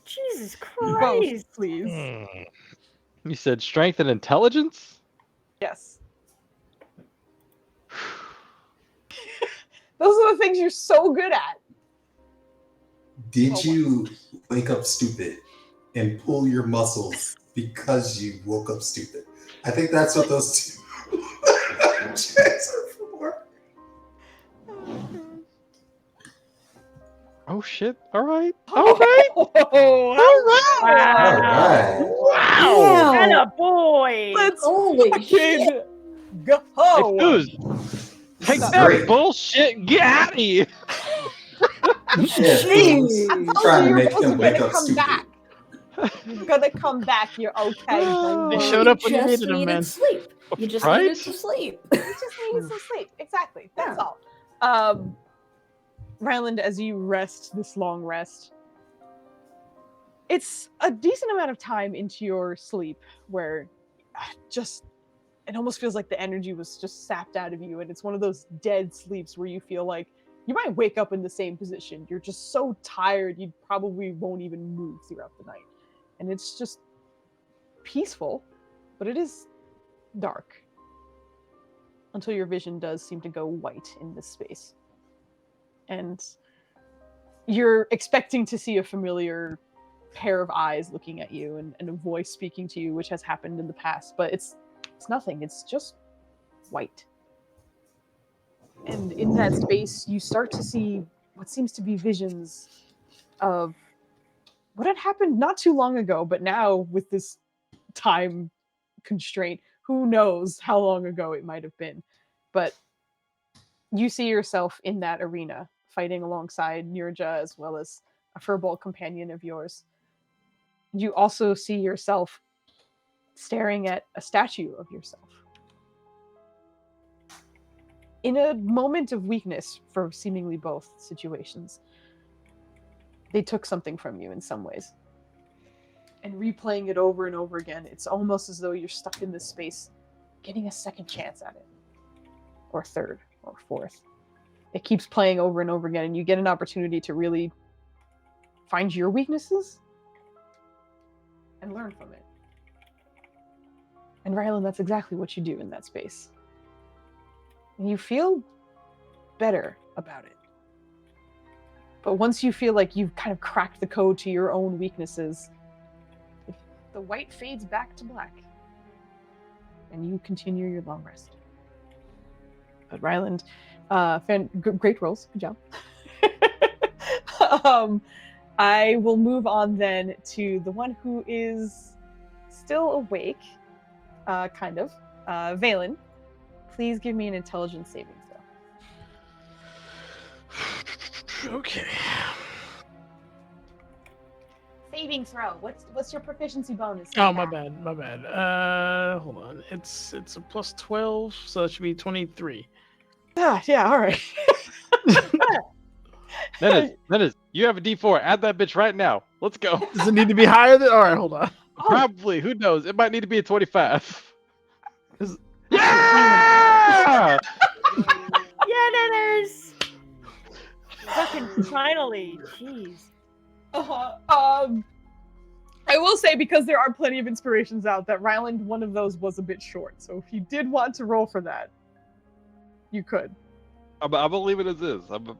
Jesus Christ. Both, please. You said strength and intelligence? Yes. Those are the things you're so good at. Did you wake up stupid and pull your muscles because you woke up stupid? I think that's what those two checks are for. Oh shit! All right. All right. Oh, All right. All right. Wow. And Wow. a boy. Let's Holy shit. fucking go. Hey, Foos, This take is that great. bullshit and get out of here. Yeah, Jeez. I told trying you to your make balls him are wake gonna up come stupid. back. You're gonna come back. You're okay. Don't They worry. showed up when you just needed them, needed man. sleep. You just Right? needed to sleep. You just needed some sleep. Exactly. That's Yeah. all. Ryland, as you rest this long rest, it's a decent amount of time into your sleep where just it almost feels like the energy was just sapped out of you, and it's one of those dead sleeps where you feel like you might wake up in the same position. You're just so tired you probably won't even move throughout the night. And it's just peaceful, but it is dark. Until your vision does seem to go white in this space. And you're expecting to see a familiar pair of eyes looking at you and a voice speaking to you, which has happened in the past, but it's nothing. It's just white. And in that space, you start to see what seems to be visions of what had happened not too long ago, but now with this time constraint, who knows how long ago it might have been. But you see yourself in that arena, fighting alongside Nirja as well as a furball companion of yours. You also see yourself staring at a statue of yourself. In a moment of weakness for seemingly both situations, they took something from you in some ways. And replaying it over and over again, it's almost as though you're stuck in this space, getting a second chance at it. Or third, or fourth. It keeps playing over and over again, and you get an opportunity to really find your weaknesses and learn from it. And Rylan, that's exactly what you do in that space. And you feel better about it. But once you feel like you've kind of cracked the code to your own weaknesses, the white fades back to black. And you continue your long rest. But Ryland, great rolls. Good job. I will move on then to the one who is still awake, kind of. Valen, please give me an intelligence saving throw. Okay. Saving throw. What's your proficiency bonus? Oh, my bad. Hold on. It's a plus 12, so that should be 23. Yeah, all right. Dennis, you have a D4. Add that bitch right now. Let's go. Does it need to be higher than? All right, hold on. Probably. Who knows? It might need to be a 25. Yeah! Yeah, Dennis. Fucking finally. Jeez. I will say, because there are plenty of inspirations out, that Ryland, one of those was a bit short. So if you did want to roll for that, you could. I'm gonna leave it as is. I'm gonna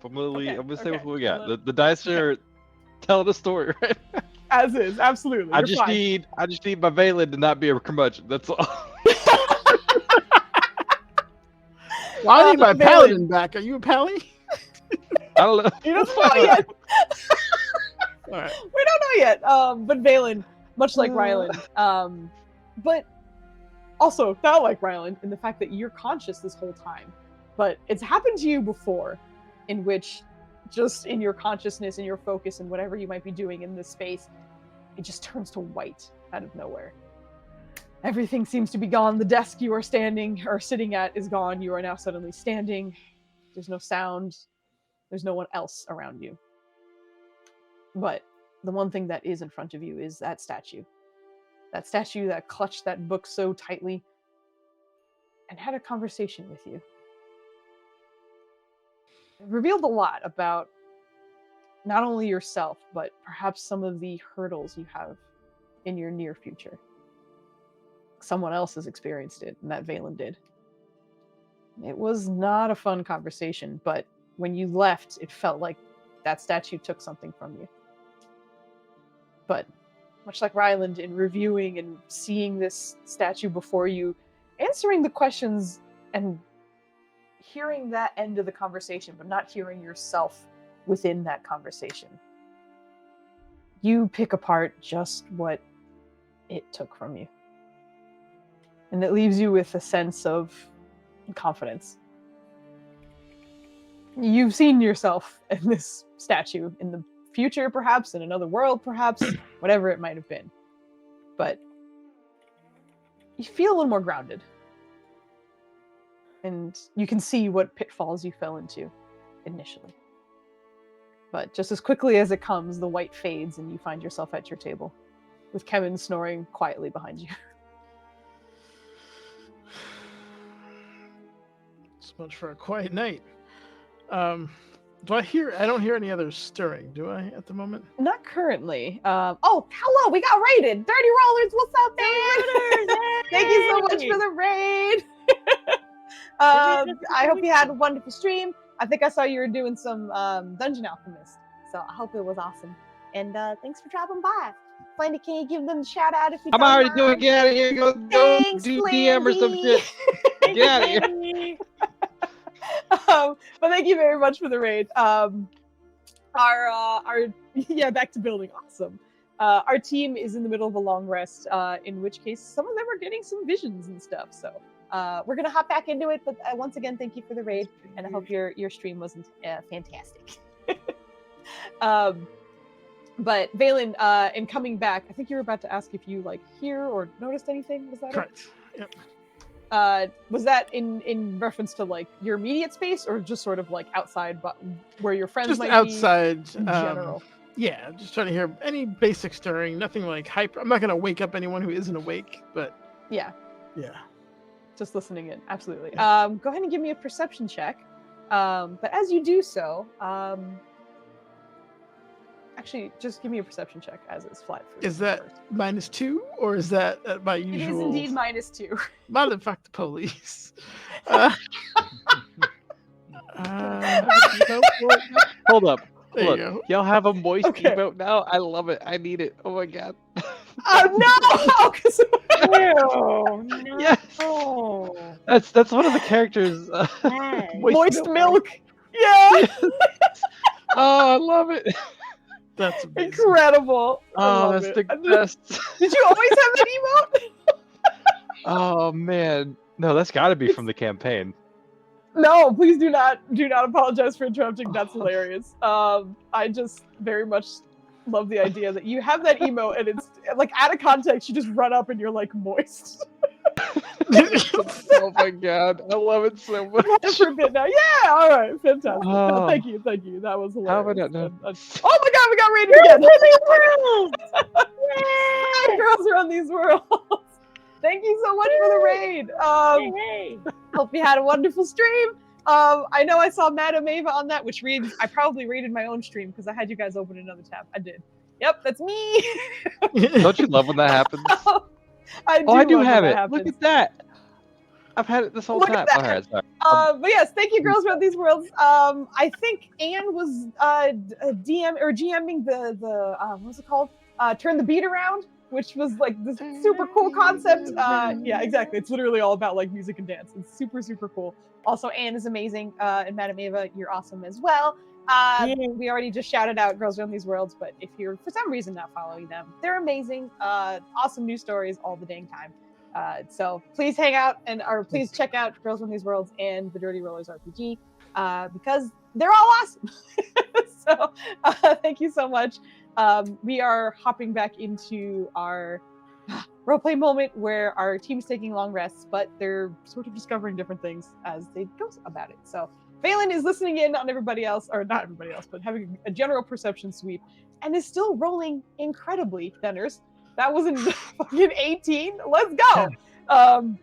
say what we got. Okay. The dice are telling a story, right? As is, absolutely. I You're just fine. need my Valen to not be a curmudgeon. That's all. Well, I need my Valen. paladin back. Are you a pally? I don't know. You don't know yet. All right. We don't know yet. But Valen, much like Ryland, but also not like Ryland in the fact that you're conscious this whole time. But it's happened to you before, in which just in your consciousness and your focus and whatever you might be doing in this space, it just turns to white out of nowhere. Everything seems to be gone. The desk you are standing or sitting at is gone. You are now suddenly standing. There's no sound. There's no one else around you. But the one thing that is in front of you is that statue. That statue that clutched that book so tightly and had a conversation with you. It revealed a lot about not only yourself, but perhaps some of the hurdles you have in your near future. someone else has experienced it, and that Valen did. It was not a fun conversation, but when you left, it felt like that statue took something from you. But much like Ryland, in reviewing and seeing this statue before you, answering the questions and hearing that end of the conversation, but not hearing yourself within that conversation, you pick apart just what it took from you. And it leaves you with a sense of confidence. You've seen yourself in this statue in the future, perhaps, in another world, perhaps, whatever it might have been. But you feel a little more grounded. And you can see what pitfalls you fell into initially. But just as quickly as it comes, the white fades and you find yourself at your table, with Kevin snoring quietly behind you. So much for a quiet night. I don't hear any other stirring, do I, at the moment? Not currently. Oh, hello, we got raided. Dirty Rollers, what's up, man? Thank you so much for the raid. I hope you had a wonderful stream. I think I saw you were doing some Dungeon Alchemist, so I hope it was awesome. And thanks for dropping by. Flandy, can you give them a shout out if you I'm don't already mind? doing. Get out of here. Go Thanks, do DM or some Flandy. shit. Get out of here. But thank you very much for the raid. Yeah, back to building. Awesome. Our team is in the middle of a long rest, in which case some of them are getting some visions and stuff. So we're gonna hop back into it. But once again, thank you for the raid, and I hope your stream wasn't fantastic. But Valen, in coming back, I think you were about to ask if you hear or noticed anything. Was that Correct. Yep. Was that in reference to your immediate space, or just sort of outside, but where your friends Just might outside. be in general? Yeah, just trying to hear any basic stirring. Nothing hyper. I'm not gonna wake up anyone who isn't awake, but Yeah, just listening in. Absolutely. Yeah. Go ahead and give me a perception check. But as you do so, actually, just give me a perception check as it's flat. Is that -2 or is that at my usual? It is indeed -2. Motherfuck the police. Hold up. There you Look, go. y'all have a moist Okay. emote now. I love it. I need it. Oh my god. Oh no! 'Cause- No. Yes. That's one of the characters. Moist milk. Yeah. Oh, I love it. That's amazing. Incredible. I Oh, love that's it. the best. Did you always have that emote? Oh man, no, that's got to be from the campaign. No, please do not apologize for interrupting. That's hilarious. I just very much love the idea that you have that emote and it's out of context, you just run up and you're moist. Oh my god, I love it so much. For a bit now. Yeah, all right, fantastic. Oh. Thank you. That was hilarious. How would I know? Oh my god, we got raided again. Hi, girls around these worlds. Thank you so much for the raid. Hey. Hope you had a wonderful stream. I know I saw Madame Ava on that, which reads I probably raided my own stream because I had you guys open another tab. I did. Yep, that's me. Don't you love when that happens? I I do love when have that it. happens. Look at that. I've had it this whole Look time. at that. All right, sorry. But yes, thank you, girls around these worlds. I think Anne was DM or GMing the what's it called? Turn the Beat Around, which was this super cool concept. Yeah, exactly. It's literally all about music and dance. It's super, super cool. Also, Anne is amazing, and Madame Ava, you're awesome as well. We already just shouted out Girls Around These Worlds, but if you're for some reason not following them, they're amazing. Awesome news stories all the dang time. So please hang out or please check out Girls Around These Worlds and the Dirty Rollers RPG because they're all awesome. So thank you so much. We are hopping back into our roleplay moment where our team's taking long rests, but they're sort of discovering different things as they go about it. So Valen is listening in on everybody else, or not everybody else, but having a general perception sweep, and is still rolling incredibly, Denners. That was in fucking 18. Let's go.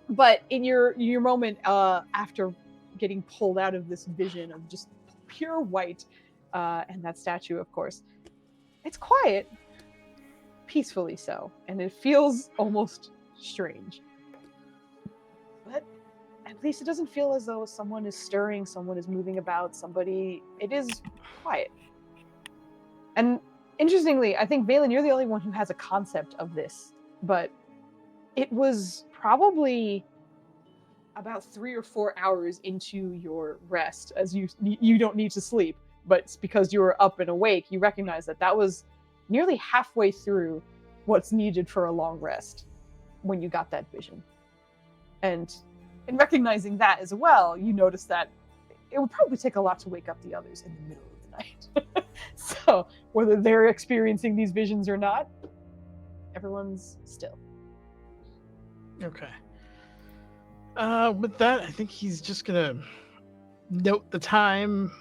But in your moment after getting pulled out of this vision of just pure white, and that statue, of course, it's quiet, peacefully so, and it feels almost strange. But at least it doesn't feel as though someone is stirring, someone is moving about, it is quiet. And interestingly, I think, Valen, you're the only one who has a concept of this, but it was probably about 3 or 4 hours into your rest, as you don't need to sleep, but it's because you were up and awake, you recognize that was nearly halfway through what's needed for a long rest when you got that vision. And in recognizing that as well, you notice that it would probably take a lot to wake up the others in the middle of the night. So whether they're experiencing these visions or not, everyone's still. Okay. With that, I think he's just gonna note the time,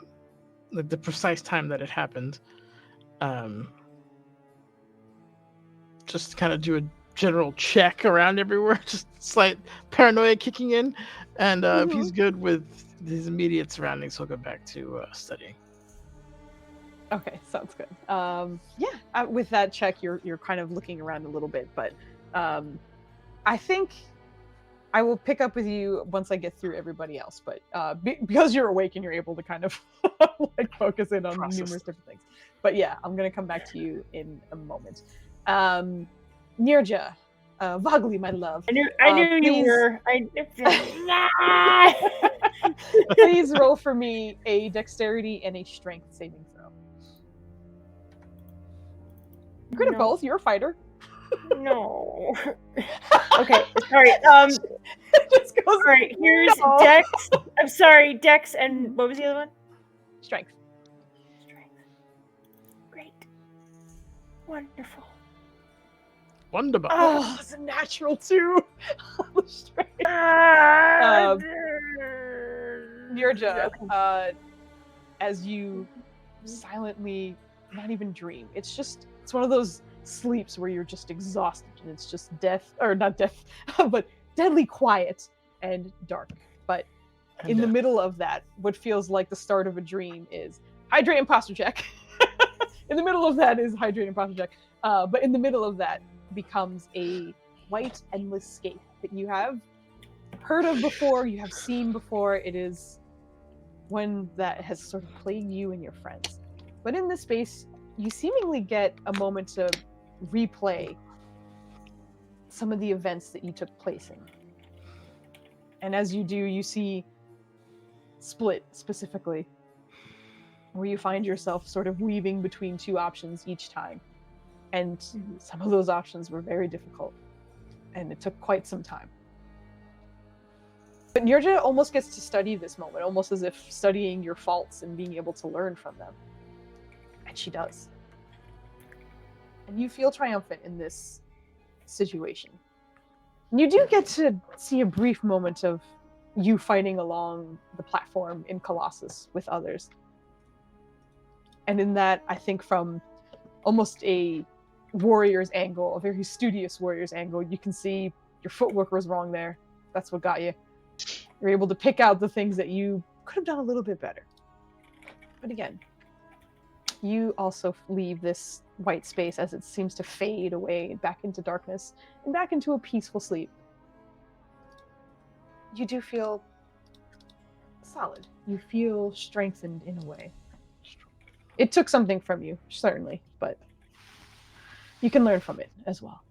like the precise time that it happened. Just kind of do a general check around everywhere, just slight paranoia kicking in, and if he's good with his immediate surroundings, he'll go back to studying. Okay, sounds good. With that check, you're kind of looking around a little bit, but I think I will pick up with you once I get through everybody else. But because you're awake and you're able to kind of like focus in on numerous different things. But yeah, I'm gonna come back to you in a moment. Nirja, Vogli, my love. I knew please, you were. Please roll for me a dexterity and a strength saving throw. You're good at both. You're a fighter. No. Okay, sorry. Just goes, all right, here's Dex. I'm sorry, Dex, and what was the other one? Strength. Great. Wonderful. Wonderful. Oh, it's a natural 2. Nirja, as you silently, not even dream, it's one of those sleeps where you're just exhausted and it's just not death, but deadly quiet and dark. But in the middle of that, what feels like the start of a dream is hydrate and posture check. In the middle of that is hydrate and posture check. But in the middle of that becomes a white endless scape that you have heard of before, you have seen before. It is one that has sort of plagued you and your friends. But in this space, you seemingly get a moment to replay some of the events that you took place in. And as you do, you see Split specifically, where you find yourself sort of weaving between 2 options each time. And some of those options were very difficult, and it took quite some time. But Nirja almost gets to study this moment, almost as if studying your faults and being able to learn from them. And she does. And you feel triumphant in this situation. And you do get to see a brief moment of you fighting along the platform in Colossus with others. And in that, I think from almost a warrior's angle, a very studious warrior's angle, you can see your footwork was wrong there. That's what got you. You're able to pick out the things that you could have done a little bit better. But again, you also leave this white space as it seems to fade away back into darkness and back into a peaceful sleep. You do feel solid. You feel strengthened in a way. It took something from you, certainly, but you can learn from it as well.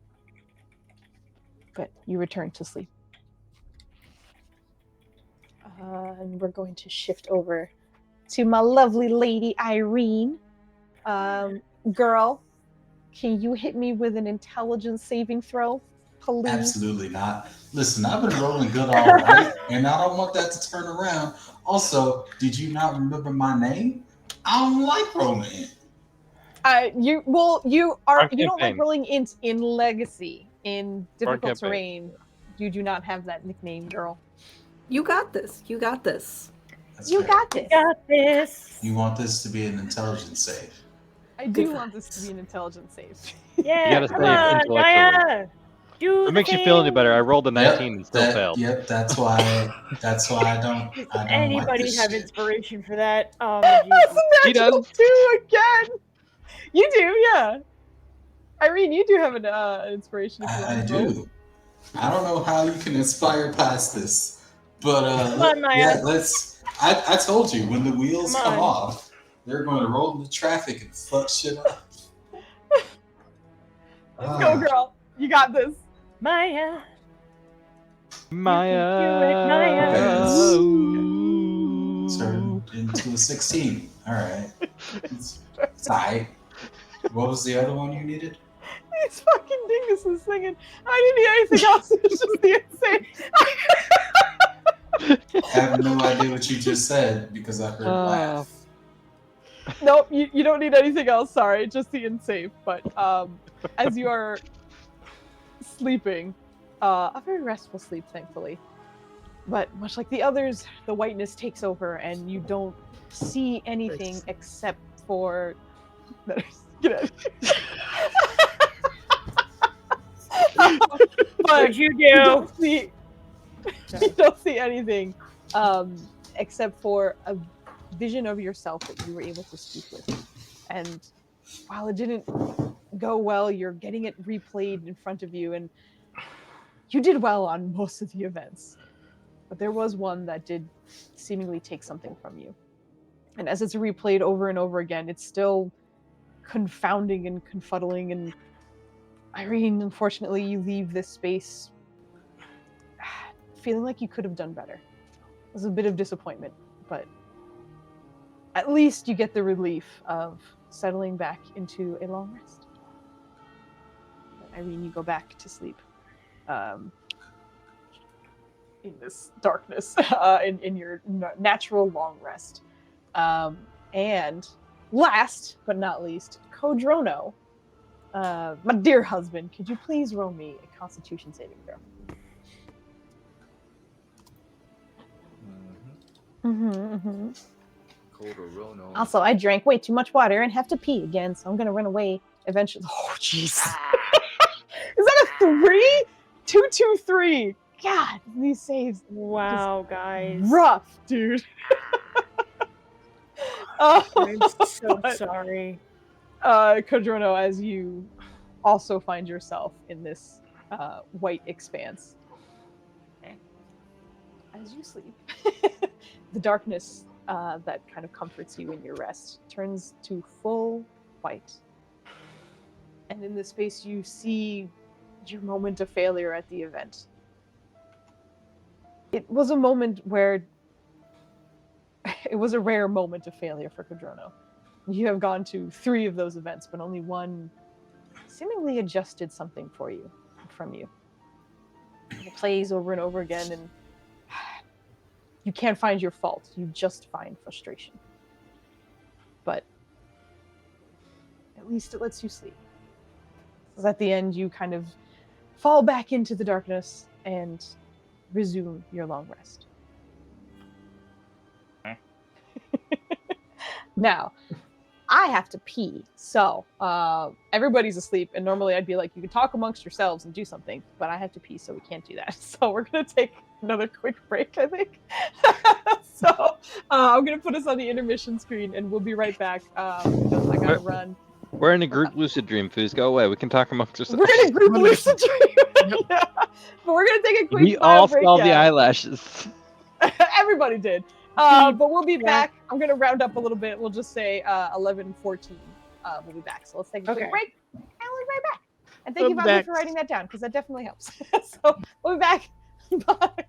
But you return to sleep. And we're going to shift over to my lovely lady Irene. Girl, can you hit me with an intelligence saving throw, please? Absolutely not. Listen, I've been rolling good all night, and I don't want that to turn around. Also, did you not remember my name? I don't like rolling. You don't like rolling int in Legacy. In difficult terrain, you do not have that nickname, girl. You got this. You got this. That's you fair. got this. You got this. You want this to be an intelligence save? I do want this to be an intelligence save. Yeah, You gotta come save on, intellectually. Naya. What makes you feel any better? I rolled a 19 and still failed. Yep, that's why I don't Anybody like this have shit. inspiration for that? Oh, That's Jesus. a She natural does. 2 again. You do, yeah. Irene, you do have an inspiration. If you I want to roll. do. I don't know how you can aspire past this, but Come on, Maya. yeah, let's. I told you when the wheels Come come on. off, they're going to roll into traffic and fuck shit up. Let's go, girl. You got this. Maya. Maya. do it, Maya. Okay, Ooh. Turned into a 16. All right. Sigh. What was the other one you needed? These fucking dinguses singing. I didn't need anything else. It's just the insane. I have no idea what you just said because I heard laugh. Nope, you don't need anything else. Sorry, just the insane. But as you are sleeping, a very restful sleep, thankfully. But much like the others, the whiteness takes over, and you don't see anything except for. Get it. What'd you do? You don't see anything except for a vision of yourself that you were able to speak with. And while it didn't go well, you're getting it replayed in front of you, and you did well on most of the events. But there was one that did seemingly take something from you. And as it's replayed over and over again, it's still confounding and confuddling. And Irene, unfortunately, you leave this space feeling like you could have done better. It was a bit of disappointment, but at least you get the relief of settling back into a long rest. But Irene, you go back to sleep in this darkness, in your natural long rest. And last but not least, Kodrono, my dear husband, could you please roll me a Constitution saving throw? Also, I drank way too much water and have to pee again, so I'm gonna run away eventually. Oh, jeez. Is that a 3? 2, 2, 3. God, these saves. Wow, guys. Rough, dude. I'm so sorry. Kodrono, as you also find yourself in this white expanse. As you sleep, the darkness that kind of comforts you in your rest turns to full white. And in this space, you see your moment of failure at the event. It was a moment where it was a rare moment of failure for Kodrono. You have gone to 3 of those events, but only one seemingly adjusted something for you, from you. It plays over and over again, and you can't find your fault. You just find frustration. But at least it lets you sleep. Because at the end, you kind of fall back into the darkness and resume your long rest. Now, I have to pee, so everybody's asleep, and normally I'd be like, you can talk amongst yourselves and do something, but I have to pee, so we can't do that. So we're going to take another quick break, I think. So I'm going to put us on the intermission screen, and we'll be right back because I got to run. We're in a group lucid dream, Foos. Go away. We can talk amongst ourselves. We're in a group lucid dream. Yeah. But we're going to take a quick We all break. saw the eyelashes. Everybody did. But we'll be back. I'm going to round up a little bit. We'll just say 11:14. We'll be back. So let's take a quick break, and we'll be right back. And thank you, Bobby, for writing that down, because that definitely helps. So we'll be back. Bye.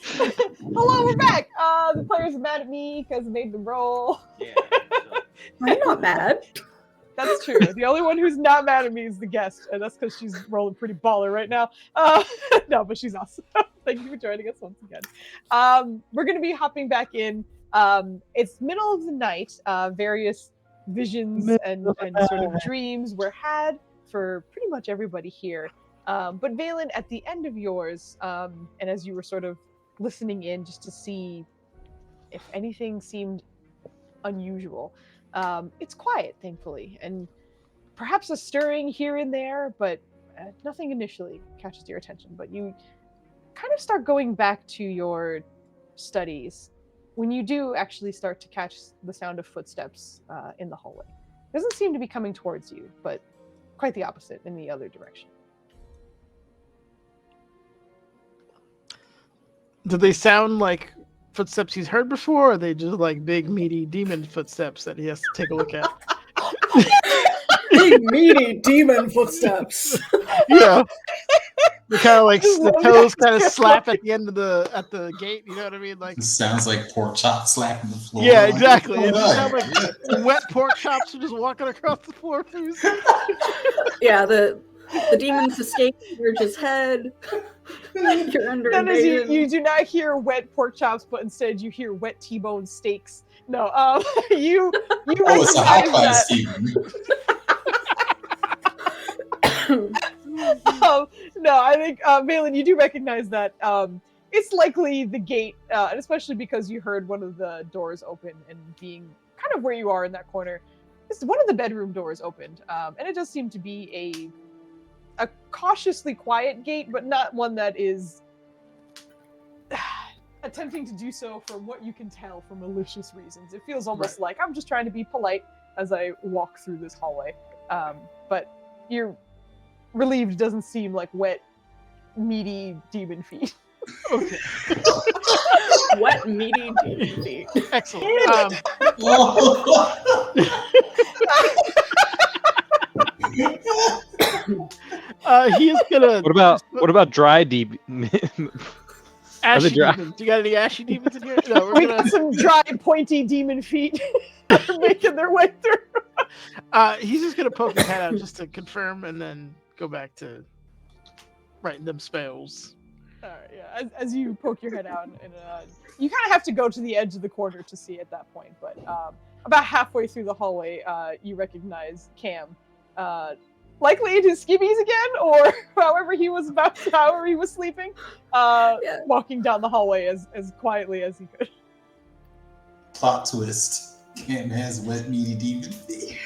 Hello, we're back. The players are mad at me because I made them roll. Yeah. I'm not mad. That's true. The only one who's not mad at me is the guest, and that's because she's rolling pretty baller right now. No, but she's awesome. Thank you for joining us once again. We're going to be hopping back in. It's middle of the night. Various visions and sort of dreams were had for pretty much everybody here. But Valen, at the end of yours, and as you were sort of listening in just to see if anything seemed unusual, it's quiet, thankfully, and perhaps a stirring here and there, but nothing initially catches your attention. But you kind of start going back to your studies when you do actually start to catch the sound of footsteps in the hallway. It doesn't seem to be coming towards you, but quite the opposite in the other direction. Do they sound like footsteps he's heard before, or are they just like big, meaty demon footsteps that he has to take a look at? Big, meaty demon footsteps. Yeah. They kind of like the toes kind of slap at the end of the gate. You know what I mean? Like It sounds like pork chop slapping the floor. yeah, Like, exactly. It what's just going sounds on? like wet pork chops are just walking across the floor. Yeah, the demons escape Urge's head. You're under That is, invasion. you do not hear wet pork chops, but instead you hear wet T-bone steaks. No, you Oh, it's a high recognize class demon. no, I think Valen, you do recognize that it's likely the gate, and especially because you heard one of the doors open and being kind of where you are in that corner. It's one of the bedroom doors opened, and it does seem to be a cautiously quiet gate, but not one that is attempting to do so from what you can tell for malicious reasons. It feels almost like I'm just trying to be polite as I walk through this hallway. But you're relieved it doesn't seem like wet, meaty demon feet. Okay. Wet, meaty demon feet. Excellent. He is gonna. What about dry deep? Ashy dry? demons. You got any ashy demons in here? No, we're We gonna. got some dry, pointy demon feet that are making their way through. He's just gonna poke his head out just to confirm, and then go back to writing them spells. All right, yeah. As you poke your head out, and you kind of have to go to the edge of the corner to see at that point. But about halfway through the hallway, you recognize Cam, likely in his skivvies again, or however he was sleeping, walking down the hallway as quietly as he could. Plot twist. Cam has wet, meaty demon feet.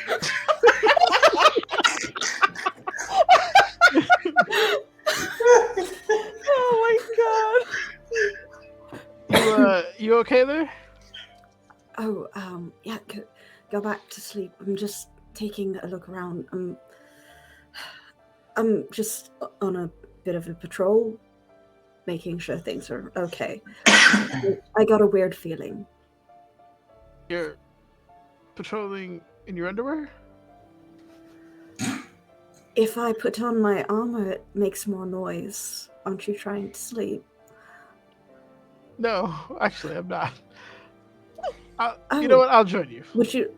Oh my god! You okay there? Oh, yeah, go back to sleep. I'm just taking a look around. I'm just on a bit of a patrol, making sure things are okay. I got a weird feeling. You're patrolling in your underwear? If I put on my armor, it makes more noise. Aren't you trying to sleep? No, actually, I'm not. You know what? I'll join you. Would you?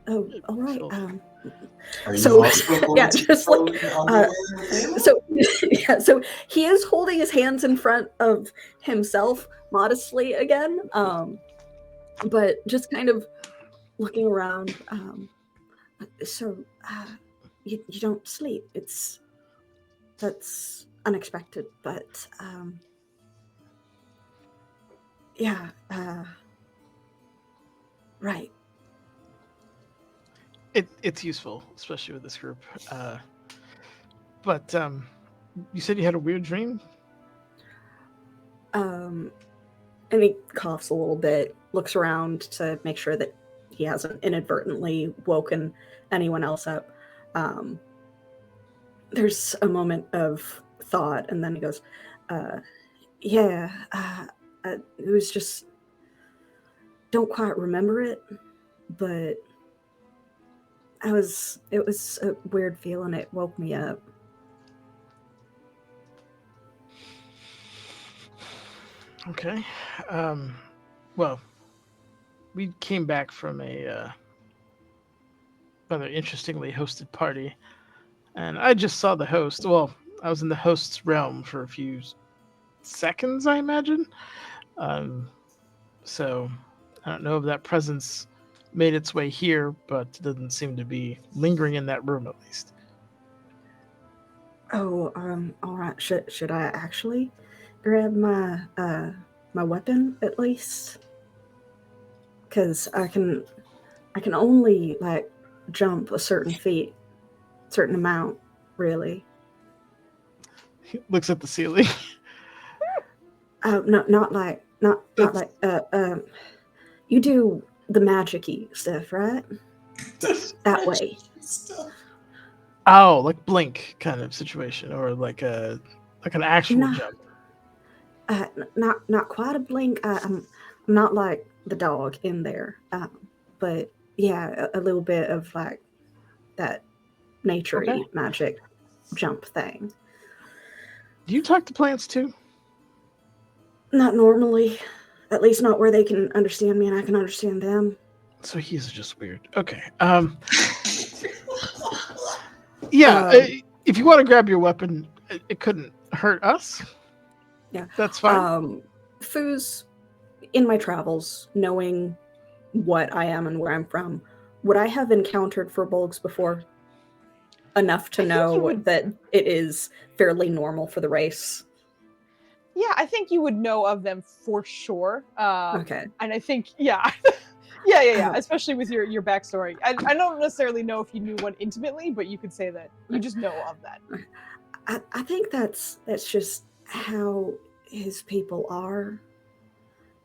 Oh, all right. Are you So, also going yeah, to just like, patrol your underwear? so yeah, so he is holding his hands in front of himself modestly again, but just kind of looking around. You don't sleep. That's unexpected, but yeah, right. It's useful, especially with this group. But you said you had a weird dream? And he coughs a little bit, looks around to make sure that he hasn't inadvertently woken anyone else up. There's a moment of thought, and then he goes, it was just, don't quite remember it, but it was a weird feeling. It woke me up. Okay. Well, we came back from a rather interestingly hosted party, and I just saw the host. Well, I was in the host's realm for a few seconds, I imagine. So I don't know if that presence made its way here, but it doesn't seem to be lingering in that room at least. Oh, all right. Should I actually grab my my weapon at least? Because I can only like jump a certain amount, really. He looks at the ceiling. Oh, no, not like you do the magic-y stuff, right? That way. Oh, like blink kind of situation, or like an actual No. jump. Not quite a blink. I'm not like the dog in there, but yeah, a little bit of like that nature-y Okay. magic jump thing. Do you talk to plants too? Not normally, at least not where they can understand me and I can understand them. So he's just weird. Okay. Yeah. If you want to grab your weapon, it couldn't hurt us. Yeah. That's fine. Foos, in my travels, knowing what I am and where I'm from, would I have encountered furbolgs before? Enough to know that it is fairly normal for the race. Yeah, I think you would know of them for sure. Okay. And I think, yeah. Especially with your backstory. I don't necessarily know if you knew one intimately, but you could say that you just know of that. I think that's just how his people are.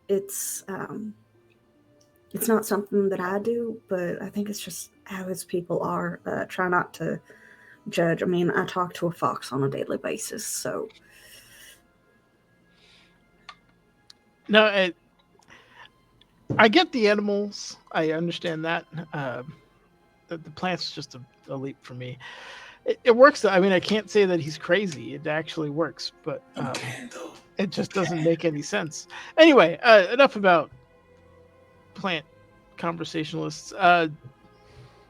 It's not something that I do, but I think it's just how his people are. Try not to judge. I mean, I talk to a fox on a daily basis, so. No, I get the animals. I understand that. The plant's just a leap for me. It works. I mean, I can't say that he's crazy. It actually works, but it just doesn't make any sense. Anyway, enough about plant conversationalists.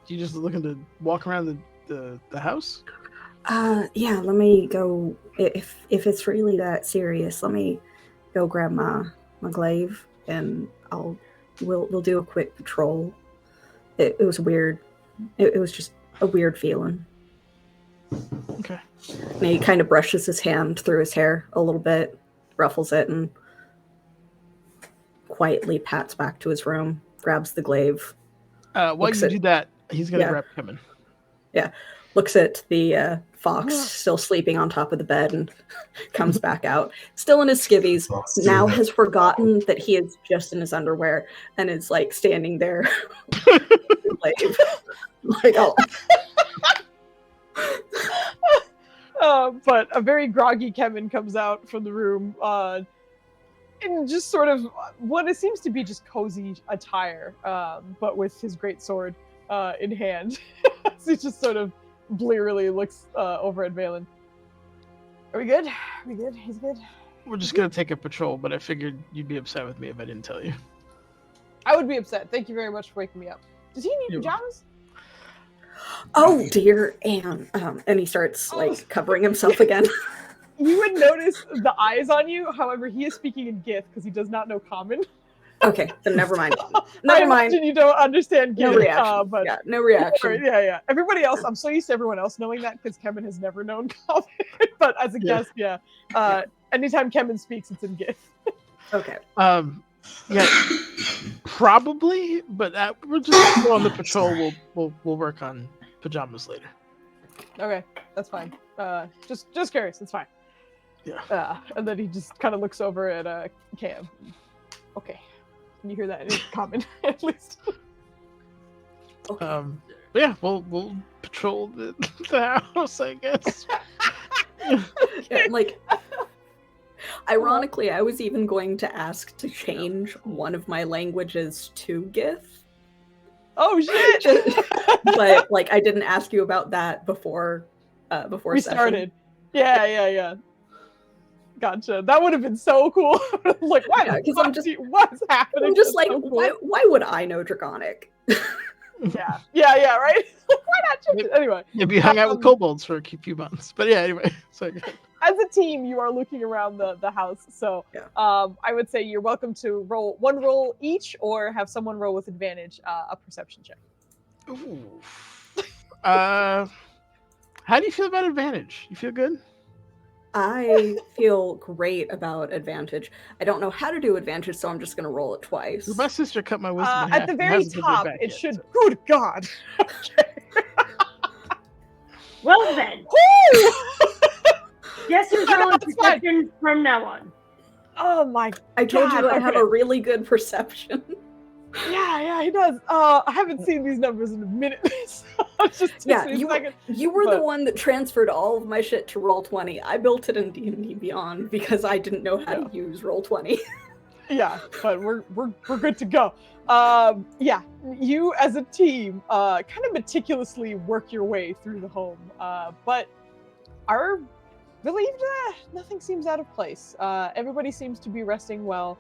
You just looking to walk around the house? Yeah. Let me go. If it's really that serious, let me go grab my glaive and we'll do a quick patrol. It was weird. It was just a weird feeling. Okay. And he kind of brushes his hand through his hair a little bit, ruffles it, and quietly pats back to his room, grabs the glaive. While you do that, he's going to grab Kevin. Yeah. Looks at the fox still sleeping on top of the bed and comes back out. Still in his skivvies. Now has forgotten that he is just in his underwear and is like standing there. like, oh. But a very groggy Kevin comes out from the room in just sort of what it seems to be just cozy attire, but with his great sword in hand. So he just sort of blearily looks over at Valen. Are we good? Are we good? He's good? We're just going to take a patrol, but I figured you'd be upset with me if I didn't tell you. I would be upset. Thank you very much for waking me up. Does he need pajamas? Oh dear, and he starts like covering himself again. You would notice the eyes on you. However, he is speaking in Gith because he does not know Common. Okay, then never mind. Never mind. You don't understand Gith. No reaction. But yeah, no reaction. Yeah. Everybody else, I'm so used to everyone else knowing that because Kevin has never known Common. But as a guest, anytime Kevin speaks, it's in Gith. Okay. Yeah, probably, but we're just go on the patrol. We'll work on pajamas later. Okay, that's fine. Just curious. It's fine. Yeah. And then he just kind of looks over at Cam. Okay, can you hear that in common at least? Yeah, we'll patrol the house, I guess. Yeah, like. Ironically, I was even going to ask to change one of my languages to Gith. Oh shit! But like, I didn't ask you about that before we started. Yeah. Gotcha. That would have been so cool. Like, why? Yeah, 'cause What's happening? I'm just That's like, so cool. why would I know Draconic? Yeah, right? Why not change it? Anyway, Maybe you hung out with kobolds for a few months. But yeah, anyway. So good. as a team, you are looking around the house. So Yeah. I would say you're welcome to roll one roll each or have someone roll with advantage a perception check. Ooh. How do you feel about advantage? You feel good? I feel great about advantage. I don't know how to do advantage, so I'm just going to roll it twice. My sister cut my wisdom in half At the and very hasn't given it top, back it yet, should. so- Good God. Well then, Woo! guess who's No, rolling it's fine. perception from now on? Oh my. I told you God, I have okay. a really good perception. Yeah, he does. I haven't seen these numbers in a minute. So it just takes Yeah, me a you were, second. you were the but- one that transferred all of my shit to Roll20. I built it in D&D Beyond because I didn't know how to use Roll20. Yeah, but we're good to go. Yeah, you as a team kind of meticulously work your way through the home, but are relieved nothing seems out of place. Everybody seems to be resting well.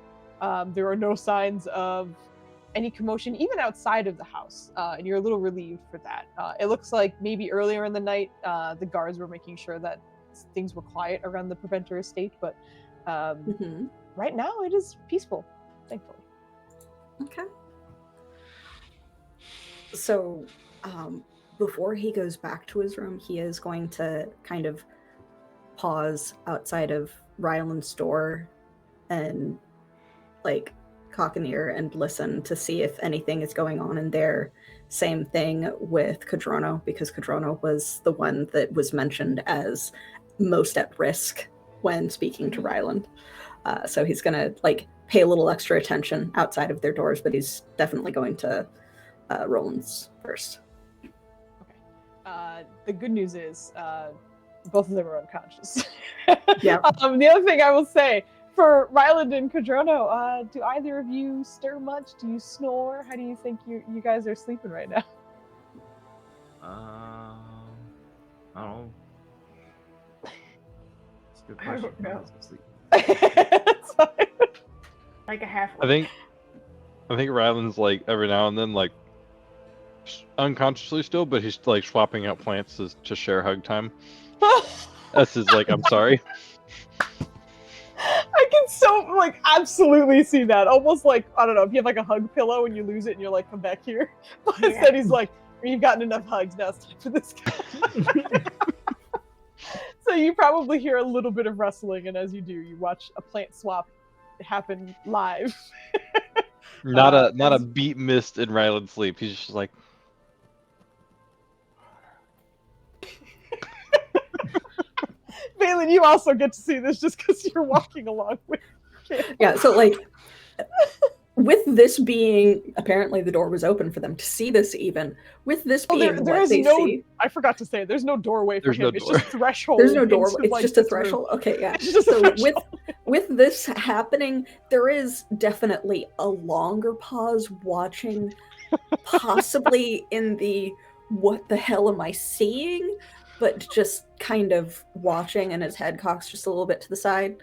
There are no signs of any commotion, even outside of the house, and you're a little relieved for that. It looks like maybe earlier in the night, the guards were making sure that things were quiet around the Preventer estate, but right now it is peaceful, thankfully. Okay. So, before he goes back to his room, he is going to kind of pause outside of Ryland's door and, like, cock an ear and listen to see if anything is going on in there. Same thing with Cadrono, because Cadrono was the one that was mentioned as most at risk when speaking to Ryland. So he's going to, like, pay a little extra attention outside of their doors, but he's definitely going to Roland's first. Okay. The good news is both of them are unconscious. Yeah. The other thing I will say, for Ryland and Cadrono, do either of you stir much? Do you snore? How do you think you guys are sleeping right now? I don't know. It's a good I question. don't know. It's fine. Like a half. I think Ryland's like every now and then like unconsciously still, but he's like swapping out plants to share hug time. That's his like I'm sorry. I can so absolutely see that. Almost like, I don't know, if you have like a hug pillow and you lose it and you're like, come back here. But Yeah. instead he's like, you've gotten enough hugs, now it's time for this guy. So you probably hear a little bit of rustling, and as you do, you watch a plant swap happen live. Not a beat missed in Ryland's sleep. He's just like Valen, you also get to see this just because you're walking along with him. Yeah, so, like, with this being, apparently the door was open for them to see this even. With this being there what is they no, see. I forgot to say, there's no doorway for There's him. no It's door. just threshold. There's no door. into, It's like, just a this room. threshold. Okay, yeah. It's just a So threshold. with this happening, there is definitely a longer pause watching, possibly in the what the hell am I seeing? But just kind of watching, and his head cocks just a little bit to the side.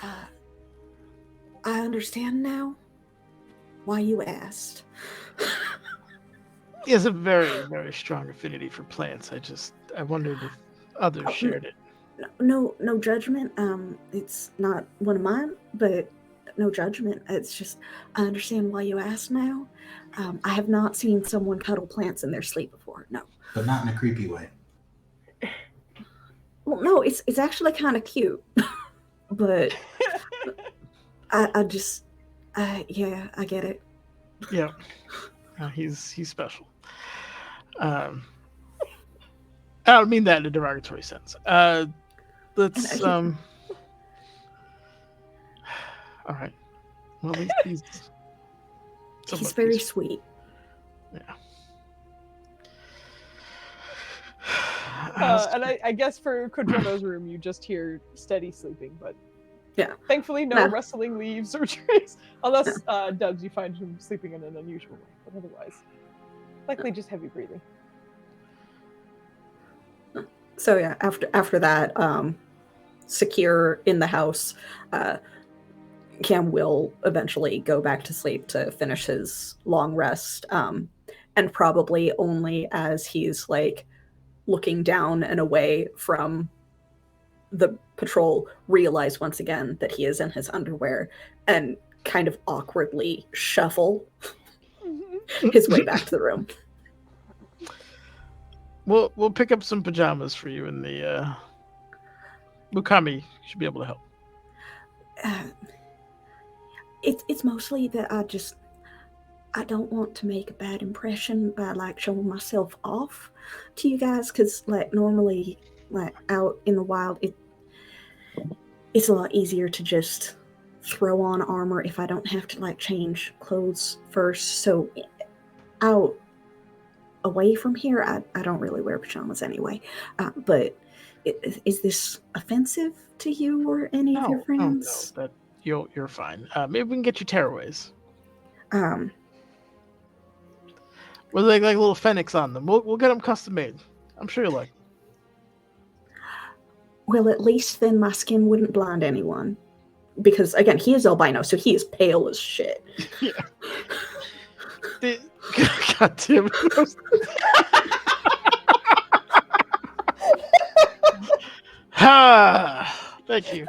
I understand now why you asked. He has a very, very strong affinity for plants. I wondered if others shared it. No judgment. It's not one of mine, but no judgment. It's just, I understand why you asked now. I have not seen someone cuddle plants in their sleep before. No. But not in a creepy way. Well, no, it's actually kind of cute. But I just, yeah, I get it. Yeah, he's special. I don't mean that in a derogatory sense. Let's all right. Well, at least he's somewhat very peaceful. sweet. Yeah. And I guess for Cadrono's room, you just hear steady sleeping, but Yeah. thankfully no Nah. rustling leaves or trees, unless Dubs, you find him sleeping in an unusual way, but otherwise, likely just heavy breathing. So yeah, after that, secure in the house, Cam will eventually go back to sleep to finish his long rest, and probably only as he's like looking down and away from the patrol realize once again that he is in his underwear and kind of awkwardly shuffle his way back to the room. We'll pick up some pajamas for you in the Mukami should be able to help. It's mostly that I don't want to make a bad impression by like showing myself off to you guys, because like normally like out in the wild it's a lot easier to just throw on armor if I don't have to like change clothes first. So out away from here I don't really wear pajamas anyway, but is this offensive to you or any of your friends? No, that you're fine. Maybe we can get you tearaways. With like little fennecs on them. We'll get them custom made. I'm sure you'll like. Well, at least then my skin wouldn't blind anyone. Because, again, he is albino, so he is pale as shit. Yeah. God damn it. Thank you.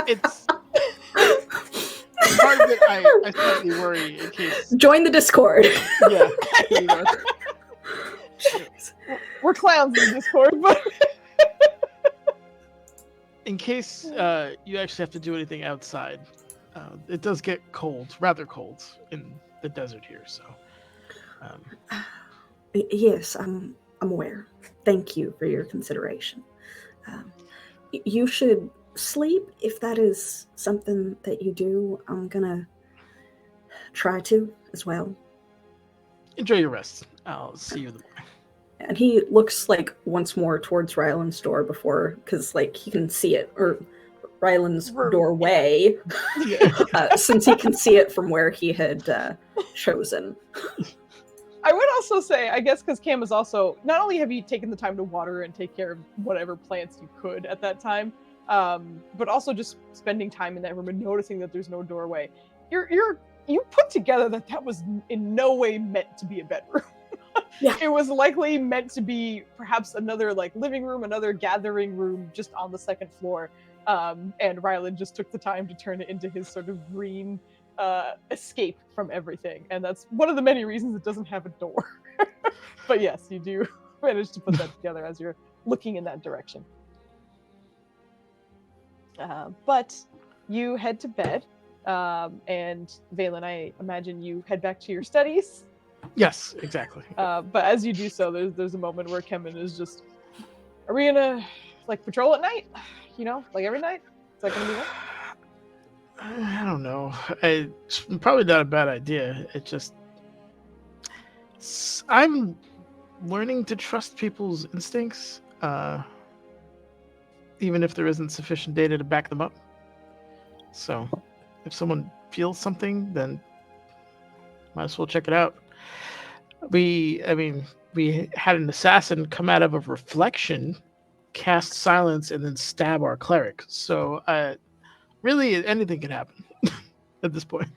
It's part of it I slightly worry in case. Join the Discord. Yeah. We're clowns in Discord, but in case you actually have to do anything outside, it does get cold, rather cold in the desert here. So, yes, I'm aware. Thank you for your consideration. You should sleep if that is something that you do. I'm gonna try to as well. Enjoy your rest. I'll see you in the morning. And he looks like once more towards Ryland's door before, because like he can see it, or Ryland's doorway, since he can see it from where he had chosen. I would also say, I guess, because Cam is also, not only have you taken the time to water and take care of whatever plants you could at that time, but also just spending time in that room and noticing that there's no doorway. You put together that was in no way meant to be a bedroom. Yeah. It was likely meant to be perhaps another like living room, another gathering room just on the second floor. And Ryland just took the time to turn it into his sort of green escape from everything. And that's one of the many reasons it doesn't have a door. But yes, you do manage to put that together as you're looking in that direction. But you head to bed. And Valen, I imagine you head back to your studies. Yes, exactly. But as you do so, there's a moment where Kemen is just, are we gonna like patrol at night? You know, like every night? Is that gonna be it? I don't know. It's probably not a bad idea. It just, I'm learning to trust people's instincts, even if there isn't sufficient data to back them up. So, if someone feels something, then might as well check it out. We had an assassin come out of a reflection, cast silence, and then stab our cleric. So, really, anything can happen at this point.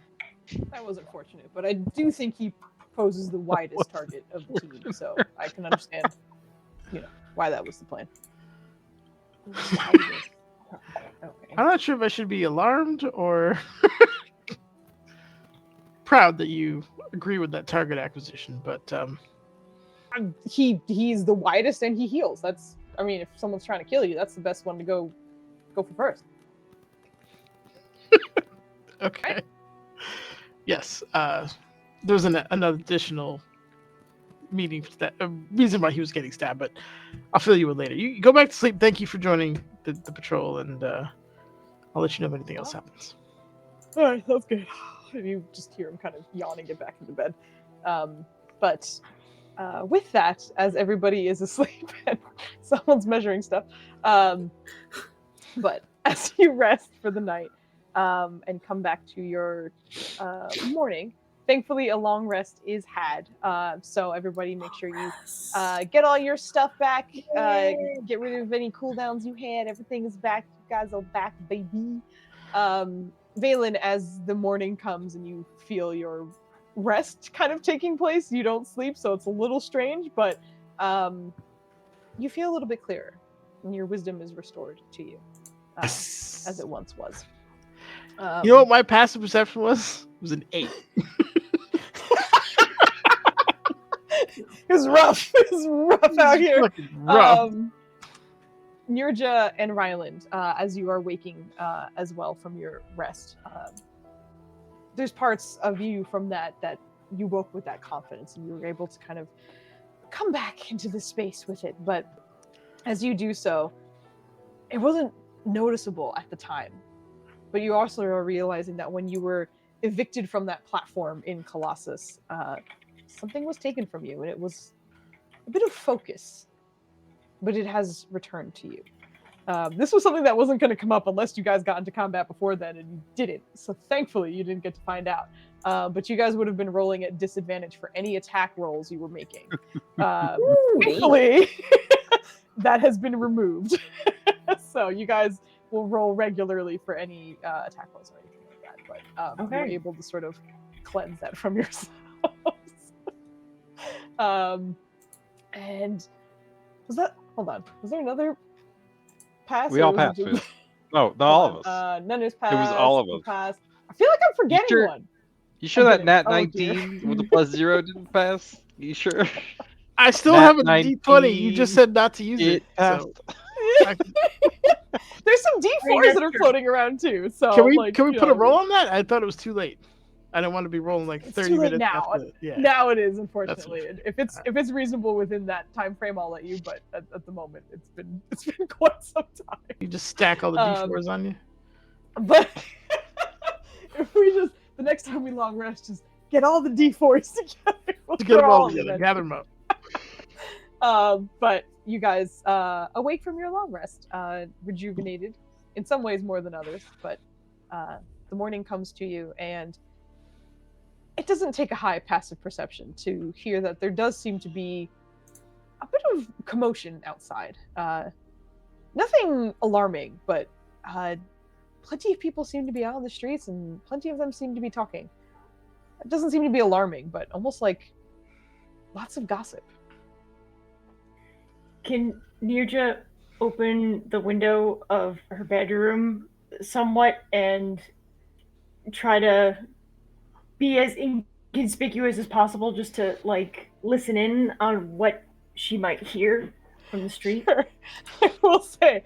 That was unfortunate, but I do think he poses the widest target of the team, so I can understand, why that was the plan. Okay. I'm not sure if I should be alarmed or proud that you agree with that target acquisition, but he's the widest and he heals. If someone's trying to kill you, that's the best one to go for first. Okay. Right? Yes. There's an additional meaning for that reason why he was getting stabbed, but I'll fill you in later. You go back to sleep. Thank you for joining the patrol, and I'll let you know if anything else happens. All right, that's good. You just hear him kind of yawn and get back into bed. But with that, as everybody is asleep and someone's measuring stuff, but as you rest for the night and come back to your morning, thankfully, a long rest is had. So everybody, make sure you get all your stuff back. Get rid of any cooldowns you had. Everything is back. You guys are back, baby. Valen, as the morning comes and you feel your rest kind of taking place, you don't sleep, so it's a little strange, but you feel a little bit clearer, and your wisdom is restored to you as it once was. You know what my passive perception was? It was an 8. It was rough. It was rough out here. Fucking rough. Nirja and Ryland, as you are waking as well from your rest, there's parts of you from that you woke with that confidence, and you were able to kind of come back into the space with it. But as you do so, it wasn't noticeable at the time. But you also are realizing that when you were evicted from that platform in Colossus, something was taken from you, and it was a bit of focus, but it has returned to you. This was something that wasn't going to come up unless you guys got into combat before then, and you didn't. So thankfully, you didn't get to find out. But you guys would have been rolling at disadvantage for any attack rolls you were making. Thankfully, that has been removed. So you guys will roll regularly for any attack rolls or anything like that. But you were able to sort of cleanse that from yourselves. And was that? Hold on. Was there another pass? We all passed. No, not all of us. None of us passed. It was all of us. Passed. I feel like I'm forgetting one. You sure that nat Oh, 19 with the +0 didn't pass? You sure? I still Nat have a 19, D20. You just said not to use it. passed. So. There's some D4s that are floating around too. So Can we like, put a roll on that? I thought it was too late. I don't want to be rolling like 30 too late minutes now. after. Yeah. Now it is, unfortunately. If it's reasonable within that time frame, I'll let you. But at the moment, it's been quite some time. You just stack all the D4s on you. But if we just the next time we long rest, just get all the D4s together. We'll Get them throw all of them together. in. Gather them up. But you guys awake from your long rest, rejuvenated in some ways more than others. But the morning comes to you, and it doesn't take a high passive perception to hear that there does seem to be a bit of commotion outside. Nothing alarming, but plenty of people seem to be out on the streets, and plenty of them seem to be talking. It doesn't seem to be alarming, but almost like lots of gossip. Can Nirja open the window of her bedroom somewhat and try to be as inconspicuous as possible, just to like listen in on what she might hear from the street? I will say,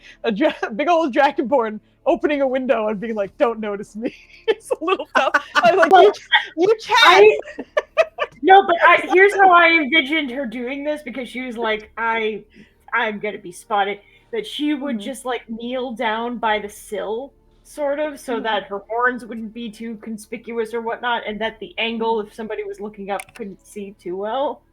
big old dragonborn opening a window and being like, "Don't notice me." It's a little tough. I'm like, Well, you can't. No, but here's how I envisioned her doing this, because she was like, I'm gonna be spotted. That she would just like kneel down by the sill, sort of, so that her horns wouldn't be too conspicuous or whatnot, and that the angle, if somebody was looking up, couldn't see too well.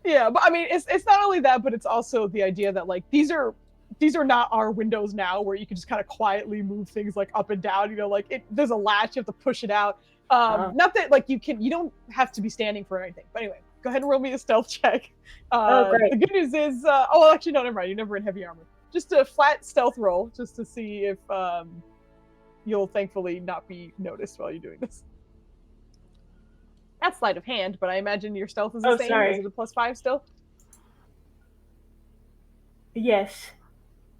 Yeah, but I mean, it's not only that, but it's also the idea that like these are not our windows now, where you can just kind of quietly move things like up and down. You know, like there's a latch, you have to push it out. Not that like you don't have to be standing for anything. But anyway, go ahead and roll me a stealth check. Great. The good news is, actually, no, never mind. You're never in heavy armor. Just a flat stealth roll, just to see if you'll thankfully not be noticed while you're doing this. That's sleight of hand, but I imagine your stealth is the same. Sorry. Is it a +5 still? Yes.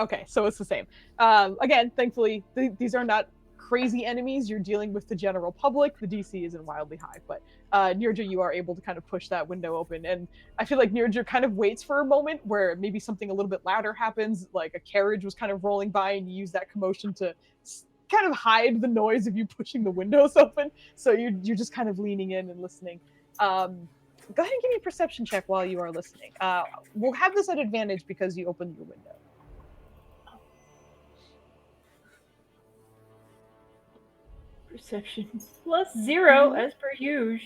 Okay, so it's the same. Again, thankfully, these are not crazy enemies. You're dealing with the general public. The DC isn't wildly high, but Nirja, you are able to kind of push that window open. And I feel like Nirja kind of waits for a moment where maybe something a little bit louder happens, like a carriage was kind of rolling by, and you use that commotion to kind of hide the noise of you pushing the windows open. So you're just kind of leaning in and listening. Go ahead and give me a perception check while you are listening. We'll have this at advantage because you opened your window. Perception +0 as per usual.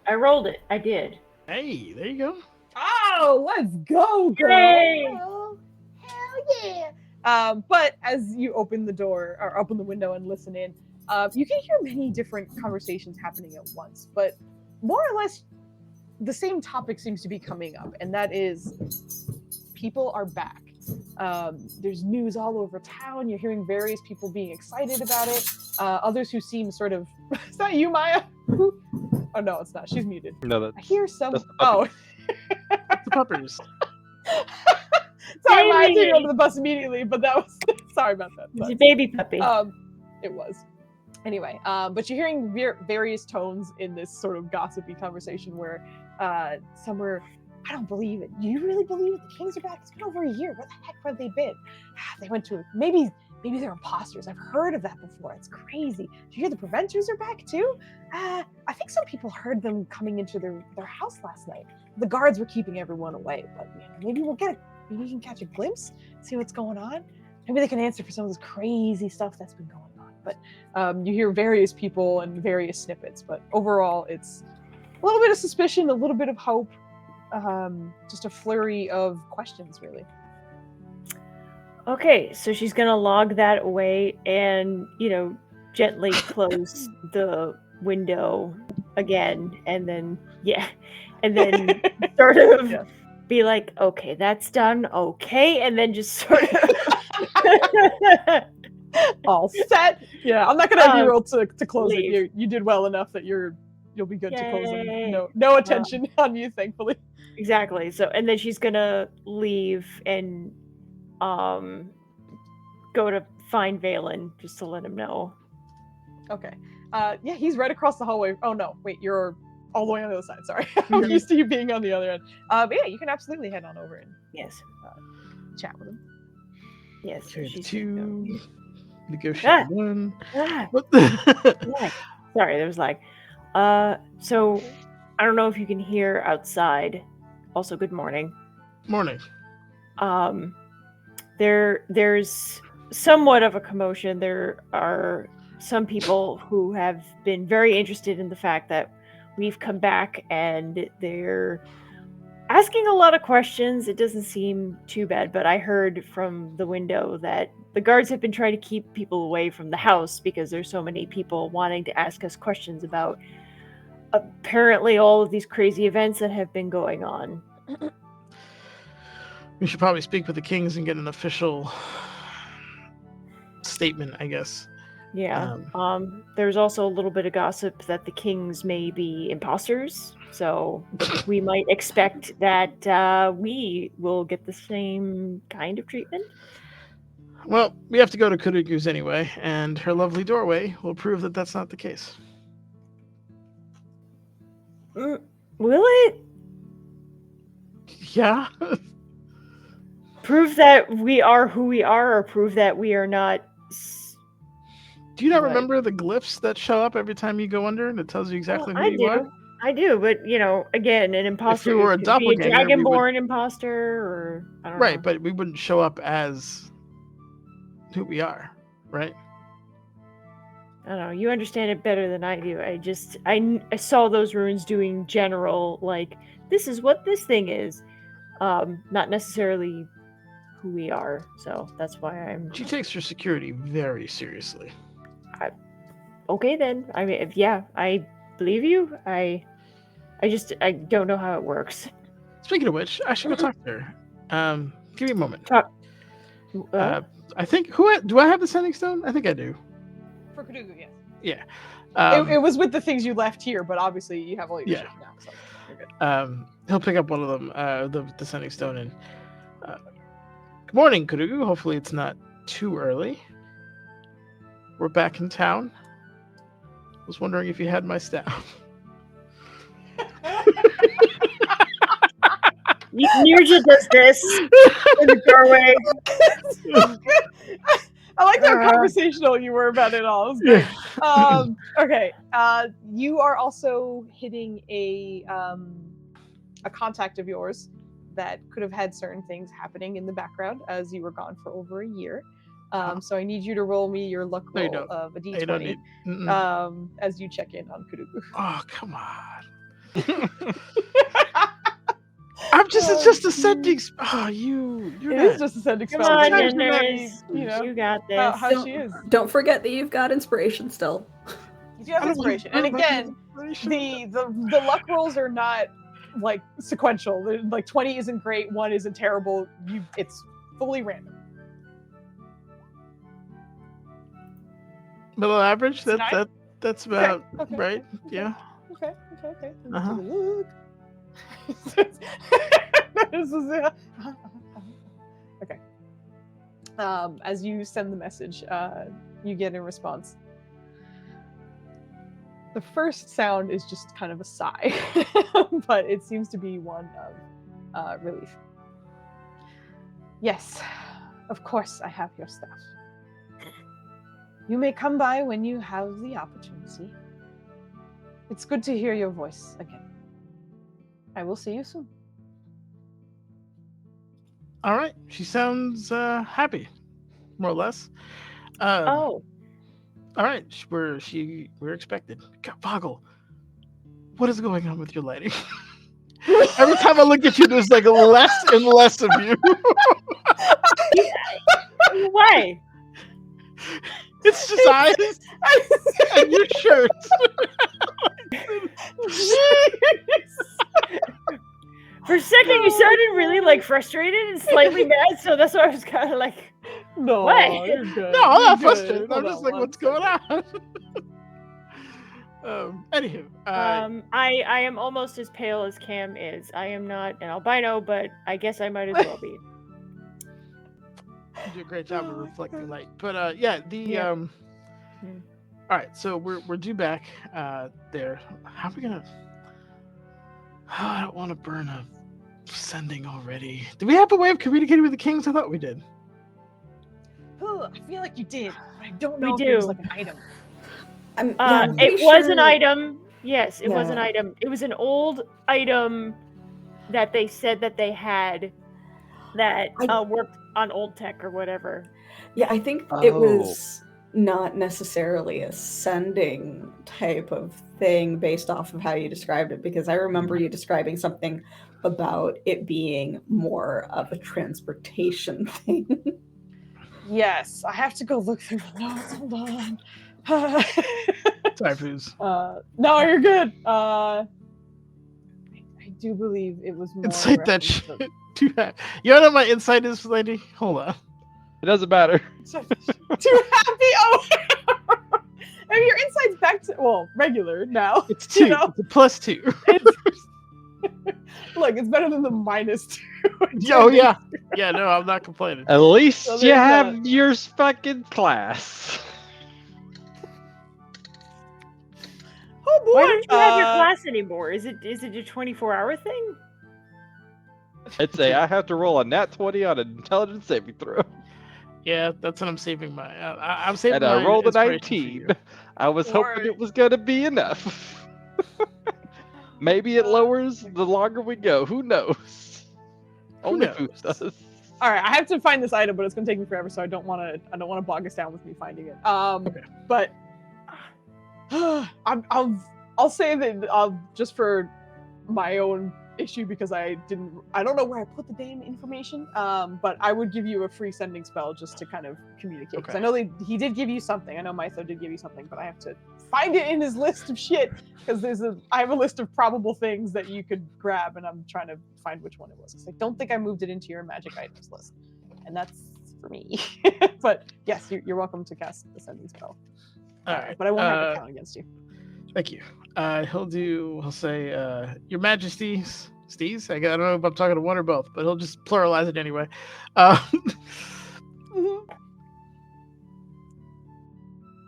I rolled it. I did. Hey, there you go. Oh, let's go, girl! Yay! Oh, hell yeah! But as you open the door or open the window and listen in, You can hear many different conversations happening at once, but more or less the same topic seems to be coming up, and that is people are back. There's news all over town. You're hearing various people being excited about it. Others who seem sort of... Is that you, Maya? Oh, no, it's not. She's muted. No, I hear some... that's the Oh. The puppers. Sorry, Maya, I took you Baby. under the bus immediately, but that was... Sorry about that. He's a Sorry. baby puppy. It was. Anyway, but you're hearing various tones in this sort of gossipy conversation where some were, I don't believe it. Do you really believe it? The Kings are back? It's been over a year. Where the heck have they been? They went to, maybe they're imposters. I've heard of that before. It's crazy. Do you hear the Preventers are back too? I think some people heard them coming into their house last night. The guards were keeping everyone away, but maybe we can catch a glimpse, see what's going on. Maybe they can answer for some of this crazy stuff that's been going on. But you hear various people and various snippets, but overall it's a little bit of suspicion, a little bit of hope, just a flurry of questions, really. Okay, so she's gonna log that away and, gently close the window again, and then sort of Yeah. be like, okay, that's done, okay, and then just sort of All set. Yeah, I'm not gonna have you roll to close leave. it. You did well enough that you'll be good to close them. Yay. No attention on you, thankfully. Exactly. So, and then she's gonna leave and go to find Valen just to let him know. Okay. Yeah, he's right across the hallway. Oh no, wait, you're all the way on the other side. Sorry, I'm used to you being on the other end. But yeah, you can absolutely head on over and Yes. chat with him. Yes. Okay, she's two. Negotiate one. Ah, What the? lag. Sorry, there was lag. So I don't know if you can hear outside. Also, good morning. Morning. There's somewhat of a commotion. There are some people who have been very interested in the fact that we've come back, and they're asking a lot of questions. It doesn't seem too bad, but I heard from the window that the guards have been trying to keep people away from the house because there's so many people wanting to ask us questions about apparently all of these crazy events that have been going on. We should probably speak with the Kings and get an official statement, I guess. Yeah. There's also a little bit of gossip that the Kings may be imposters, so we might expect that we will get the same kind of treatment. Well, we have to go to Kurugu's anyway, and her lovely doorway will prove that that's not the case. Will it? Yeah. Prove that we are who we are, or prove that we are not... Do you not Right. remember the glyphs that show up every time you go under, and it tells you exactly who you are? I do, but again, an imposter you were a could be doppelganger, we would- dragonborn imposter, or I don't Right, know. but we wouldn't show up as who we are, right? I don't know. You understand it better than I do. I saw those runes doing general, like, this is what this thing is, not necessarily who we are. So that's why I'm She takes her security very seriously. okay then. I mean, I believe you. I don't know how it works. Speaking of which, I should go talk to her. Give me a moment. I think do I have the sending stone? I think I do. For Kudugu, yes. Yeah. It was with the things you left here, but obviously you have all your shit now, so you're good. He'll pick up one of them, the sending stone, and good morning, Kurugu. Hopefully it's not too early. We're back in town. Was wondering if you had my staff. Nirja does this in the doorway. I like how conversational you were about it all. It was great. Okay. You are also hitting a contact of yours that could have had certain things happening in the background as you were gone for over a year. So I need you to roll me your luck No, you roll don't. of a You don't need. d20 as you check in on Kudugu. Oh, come on. It's just a sending. Oh, you're It not. is just a sending Come spell. on, Sometimes you're not, Nanners. you know, You got this. how she is. Don't forget that you've got inspiration still. You do have I don't wanna inspiration. And burn my again, inspiration. the luck rolls are not like sequential. Like 20 isn't great, 1 isn't terrible. It's fully random. Below average. It's nine? That's about Okay. right. Okay. Yeah. Okay. Let me Uh-huh. take a look. This is it. Okay. As you send the message, you get a response. The first sound is just kind of a sigh, but it seems to be one of relief. Yes, of course I have your staff. You may come by when you have the opportunity. It's good to hear your voice again. I will see you soon. All right. She sounds happy, more or less. Oh, All right. We're expected. God, Boggle, what is going on with your lighting? Every time I look at you, there's like less and less of you. why? It's just eyes and your shirt. For a second, you sounded really like frustrated and slightly mad, so that's why I was kind of like, No, What? you're good. No, I'm You're not good. frustrated. Hold I'm just on like, one what's going second. on? Anywho, I am almost as pale as Cam is. I am not an albino, but I guess I might as well be. you do a great job of Oh my reflecting God. light. But yeah, Yeah. All right, so we're due back there. How are we gonna? Oh, I don't want to burn a sending already. Do we have a way of communicating with the kings? I thought we did. I feel like you did, but I don't We know if it was do. like an item. I'm pretty It was an sure- item. Yes, it was an Yeah. item. It was an old item that they said that they had that worked on old tech or whatever. Yeah, I think it was not necessarily a sending type of thing based off of how you described it, because I remember you describing something about it being more of a transportation thing. Yes, I have to go look through the notes. Hold on. Sorry, Foos. No, you're good. I do believe it was more. Insight that reference shit. Too happy. You know what my insight is, lady? Hold on. It doesn't matter. Too happy. Oh, I mean, your insight's back to regular now. It's 2. You know? It's a +2. Look, it's better than the -2. Oh yeah. Yeah, no, I'm not complaining. At least So you there's have your fucking class. Oh boy! Why don't you have your class anymore? Is it a 24-hour thing? I'd say I have to roll a nat 20 on an intelligence saving throw. Yeah, that's what I'm saving my. I'm saving And my. I rolled a inspiration for 19. you. I was hoping Alright. it was gonna be enough. Maybe it lowers the longer we go. Who knows? Only knows? Foos does. All right, I have to find this item, but it's gonna take me forever, so I don't want to bog us down with me finding it. Okay. But I'll say that just for my own issue, because I don't know where I put the damn information. But I would give you a free sending spell just to kind of communicate, because I know he did give you something. I know Mytho did give you something, but I have to find it in his list of shit, because I have a list of probable things that you could grab, and I'm trying to find which one it was. 'Cause I don't think I moved it into your magic items list, and that's for me. But yes, you're welcome to cast the sending spell. All right, But I won't have it count against you. Thank you. He'll say, Your Majesty, Steez. I don't know if I'm talking to one or both, but he'll just pluralize it anyway.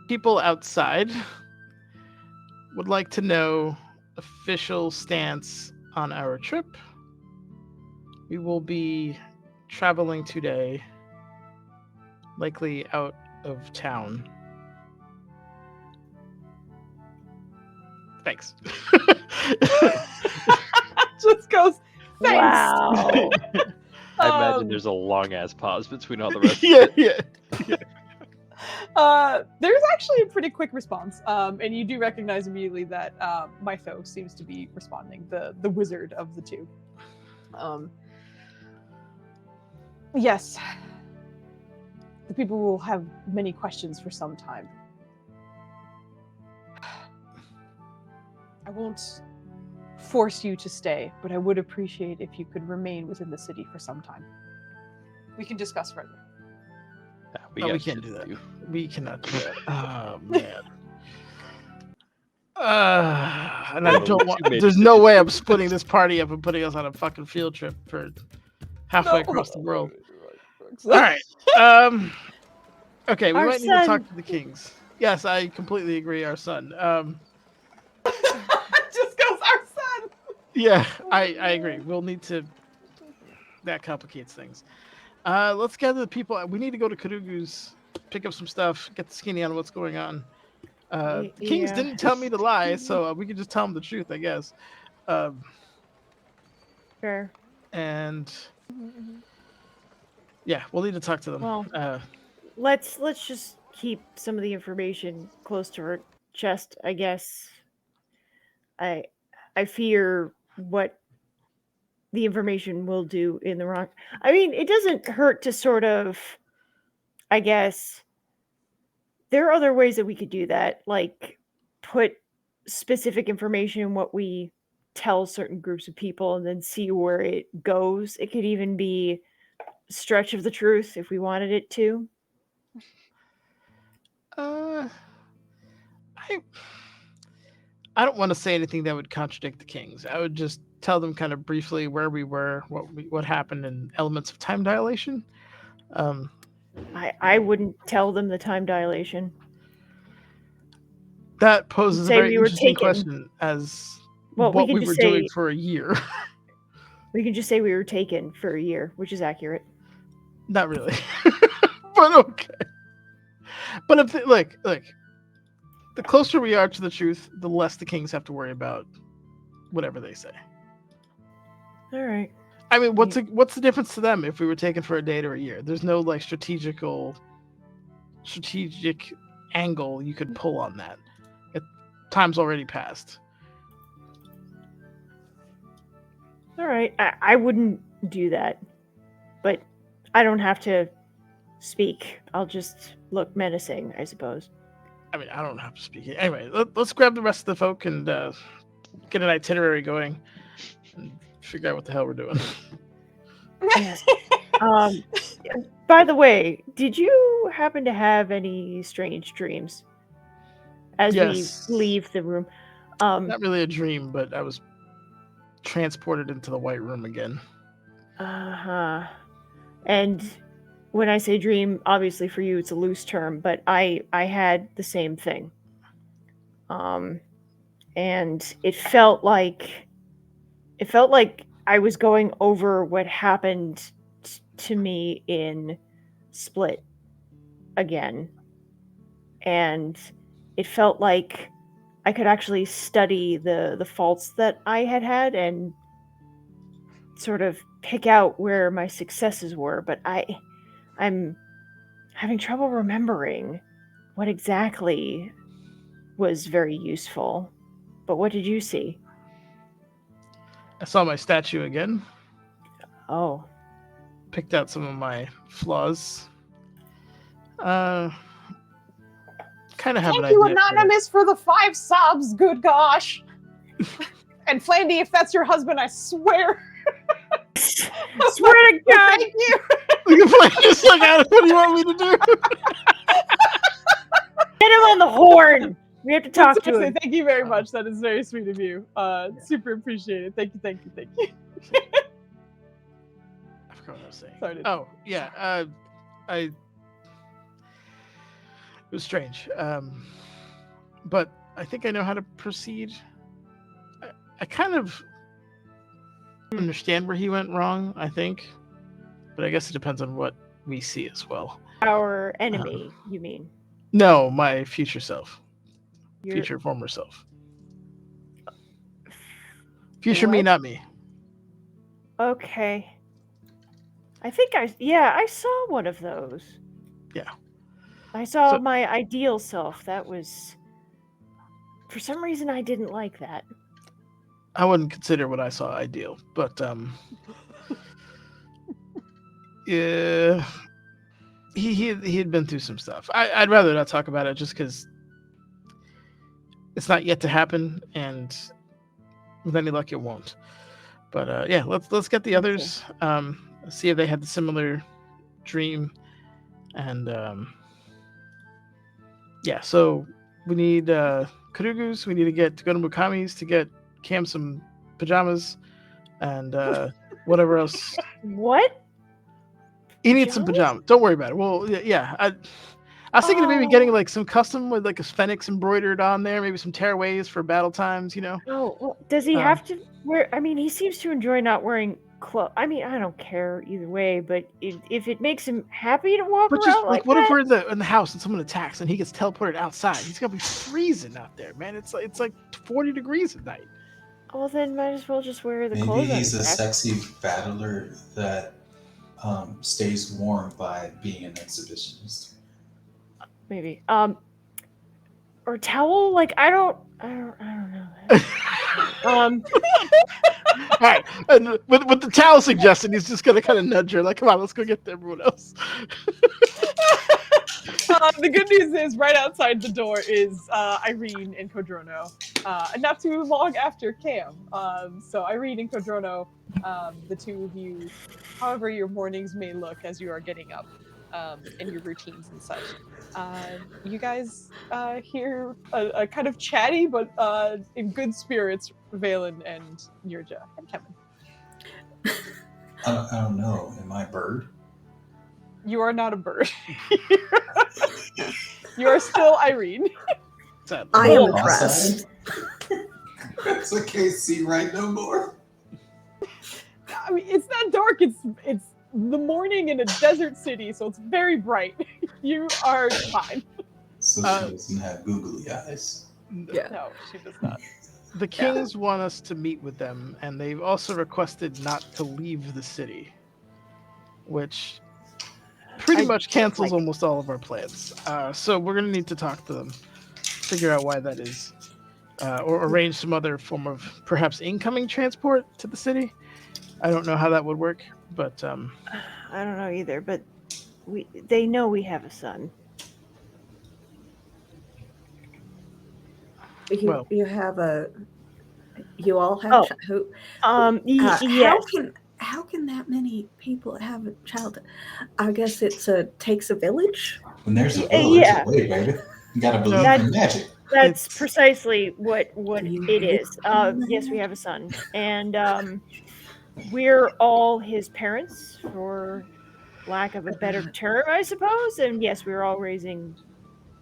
People outside would like to know official stance on our trip. We will be traveling today, likely out of town. Thanks. Just goes, thanks. Wow. I imagine there's a long ass pause between all the rest. yeah. There's actually a pretty quick response, and you do recognize immediately that Mytho seems to be responding, the wizard of the two. Yes, the people will have many questions for some time. I won't force you to stay, but I would appreciate if you could remain within the city for some time. We can discuss further. No, we got can't shit do to that. do. We cannot do that. Oh man. And I Well, don't you want. made There's it no to way do I'm splitting this party up and putting us on a fucking field trip for halfway across the world. All right. Okay, we Our might need to talk son- to the kings. Yes, I completely agree. Our son. Just goes our son. Yeah, I agree. We'll need to. That complicates things. Let's gather the people. We need to go to Karugu's, pick up some stuff, get the skinny on what's going on. The kings Yeah. didn't tell me to lie, so we can just tell them the truth, I guess. Sure. And yeah, we'll need to talk to them. Well, let's just keep some of the information close to her chest, I guess. I fear what the information will do in the wrong. I mean, it doesn't hurt to sort of, I guess, there are other ways that we could do that, like put specific information in what we tell certain groups of people and then see where it goes. It could even be stretch of the truth if we wanted it to. I don't want to say anything that would contradict the kings. I would just tell them kind of briefly where we were, what happened, and elements of time dilation. I wouldn't tell them the time dilation. That poses a Say very we were interesting taken. question as Well, we what could we just were say doing for a year. we can just say we were taken for a year, which is accurate. Not really, but okay. But if look, the closer we are to the truth, the less the kings have to worry about whatever they say. All right. I mean, what's the difference to them if we were taken for a day or a year? There's no like strategic angle you could pull on that. Time's already passed. All right. I wouldn't do that, but I don't have to speak. I'll just look menacing, I suppose. I mean, I don't have to speak. Anyway, let's grab the rest of the folk and get an itinerary going and figure out what the hell we're doing. Yes. By the way, did you happen to have any strange dreams as Yes. we leave the room? Not really a dream, but I was transported into the White Room again. Uh-huh. And when I say dream, obviously for you it's a loose term, but I had the same thing. And it felt like I was going over what happened to me in Split again. And it felt like I could actually study the faults that I had and sort of pick out where my successes were, but I'm having trouble remembering what exactly was very useful. But what did you see? I saw my statue again. Oh. Picked out some of my flaws. Kind of have Thank an you, idea. Anonymous, for the 5 subs. Good gosh. And Flandy, if that's your husband, I swear. Swear to God! Thank you. Just like, what do you want me to do? Get him on the horn! We have to talk to Seriously, him. thank you very much. That is very sweet of you. Super appreciated. Thank you. I forgot what I was saying. Sorry. Oh, yeah. It was strange. But I think I know how to proceed. I kind of understand where he went wrong, I think. But I guess it depends on what we see as well. Our enemy, you mean? No, my future self. Your Future former self. Future me, What? not me. Okay. I think I saw one of those. Yeah. I saw So- my ideal self. That was, for some reason, I didn't like that. I wouldn't consider what I saw ideal, but he had been through some stuff. I'd rather not talk about it just because it's not yet to happen, and with any luck, it won't. But yeah, let's get the others. See if they had the similar dream, and yeah. So we need Karugus. We need to go to Mukami's to get Cam some pajamas, and whatever else. What? He needs some pajamas. Don't worry about it. Well, yeah. I was thinking of maybe getting like some custom with like a phoenix embroidered on there, maybe some tearaways for battle times. Oh, well, does he have to wear? I mean, he seems to enjoy not wearing clothes. I mean, I don't care either way, but if it makes him happy to walk But around just like what if that, we're in the house and someone attacks and he gets teleported outside? He's gonna be freezing out there, man. It's like 40 degrees at night. well, then might as well just wear the Maybe clothes. he's a on his back. sexy battler that stays warm by being an exhibitionist. Maybe. Or towel? Like I don't know. All right, and with the towel suggestion, he's just gonna kind of nudge her, like, "Come on, let's go get everyone else." The good news is, right outside the door is Irene and Kodrono, and not too long after Cam. So Irene and Kodrono, the two of you, however your mornings may look as you are getting up, and your routines and such, you guys hear a kind of chatty but in good spirits Valen and Nirja and Kevin. I don't know. Am I a bird? You are not a bird. You are still Irene. I am impressed. That's I can't see right no more. I mean, it's not dark. It's the morning in a desert city, so it's very bright. You are fine. So she doesn't have googly eyes. Yeah. No, she does not. The kings want us to meet with them, and they've also requested not to leave the city, which pretty much cancels almost all of our plans. So we're going to need to talk to them, figure out why that is, or arrange some other form of perhaps incoming transport to the city. I don't know how that would work, but I don't know either, but they know we have a son. You all have yes. How can that many people have a child? I guess takes a village. When there's a village, Yeah. wait, baby, you gotta believe in magic. That's precisely what it is. Yes, we have a son, and we're all his parents, for lack of a better term, I suppose. And yes, we're all raising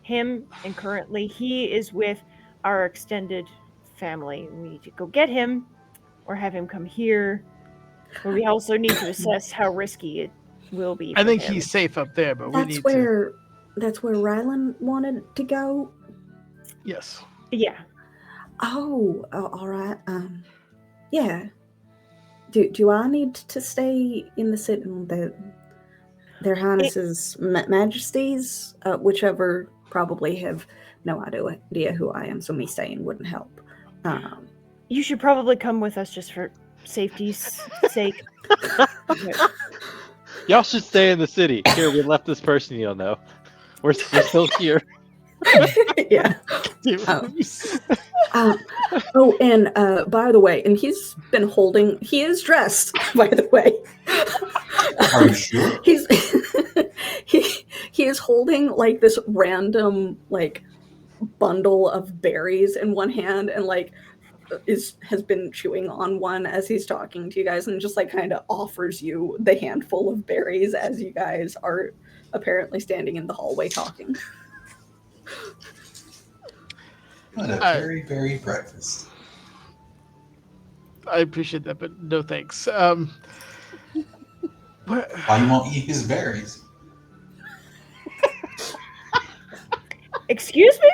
him, and currently he is with our extended family. We need to go get him or have him come here. But we also need to assess how risky it will be. I think him. he's safe up there, but That's where Rylan wanted to go. Yes. Yeah. Oh, all right. Yeah. Do I need to stay in the city? Their Highnesses, Majesties, whichever probably have no idea who I am, so me staying wouldn't help. You should probably come with us just for safety's sake. Y'all should stay in the city. Here, we left this person you'll know. We're still here. Yeah. And by the way, and he is dressed, by the way. Are you sure? He is holding like this random like bundle of berries in one hand, and like has been chewing on one as he's talking to you guys, and just like kind of offers you the handful of berries as you guys are apparently standing in the hallway talking. What a very, very breakfast. I appreciate that, but no thanks. Why you won't eat his berries? Excuse me?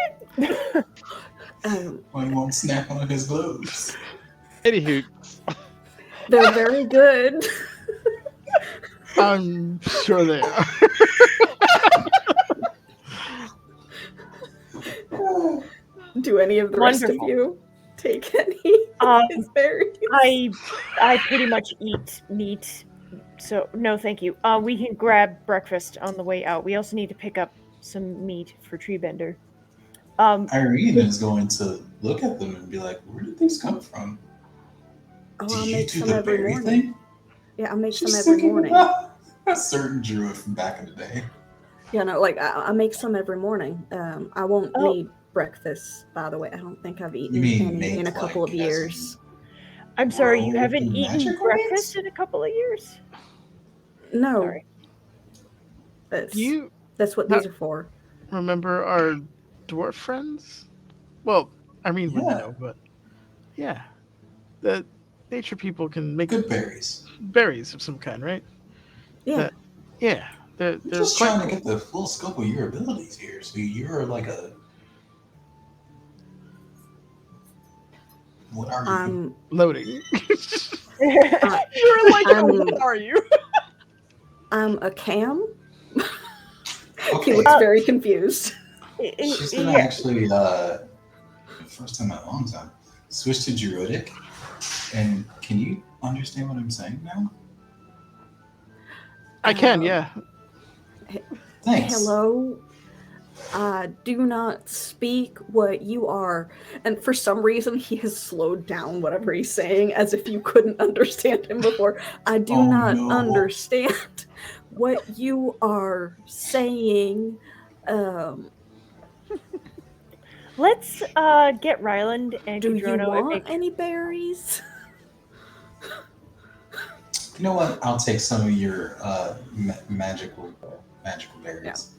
Why you won't snap on his gloves? Anywho, They're very good. I'm sure they are. Do any of the rest of you take any of his berries? I pretty much eat meat So no, thank you. We can grab breakfast on the way out. We also need to pick up some meat for Treebender. Irene is going to look at them and be like, "Where did these come from? Oh, Do I'll you make do some the every berry morning. thing?" Yeah, I'll make She's some every thinking morning. about a certain druid from back in the day. Yeah, no, like I make some every morning. I won't Oh. need breakfast, by the way. I don't think I've eaten mean any in a make, couple like, of as years. I'm sorry, you roll haven't the eaten magical breakfast ones? in a couple of years? No, Sorry. that's what these are for. Remember our dwarf friends? Well, Irene wouldn't Yeah. know, but yeah, the nature people can make Good berries. berries of some kind, right? Yeah, Yeah, they're I'm just quite trying to cool. get the full scope of your abilities here. So you're like a. What are you? I'm Loading. You're like, I'm- what are you? I'm a cam. He Okay. looks very confused. She's gonna Yeah. actually, first time in a long time, switch to druidic. And can you understand what I'm saying now? I can, yeah. Thanks. Hello. Do not speak what you are. And for some reason, he has slowed down whatever he's saying as if you couldn't understand him before. I do Oh, not no. understand what you are saying. Let's get Ryland and Do you Kadrono and want make... any berries? You know what? I'll take some of your magical berries.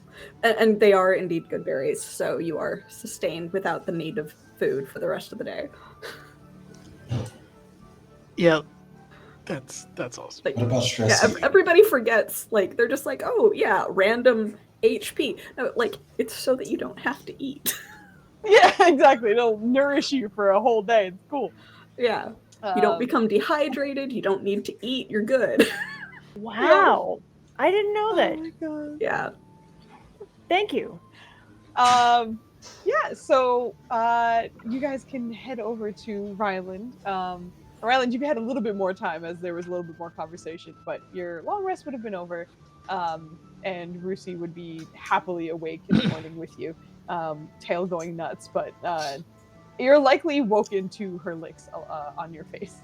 And they are indeed good berries, so you are sustained without the need of food for the rest of the day. Yeah, that's awesome. Like, What about yeah, stress? everybody forgets. Like, they're just like, oh yeah, random HP. No, like, it's so that you don't have to eat. Yeah, exactly. It'll nourish you for a whole day. It's cool. Yeah. You don't become dehydrated. You don't need to eat. You're good. Wow. I didn't know that. Oh my god. Yeah. Thank you. Yeah, so you guys can head over to Ryland. Ryland, you've had a little bit more time as there was a little bit more conversation, but your long rest would have been over, and Rusi would be happily awake in the morning with you, tail going nuts, but you're likely woken to her licks on your face.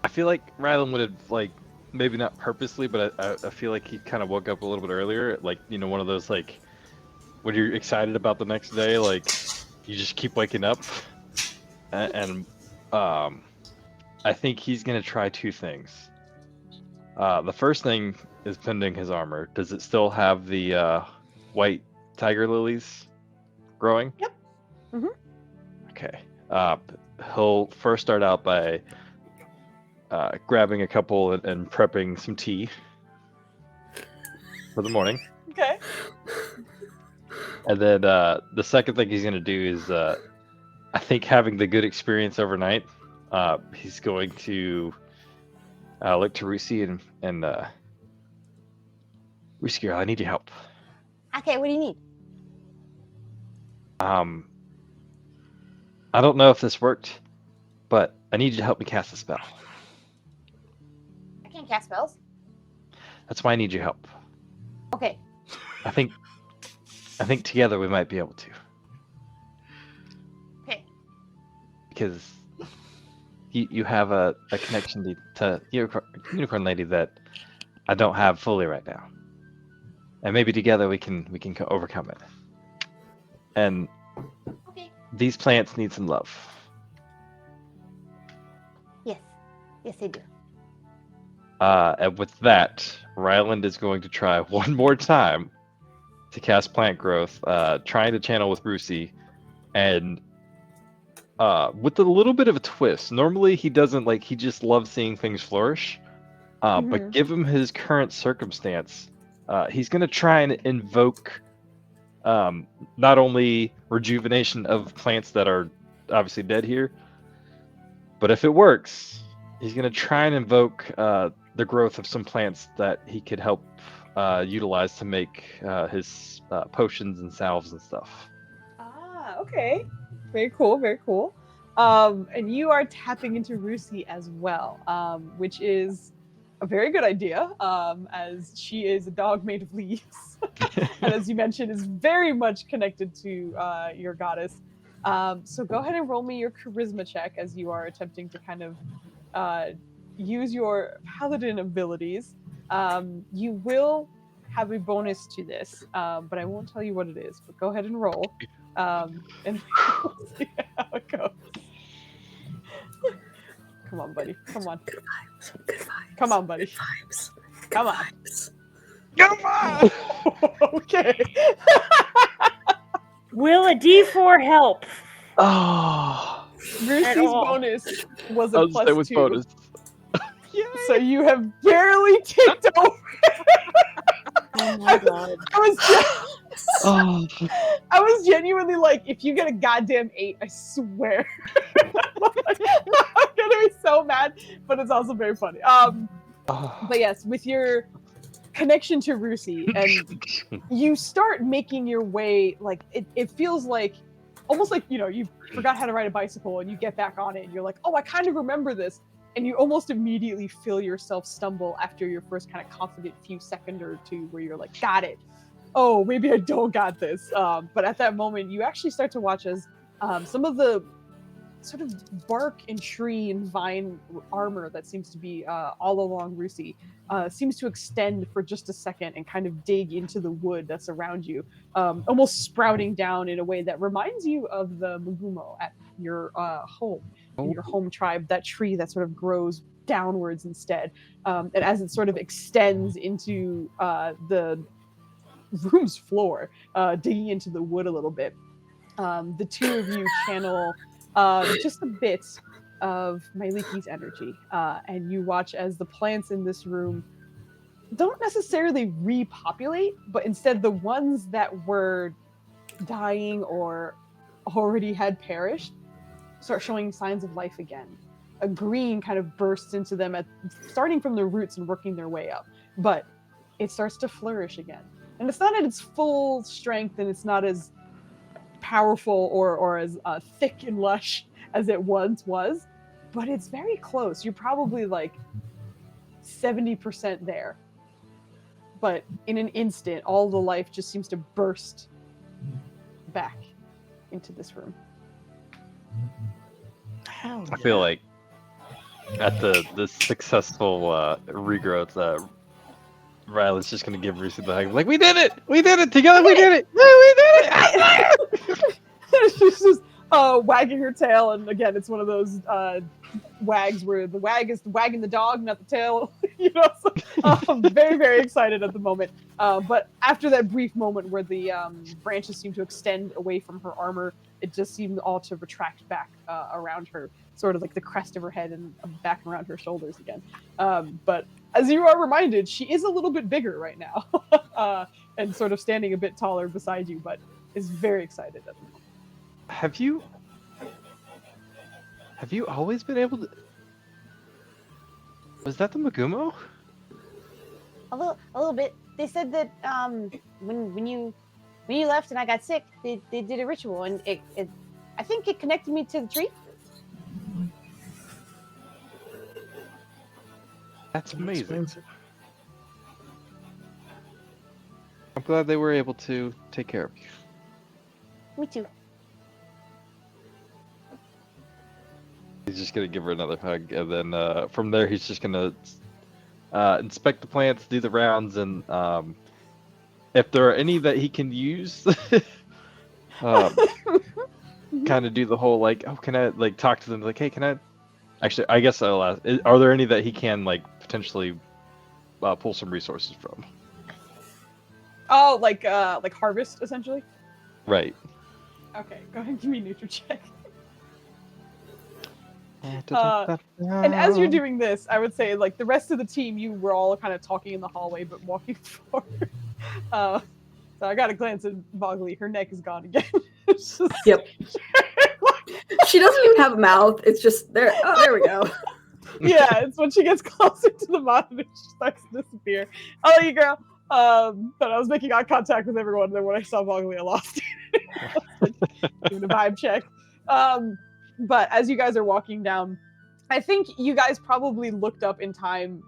I feel like Rylan would have, like, maybe not purposely, but I feel like he kind of woke up a little bit earlier, like, you know, one of those, like, when you're excited about the next day, like, you just keep waking up. And I think he's going to try two things. The first thing is bending his armor. Does it still have the white tiger lilies growing? Yep. Mhm. Okay. He'll first start out by grabbing a couple and prepping some tea for the morning. Okay. And then the second thing he's going to do is, I think, having the good experience overnight, he's going to look to Rusi and Rusi girl, I need your help. Okay, what do you need? I don't know if this worked, but I need you to help me cast a spell. I can't cast spells. That's why I need your help. Okay. I think together we might be able to. Okay. Because you have a connection to Unicorn Lady that I don't have fully right now, and maybe together we can overcome it. And Okay. these plants need some love. Yes. Yes, they do. And with that, Ryland is going to try one more time to cast plant growth, trying to channel with Rusi, and with a little bit of a twist. Normally he doesn't, like, he just loves seeing things flourish. But given his current circumstance, he's going to try and invoke not only rejuvenation of plants that are obviously dead here, but if it works, he's going to try and invoke the growth of some plants that he could help utilize to make his potions and salves and stuff. Ah, okay. Very cool, very cool. And you are tapping into Rusi as well, which is a very good idea, as she is a dog made of leaves, and as you mentioned, is very much connected to your goddess. So go ahead and roll me your charisma check as you are attempting to kind of use your paladin abilities. You will have a bonus to this, but I won't tell you what it is. But go ahead and roll, and we'll see how it goes. Come on, buddy. Come on. Good vibes. Good vibes. Come on, buddy. Vibes. Come on. Vibes. Come on! Okay. Will a D4 help? Oh, Rusty's all. bonus was I a was plus there with 2. bonus. So you have barely ticked over. Oh my god. Oh, I was genuinely like, if you get a goddamn 8, I swear. I'm gonna be so mad, but it's also very funny. But yes, with your connection to Rusi, and you start making your way, like it feels like almost like, you know, you forgot how to ride a bicycle and you get back on it and you're like, oh, I kind of remember this. And you almost immediately feel yourself stumble after your first kind of confident few second or two where you're like, got it. Oh, maybe I don't got this. But at that moment, you actually start to watch as some of the sort of bark and tree and vine armor that seems to be all along Rusi seems to extend for just a second and kind of dig into the wood that's around you, almost sprouting down in a way that reminds you of the Mugumo at your home, in your home tribe, that tree that sort of grows downwards instead. And as it sort of extends into the room's floor, digging into the wood a little bit, the two of you channel just a bit of Myliki's energy, and you watch as the plants in this room don't necessarily repopulate, but instead the ones that were dying or already had perished start showing signs of life again. A green kind of bursts into them, starting from the roots and working their way up, but it starts to flourish again. And it's not at its full strength, and it's not as powerful or as thick and lush as it once was, but it's very close. You're probably like 70% there. But in an instant, all the life just seems to burst back into this room. I feel like at the successful regrowth, Riley's just gonna give Rusi the hug. Like, we did it! We did it together! We did it! We did it! She's just wagging her tail, and again, it's one of those wags where the wag is wagging the dog, not the tail. You know, so, I'm very, very excited at the moment. But after that brief moment where the branches seem to extend away from her armor, it just seemed all to retract back around her, sort of like the crest of her head and back around her shoulders again. But as you are reminded, she is a little bit bigger right now, and sort of standing a bit taller beside you, but is very excited at the moment. Have you always been able to? Was that the Mugumo? A little bit. They said that when you left and I got sick, they did a ritual, and it I think it connected me to the tree. That's amazing. I'm glad they were able to take care of you. Me too. He's just gonna give her another hug, and then from there he's just gonna inspect the plants, do the rounds, and if there are any that he can use, kind of do the whole like, oh, can I like talk to them? Like, hey, can I? Actually, I guess I'll ask. Are there any that he can like potentially pull some resources from? Oh, like harvest essentially. Right. Okay, go ahead and give me a nature check. And as you're doing this, I would say, like, the rest of the team, you were all kind of talking in the hallway, but walking forward. So I got a glance at Bogley. Her neck is gone again. It's just... Yep. She doesn't even have a mouth. It's just there. Oh, there we go. Yeah, it's when she gets closer to the monitor, she starts to disappear. I love you, girl. But I was making eye contact with everyone, and then when I saw Bogley, I lost it. I was like, doing a vibe check. But as you guys are walking down, I think you guys probably looked up in time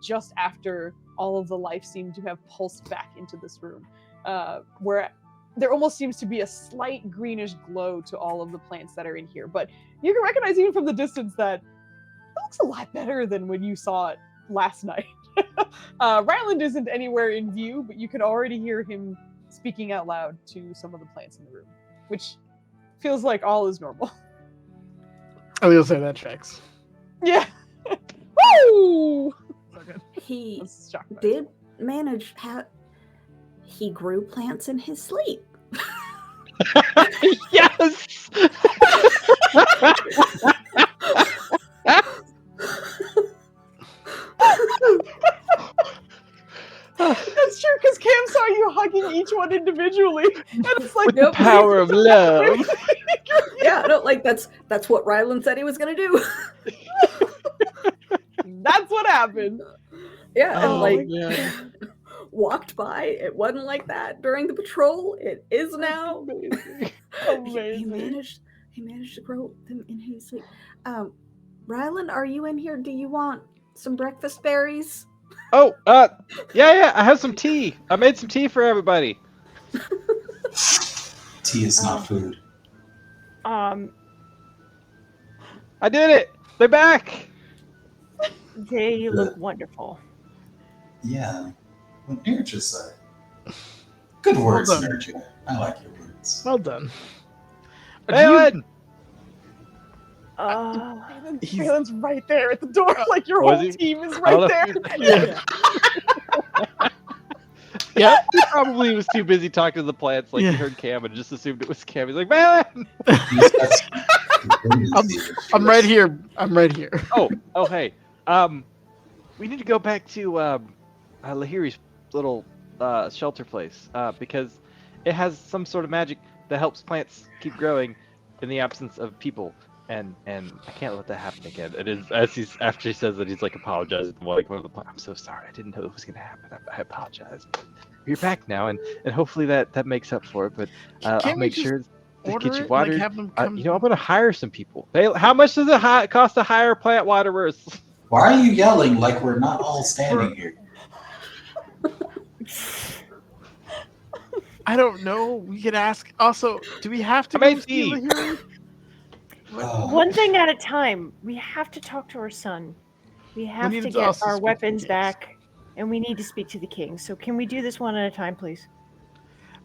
just after all of the life seemed to have pulsed back into this room, where there almost seems to be a slight greenish glow to all of the plants that are in here. But you can recognize even from the distance that it looks a lot better than when you saw it last night. Ryland isn't anywhere in view, but you can already hear him speaking out loud to some of the plants in the room, which feels like all is normal. I will say that checks. Yeah. Woo! So good. He Let's shock about it. did manage he grew plants in his sleep. Yes. That's true, because Cam saw you hugging each one individually, and it's like With the power of love. Yeah, no, like that's what Ryland said he was gonna do. That's what happened. Yeah, and Oh, like man. walked by. It wasn't like that during the patrol. It is now. Amazing. He managed to grow them in his sleep. Ryland, are you in here? Do you want some breakfast berries? Oh, yeah, I have some tea. I made some tea for everybody. Tea is not food. I did it. They're back. They look wonderful. Yeah. What Nirja said. Good words, Well done. Nirja. I like your words. Well done. Balin. Phelan's right there at the door. Like your Was whole he? team is I don't right know there. if Yeah. He probably was too busy talking to the plants, like Yeah. he heard Cam and just assumed it was Cam. He's like, Balin. I'm right here. I'm right here. Oh, hey. We need to go back to Lahiri's little shelter place because it has some sort of magic that helps plants keep growing in the absence of people. And I can't let that happen again. It is after he says that he's like apologizing. Like, I'm so sorry. I didn't know it was gonna happen. I apologize. But you're back now, and hopefully that makes up for it. But I'll Can't we make just sure to order get you it? water. Like have them come. I'm gonna hire some people. How much does it cost to hire plant waterers? Why are you yelling like we're not all standing here? I don't know. We could ask. Also, do we have to I made go see tea. Lahiri? Oh, One thing at a time. We have to talk to our son. We have need to to get also our speak to the weapons kings. back, and we need to speak to the king. So can we do this one at a time, please?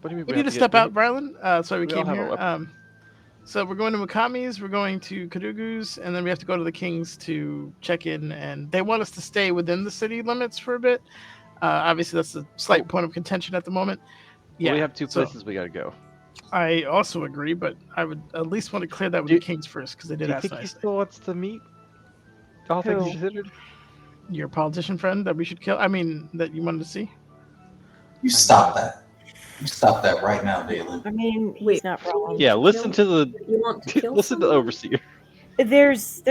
What do you mean We have need to get- step we out, need- Brylan. So we we all came have a here. weapon. So we're going to Mukami's, we're going to Kadugu's, and then we have to go to the King's to check in. And they want us to stay within the city limits for a bit. Obviously, that's a slight point of contention at the moment. Well, we have two so places we gotta go. I also agree, but I would at least want to clear that with Do- the Kings first because they Do did you ask think he nicely. still wants to meet? All things Who? considered. Your politician friend that we should kill. I mean, that you wanted to see. you stop that. You stop that right now, Dalen. I mean, he's Wait. not wrong. Yeah, listen to the You want to kill listen to someone? Overseer. There's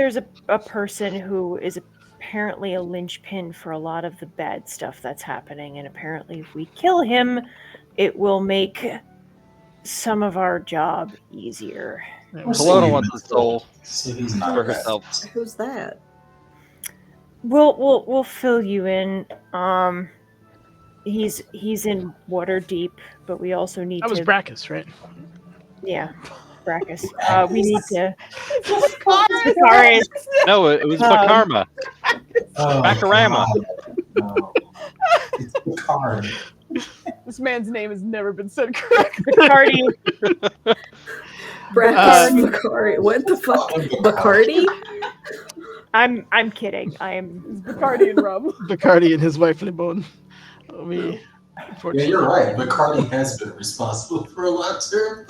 a person who is apparently a linchpin for a lot of the bad stuff that's happening, and apparently if we kill him, it will make some of our job easier. Yeah, We're Kelowna still wants human, the soul so he's not for a rat. herself. Who's that? We'll fill you in. He's in Waterdeep, but we also need that was to Brackus, right? yeah, Brackus. We need to Sorry. No, it was Bakarma. Oh, Bakarama. God, no. It's the card. This man's name has never been said correctly. Bacardi. Brackus Bacardi. What the fuck? Bacardi? I'm kidding. I'm Bacardi and rum. Bacardi and his wife Libon. Yeah, you're right. Bacardi has been responsible for a lot of things.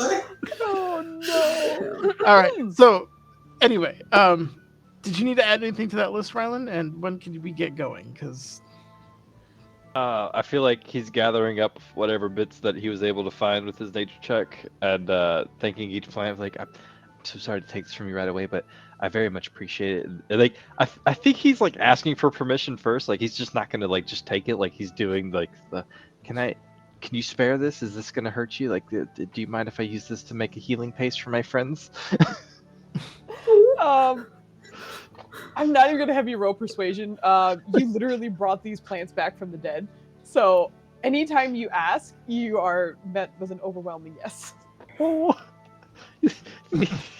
Oh no. All right. So, anyway, did you need to add anything to that list, Rylan? And when can we get going? Because I feel like he's gathering up whatever bits that he was able to find with his nature check and thanking each plant. Like, I'm so sorry to take this from you right away, but I very much appreciate it. And, like, I think he's like asking for permission first. Like, he's just not gonna like just take it. Like, he's doing like the, can you spare this? Is this gonna hurt you? Like, do you mind if I use this to make a healing paste for my friends? I'm not even gonna have you roll persuasion. You literally brought these plants back from the dead, so anytime you ask, you are met with an overwhelming yes. Oh.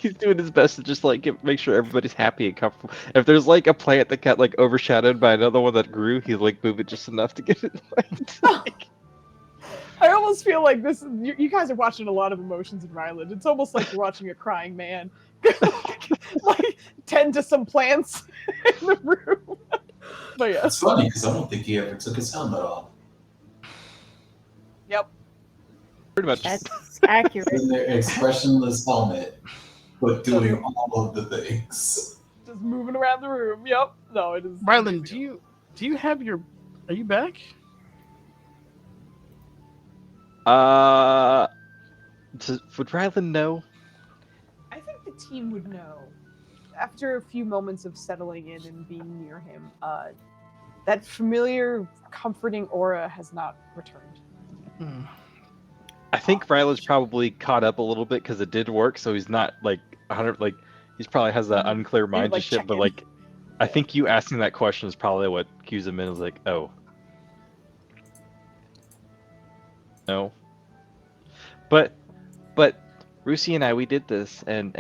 He's doing his best to just like make sure everybody's happy and comfortable. If there's like a plant that got like overshadowed by another one that grew, he's like move it just enough to get it. I almost feel like this. You guys are watching a lot of emotions in Ryland. It's almost like you're watching a crying man, like tend to some plants in the room. But yeah, It's funny because I don't think he ever took his helmet off. yep. Pretty much. That's accurate. In their expressionless helmet, but doing all of the things. Just moving around the room. Yep. No, it is. Ryland, do you have your? Are you back? Would Ryland know? I think the team would know. After a few moments of settling in and being near him, that familiar, comforting aura has not returned. I think Ryland's probably caught up a little bit because it did work, so he's not like 100. Like he's probably has that unclear mind like, and shit. check But in. like, I think you asking that question is probably what cues him in. Is like, oh, no. But Rusi and I, we did this, and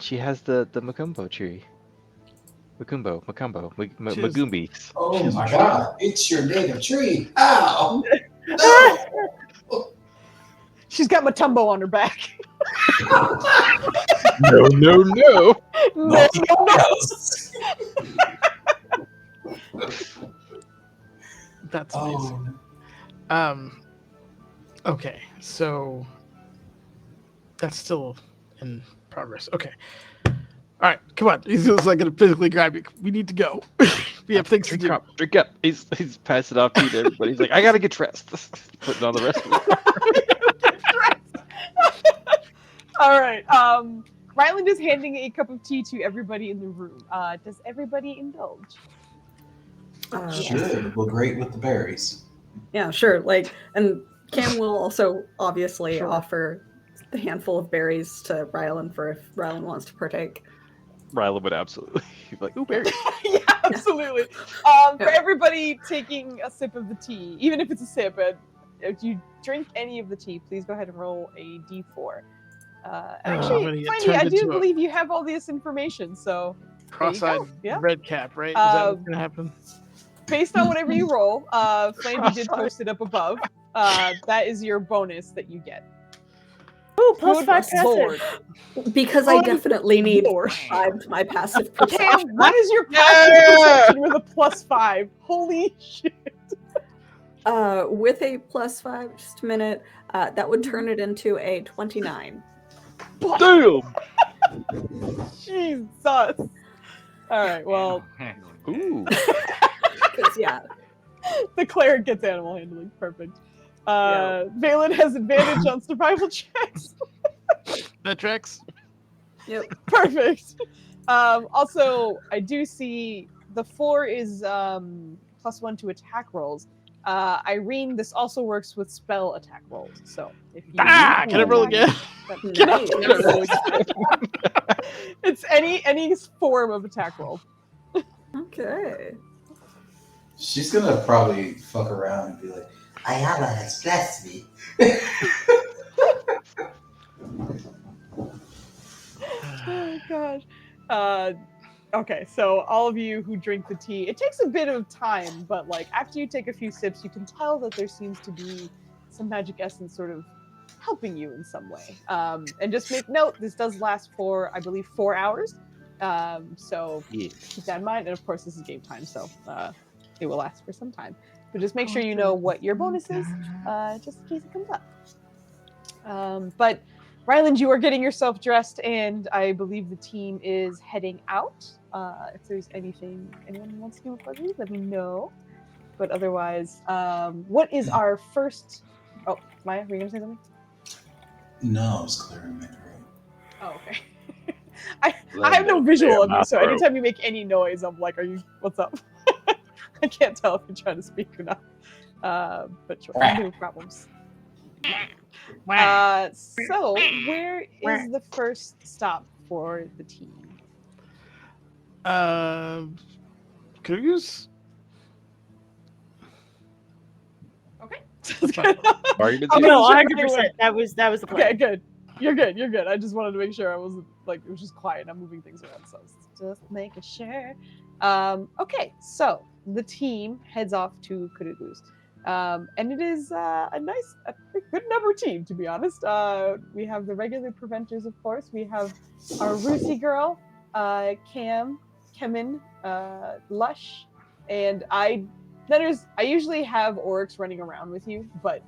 she has the Macumbo tree. Macumbo, Magumbi. Oh my god, it's your native tree. Ow! No! She's got Matumbo on her back. No. No. Nothing else. That's amazing. Okay, so that's still in progress. Okay. All right, come on. He's just like gonna physically grab you. We need to go. We have things to do. Drink up. He's passing off to everybody. He's like, I gotta get dressed. Putting on the rest of it. All right. Ryland is handing a cup of tea to everybody in the room. Does everybody indulge? Sure, well, great with the berries. Yeah, sure. Like, and Cam will also obviously offer the handful of berries to Ryland for if Ryland wants to partake. Ryland would absolutely be like, ooh, berries. Yeah, absolutely. For everybody taking a sip of the tea, even if it's a sip, if you drink any of the tea, please go ahead and roll a d4. Actually, Tiny, I do believe you have all this information, so cross-eyed red cap, right? Is that what's gonna happen? Based on whatever you roll, Flamby did post it up above. That is your bonus that you get. Ooh, +5 passive. Because I definitely need 5 to my passive perception. Damn, what is your passive perception with a +5? Holy shit. With a +5, just a minute, that would turn it into a 29. Damn! Jesus. All right, well. Ooh. Yeah. The cleric gets animal handling. Perfect. Valen has advantage on survival checks. That tracks. Yep. Perfect. Also, I do see the 4 is +1 to attack rolls. Irene, this also works with spell attack rolls. So if you can I roll again? It's any form of attack roll. Okay. She's gonna probably fuck around and be like, Ayala has blessed me. Oh gosh. Okay, so all of you who drink the tea, it takes a bit of time, but like after you take a few sips, you can tell that there seems to be some magic essence sort of helping you in some way. And just make note, this does last for, I believe, 4 hours. So keep that in mind. And of course, this is game time, so it will last for some time. But just make sure you know what your bonus is, just in case it comes up. But Ryland, you are getting yourself dressed, and I believe the team is heading out. If there's anything anyone wants to do before we leave, let me know. But otherwise, what is our first... Oh, Maya, were you going to say something? No, I was clearing my throat. Oh, okay. I have no visual of you, so anytime you make any noise, I'm like, what's up? I can't tell if you're trying to speak or not. But sure, no problems. So, where is the first stop for the team? Cougars? Okay. That's fine. Arguments I'm here? gonna No, check 100%. That was the plan. Okay, good. You're good. You're good. I just wanted to make sure I wasn't like it was just quiet. I'm moving things around, so I was just making sure. Okay, so the team heads off to Kurugu's, and it is a good number team to be honest. We have the regular preventers, of course. We have our Rusi girl, Cam, Kemin, Lush, and I. I usually have Oryx running around with you, but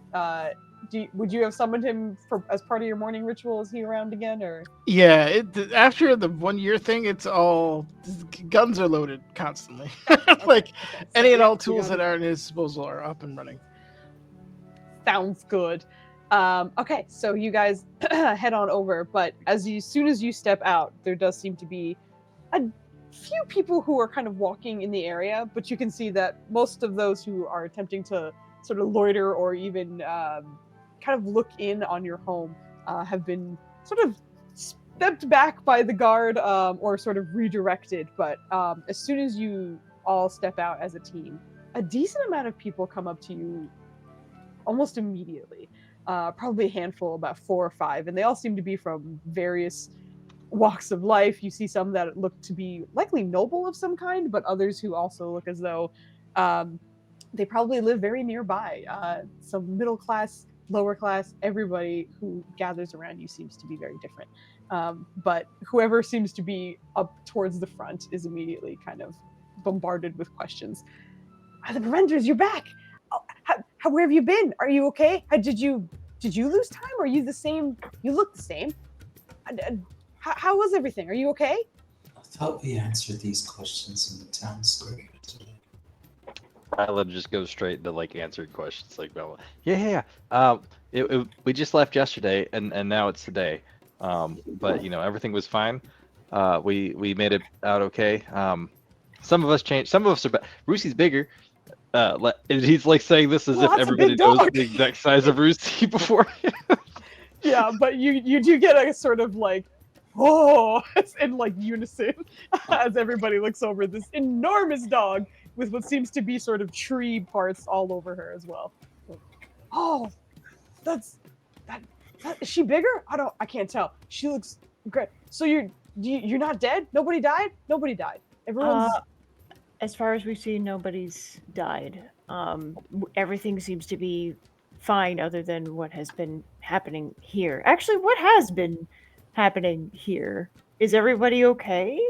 would you have summoned him as part of your morning ritual? Is he around again, or? Yeah, after the 1 year thing, it's all guns are loaded constantly. Like Okay, any and yeah, all tools you're that are at his disposal are up and running. Sounds good. Okay, so you guys head on over, but as soon as you step out, there does seem to be a few people who are kind of walking in the area, but you can see that most of those who are attempting to sort of loiter or even kind of look in on your home have been sort of stepped back by the guard or sort of redirected. But as soon as you all step out as a team, a decent amount of people come up to you almost immediately. Probably a handful, about 4 or 5, and they all seem to be from various walks of life. You see some that look to be likely noble of some kind, but others who also look as though they probably live very nearby. Some middle class, lower class, everybody who gathers around you seems to be very different. But whoever seems to be up towards the front is immediately kind of bombarded with questions. The preventers, you're back! Oh, where have you been? Are you okay? Did you lose time? Are you the same? You look the same. How was everything? Are you okay? I thought we answered these questions in the town square today. Rylan just goes straight into like answering questions like, well, yeah. We just left yesterday, and now it's today. But you know everything was fine. We made it out okay. Some of us changed. Some of us are. Rusi's bigger. He's like saying this as Well, if that's a everybody big knows dog. the exact size of Rusi before. Yeah, but you do get a sort of like, oh, in like unison as everybody looks over this enormous dog with what seems to be sort of tree parts all over her as well. Oh, that. Is she bigger? I can't tell. She looks great. So you're not dead? Nobody died? Nobody died. Everyone's. As far as we've seen, nobody's died. Everything seems to be fine other than what has been happening here. Actually, what has been happening here? Is everybody okay?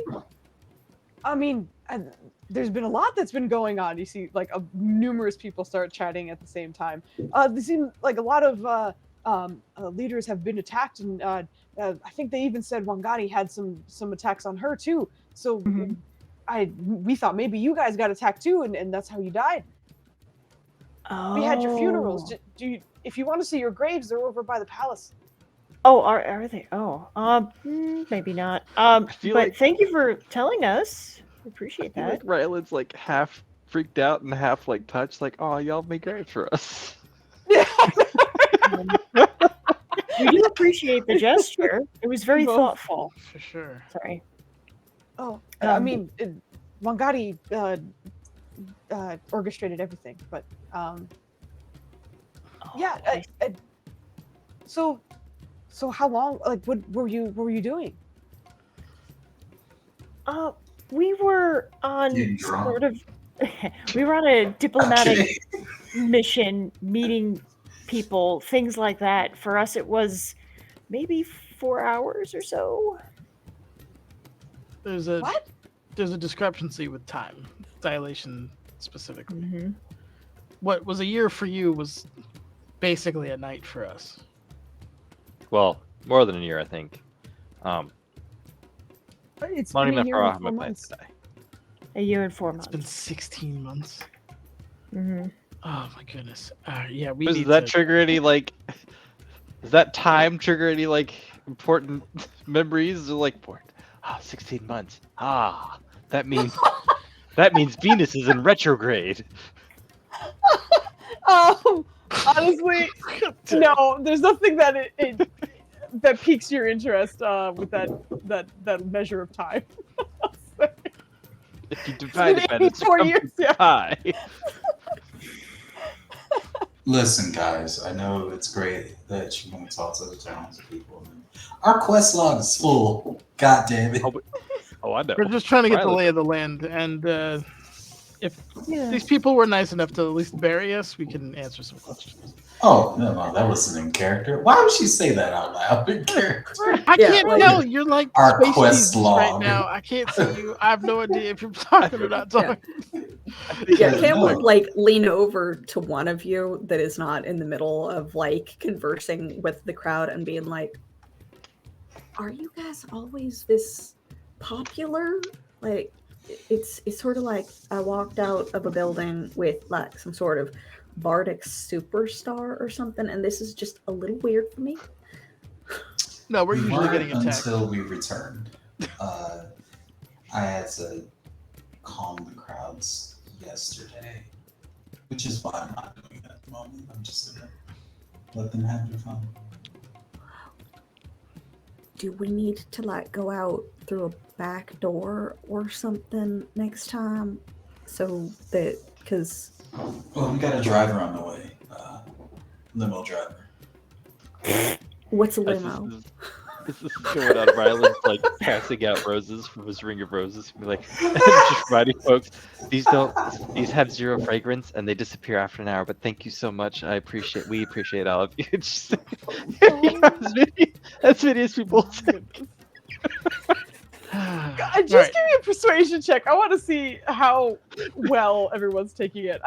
I mean, there's been a lot that's been going on. You see, like, numerous people start chatting at the same time. There seem like a lot of leaders have been attacked, and I think they even said Wangari had some attacks on her too. So we thought maybe you guys got attacked too, and that's how you died. Oh. We had your funerals. If you want to see your graves, they're over by the palace. Oh, are they? Oh, maybe not. But like, thank you for telling us. Appreciate I feel that. like Rylan's like half freaked out and half like touched, like, oh, y'all made great for us. Yeah. We do appreciate the gesture. It was very Both. thoughtful. For sure. Sorry. Oh, I mean, Wangari orchestrated everything, but yeah. So how long? Like, what were you doing? We were on Getting drunk. sort of. We were on a diplomatic mission, meeting people, things like that. For us, it was maybe 4 hours or so. There's a discrepancy with time, dilation specifically. Mm-hmm. What was a year for you was basically a night for us. Well, more than a year, I think. It's Not been even a year for and 4 months. A year and 4 months. It's been 16 months. Mm-hmm. Oh my goodness. Yeah, we Does need that to... trigger any like? Does that time trigger any like important memories? Or like, 16 months. That means Venus is in retrograde. Honestly, no. There's nothing that that piques your interest with that measure of time. If you divide it by the 84 years, yeah. pie. Listen, guys, I know it's great that you want to talk to the townspeople. Our quest log is full. God damn it. Oh, I know. We're just trying to get the Rylan. lay of the land, and if Yeah. these people were nice enough to at least bury us, we can answer some questions. Oh, no, that wasn't in character. Why would she say that out loud in character? I Yeah, can't like- tell. You're like Our space quest Jesus right log. now. I can't see you. I have no idea if you're talking or not talking. Yeah, Yeah, Cam no. would like lean over to one of you that is not in the middle of like conversing with the crowd and being like, "Are you guys always this popular?" Like, it's sort of like I walked out of a building with like some sort of bardic superstar or something, and this is just a little weird for me. No, we're We usually weren't getting attacked. until we returned. I had to calm the crowds yesterday, which is why I'm not doing it at the moment. I'm just gonna let them have their fun. Do we need to like go out through a back door or something next time? So that, because Well, we got a driver on the way. Limo driver. what's a This limo? is going on. Rylan's like passing out roses from his ring of roses. Be like, just reminding folks, these have zero fragrance and they disappear after an hour. But thank you so much. We appreciate all of you. It's just, as many as people say. God, just give me a persuasion check. I want to see how well everyone's taking it.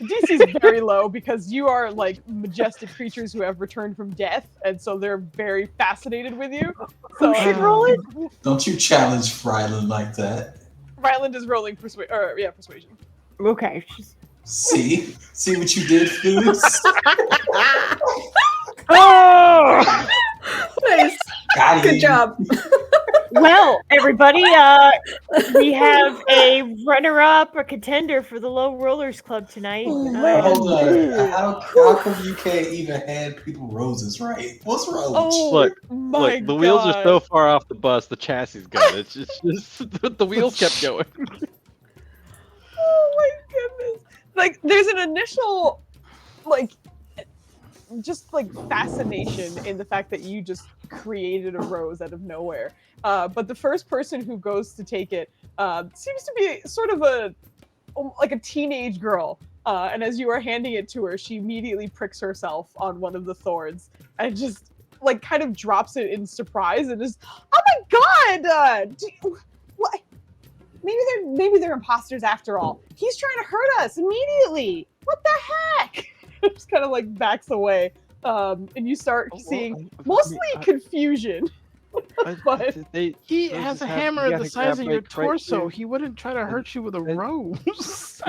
DC's very low because you are like majestic creatures who have returned from death, and so they're very fascinated with you. So Who should roll it? Don't you challenge Rylan like that. Ryland is rolling persuasion. Okay. See what you did, Foos? Oh! Nice. Got Good him. job. Well, everybody, we have a runner-up, a contender for the Low Rollers Club tonight. Hold on. How come you can't even hand people roses right? What's wrong with you? Look, my the wheels are God. so far off the bus, the chassis is gone. It's just the wheels kept going. Oh my goodness! Like, there's an initial, like, just like fascination in the fact that you just created a rose out of nowhere. But the first person who goes to take it seems to be sort of a teenage girl. And as you are handing it to her, she immediately pricks herself on one of the thorns and just like kind of drops it in surprise and is, oh my God! What? Maybe they're imposters after all. He's trying to hurt us immediately. What the heck? Just kind of like backs away. And you start seeing mostly confusion. But He has a hammer the size of your torso. He wouldn't try to hurt you with a rose.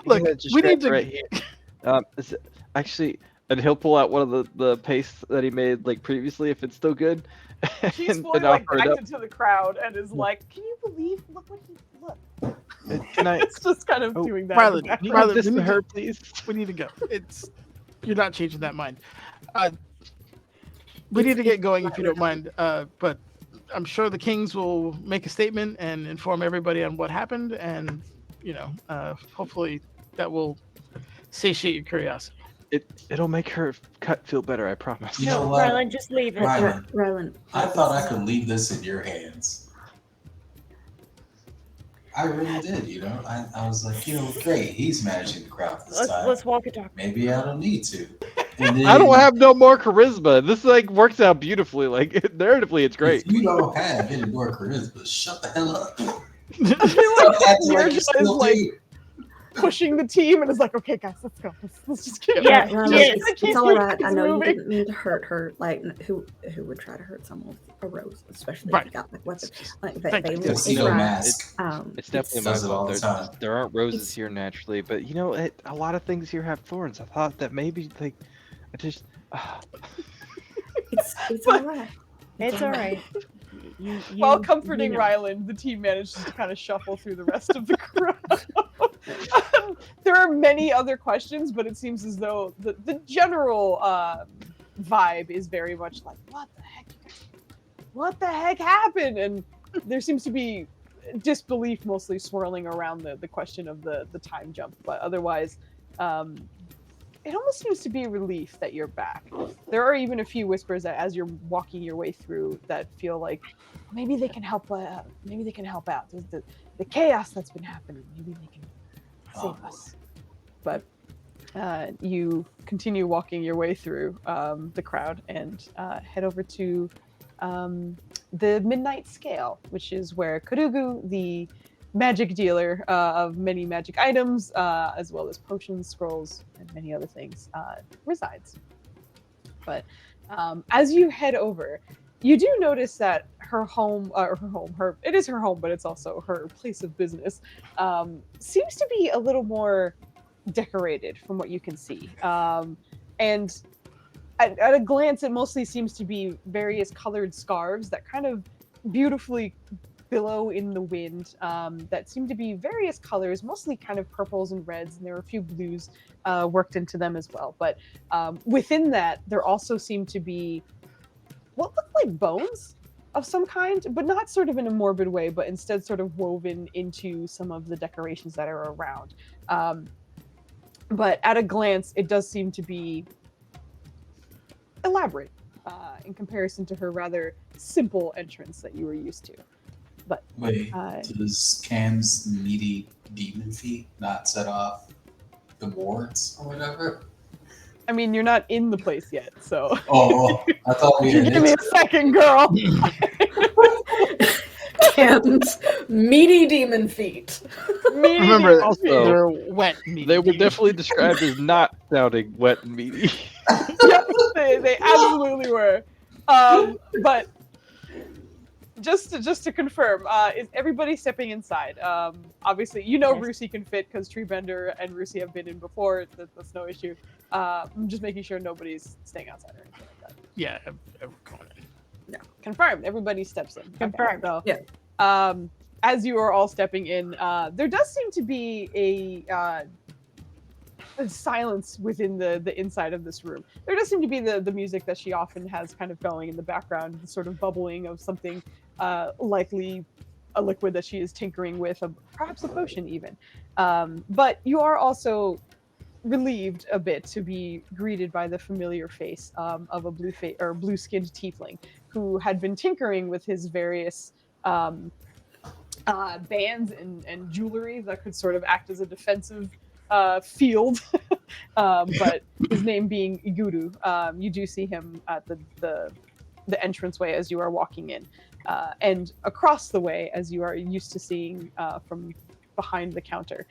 Look, we need to. Right here. Actually, and he'll pull out one of the pastes that he made like previously, if it's still good. he's fully like backed into the crowd and is like, "Can you believe? Look what he look." Can I? It's just kind of doing that. Rylan, in the background. Rylan, This we to need her, to, please. we need to go. You're not changing that mind. We need to get going if you don't mind. But I'm sure the Kings will make a statement and inform everybody on what happened, and hopefully that will satiate your curiosity. It'll make her cut feel better. I promise. You know No, what? Rylan, just leave it. Rylan, Rylan, I thought I could leave this in your hands. I really did, I was like, great, he's managing the crowd this time. Let's walk and talk. Maybe I don't need to. And then, I don't have no more charisma. This like works out beautifully. Like narratively, it's great. If you don't have any more charisma, shut the hell up. I feel like Stop acting you're like you just still like do. pushing the team and is like, "Okay, guys, let's go. Let's just get Yeah, Rylan, yeah. it's all right. I It's know you moving. didn't mean to hurt her. Like, who would try to hurt someone with a rose, especially Right. if you got like weapons? Like, Thank they you. look Tuxedo right. mask. It's definitely does it my all fault. the time. There aren't roses It's- here naturally, but a lot of things here have thorns. I thought that maybe like, I just. It's all right. It's all right. While comforting know. Rylan, the team manages to kind of shuffle through the rest of the crowd. There are many other questions, but it seems as though the general vibe is very much like, what the heck happened? And there seems to be disbelief mostly swirling around the question of the time jump, but otherwise, it almost seems to be a relief that you're back. There are even a few whispers that as you're walking your way through that feel like maybe they can help. Maybe they can help out. There's the chaos that's been happening. Maybe they can save us. But you continue walking your way through the crowd and head over to the Midnight Scale, which is where Kurugu, the magic dealer of many magic items, as well as potions, scrolls, and many other things, resides. But as you head over, you do notice that it is her home, but it's also her place of business, seems to be a little more decorated from what you can see. And at a glance, it mostly seems to be various colored scarves that kind of beautifully billow in the wind, that seem to be various colors, mostly kind of purples and reds, and there are a few blues worked into them as well. But within that, there also seem to be what look like bones of some kind, but not sort of in a morbid way, but instead sort of woven into some of the decorations that are around. But at a glance, it does seem to be elaborate in comparison to her rather simple entrance that you were used to. But wait, does Cam's meaty demon feet not set off the wards or whatever? I mean, you're not in the place yet, so. Oh, I thought we had give me a second, girl. Cam's meaty demon feet. Remember, Also, they're wet meaty. They were demons. definitely described as not sounding wet and meaty. Yep, they absolutely were. But just to confirm, is everybody stepping inside? Obviously, you know Yes. Rusi can fit because Treebender and Rusi have been in before. That's no issue. I'm just making sure nobody's staying outside or anything like that. Yeah, I'm going in. No, confirmed. Everybody steps in. Confirmed. Okay, so, as you are all stepping in, there does seem to be a silence within the inside of this room. There does seem to be the music that she often has kind of going in the background, the sort of bubbling of something, likely a liquid that she is tinkering with, perhaps a potion even. But you are also relieved a bit to be greeted by the familiar face of a blue-skinned tiefling who had been tinkering with his various bands and jewelry that could sort of act as a defensive field. But his name being Iguru, you do see him at the entranceway as you are walking in, and across the way, as you are used to seeing from behind the counter,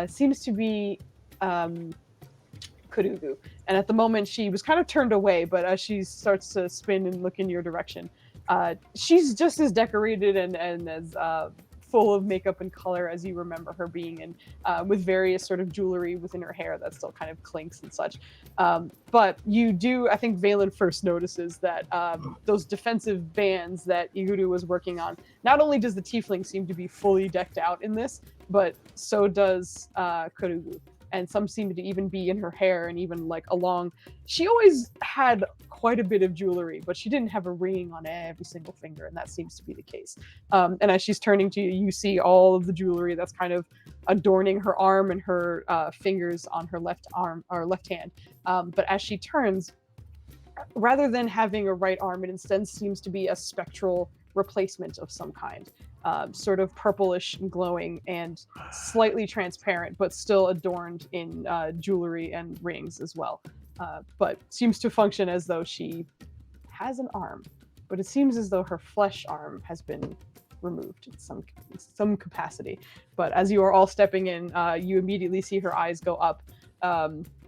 seems to be Kurugu. And at the moment, she was kind of turned away, but as she starts to spin and look in your direction, she's just as decorated and as full of makeup and color as you remember her being, and with various sort of jewelry within her hair that still kind of clinks and such. But you do, I think Valen first notices that those defensive bands that Iguru was working on, not only does the tiefling seem to be fully decked out in this, but so does Kurugu. And some seem to even be in her hair and even like along. She always had quite a bit of jewelry, but she didn't have a ring on every single finger, and that seems to be the case. And as she's turning to you, you see all of the jewelry that's kind of adorning her arm and her fingers on her left arm or left hand. But as she turns, rather than having a right arm, it instead seems to be a spectral replacement of some kind. Sort of purplish and glowing and slightly transparent, but still adorned in jewelry and rings as well. But seems to function as though she has an arm, but it seems as though her flesh arm has been removed in some capacity. But as you are all stepping in, you immediately see her eyes go up,